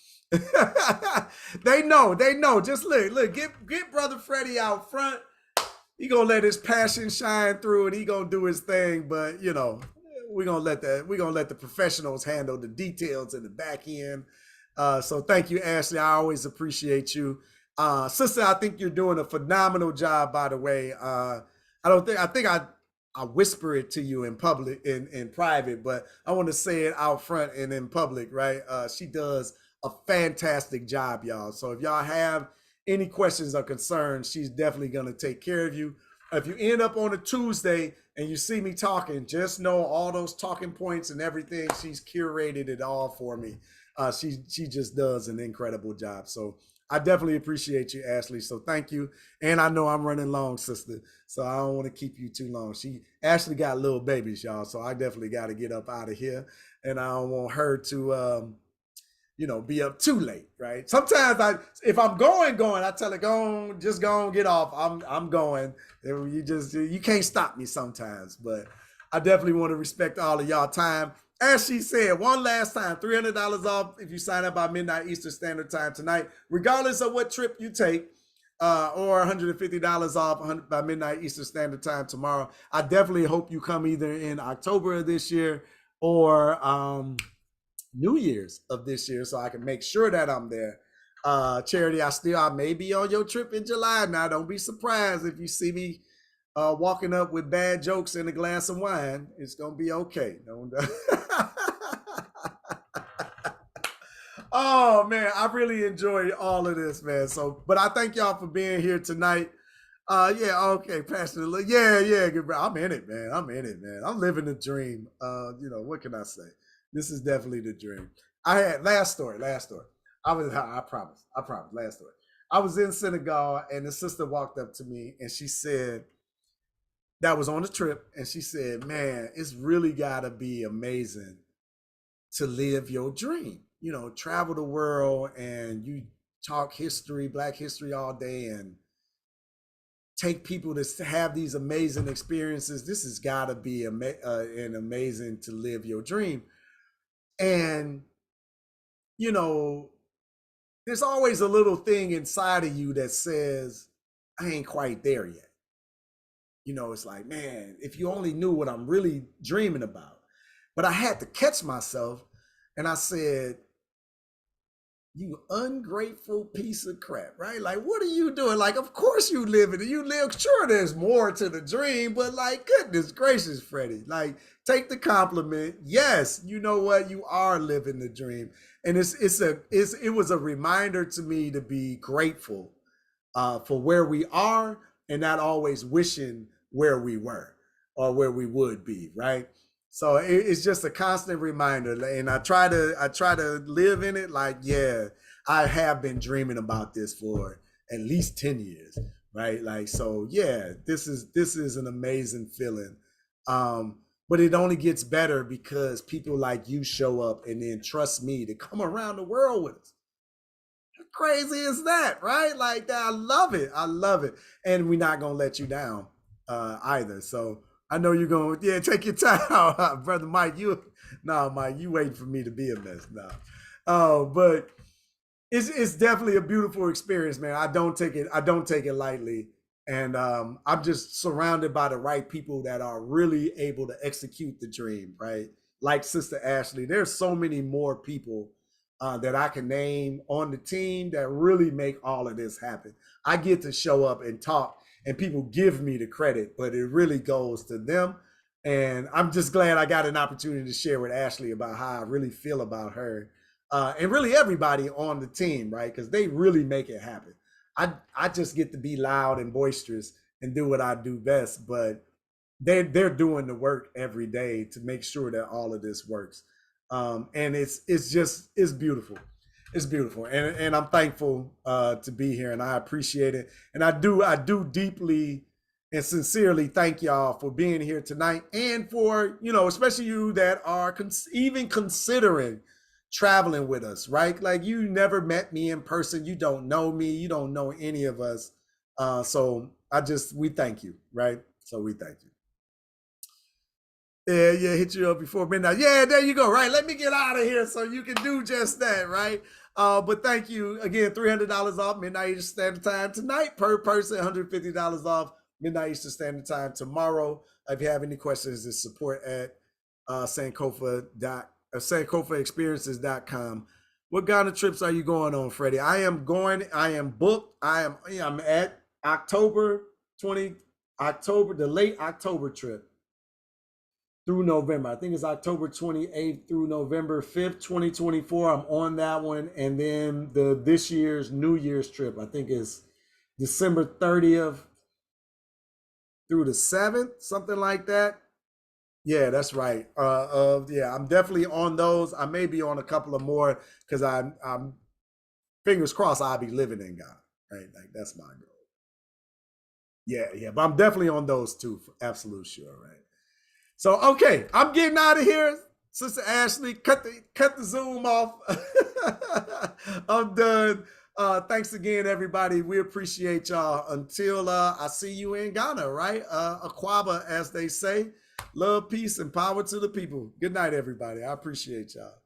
They know. Just look, get Brother Freddie out front. He gonna let his passion shine through, and he gonna do his thing. But we're gonna let the professionals handle the details in the back end. So thank you, Ashley. I always appreciate you, sister. I think you're doing a phenomenal job. By the way, I think I whisper it to you in public, in private, but I want to say it out front and in public, right? She does a fantastic job, y'all. So if y'all have any questions or concerns, she's definitely going to take care of you. If you end up on a Tuesday and you see me talking, just know all those talking points and everything, she's curated it all for me. She just does an incredible job. So I definitely appreciate you, Ashley. So thank you. And I know I'm running long, sister, so I don't want to keep you too long. Ashley got little babies, y'all, so I definitely got to get up out of here, and I don't want her to be up too late, right? Sometimes if I'm going, I tell her, go on, get off. I'm going. You can't stop me sometimes, but I definitely want to respect all of y'all time. As she said, one last time, $300 off if you sign up by midnight Eastern Standard Time tonight, regardless of what trip you take, or $150 off by midnight Eastern Standard Time tomorrow. I definitely hope you come either in October of this year or New Year's of this year, so I can make sure that I'm there. Charity, I may be on your trip in July now. Don't be surprised if you see me walking up with bad jokes and a glass of wine. It's gonna be okay. Oh man, I really enjoyed all of this, man. So, but I thank y'all for being here tonight. Yeah, okay, Pastor. Yeah, good, bro. I'm in it, man. I'm living the dream. What can I say? This is definitely the dream. I had last story. I promise, last story. I was in Senegal and the sister walked up to me and she said, that was on the trip, and she said, man, it's really gotta be amazing to live your dream. Travel the world and you talk history, Black history all day, and take people to have these amazing experiences. This has got to be an amazing to live your dream. And there's always a little thing inside of you that says, I ain't quite there yet. It's like, man, if you only knew what I'm really dreaming about. But I had to catch myself, and I said, You ungrateful piece of crap, right? Like, what are you doing? Like, of course you live it. You live. Sure, there's more to the dream, but like, goodness gracious, Freddie, like, take the compliment. Yes, you know what? You are living the dream, and it was a reminder to me to be grateful for where we are and not always wishing where we were or where we would be, right? So it's just a constant reminder, and I try to live in it. Like, yeah, I have been dreaming about this for at least 10 years, right? Like, so yeah, this is an amazing feeling, but it only gets better because people like you show up and then trust me to come around the world with us. How crazy is that, right? Like that, I love it. I love it, and we're not gonna let you down either. So I know you're going. Yeah, take your time, brother Mike. Mike, you waiting for me to be a mess. No, but it's definitely a beautiful experience, man. I don't take it lightly, and I'm just surrounded by the right people that are really able to execute the dream, right? Like Sister Ashley, there's so many more people that I can name on the team that really make all of this happen. I get to show up and talk, and people give me the credit, but it really goes to them. And I'm just glad I got an opportunity to share with Ashley about how I really feel about her, and really everybody on the team, right? Because they really make it happen. I just get to be loud and boisterous and do what I do best, but they're doing the work every day to make sure that all of this works. And it's beautiful. It's beautiful, and I'm thankful to be here, and I appreciate it, and I do deeply and sincerely thank y'all for being here tonight, and for, especially you that are even considering traveling with us, right? Like, you never met me in person, you don't know me, you don't know any of us, so we thank you, right? So we thank you. Yeah, hit you up before midnight. Yeah, there you go. Right, let me get out of here so you can do just that. Right. But thank you again. $300 off midnight Eastern Standard Time tonight per person. $150 off midnight Eastern Standard Time tomorrow. If you have any questions, it's support at sankofaexperiences.com. What Ghana trips are you going on, Freddie? I am booked. I'm at the late October trip through November. I think it's October 28th through November 5th, 2024. I'm on that one. And then this year's New Year's trip, I think, is December 30th through the 7th, something like that. Yeah, that's right. Yeah, I'm definitely on those. I may be on a couple of more because I'm fingers crossed I'll be living in Ghana, right? Like, that's my goal. Yeah, but I'm definitely on those two for absolute sure, right? So, okay, I'm getting out of here. Sister Ashley, cut the Zoom off. I'm done. Thanks again, everybody. We appreciate y'all. Until I see you in Ghana, right? Aquaba, as they say. Love, peace, and power to the people. Good night, everybody. I appreciate y'all.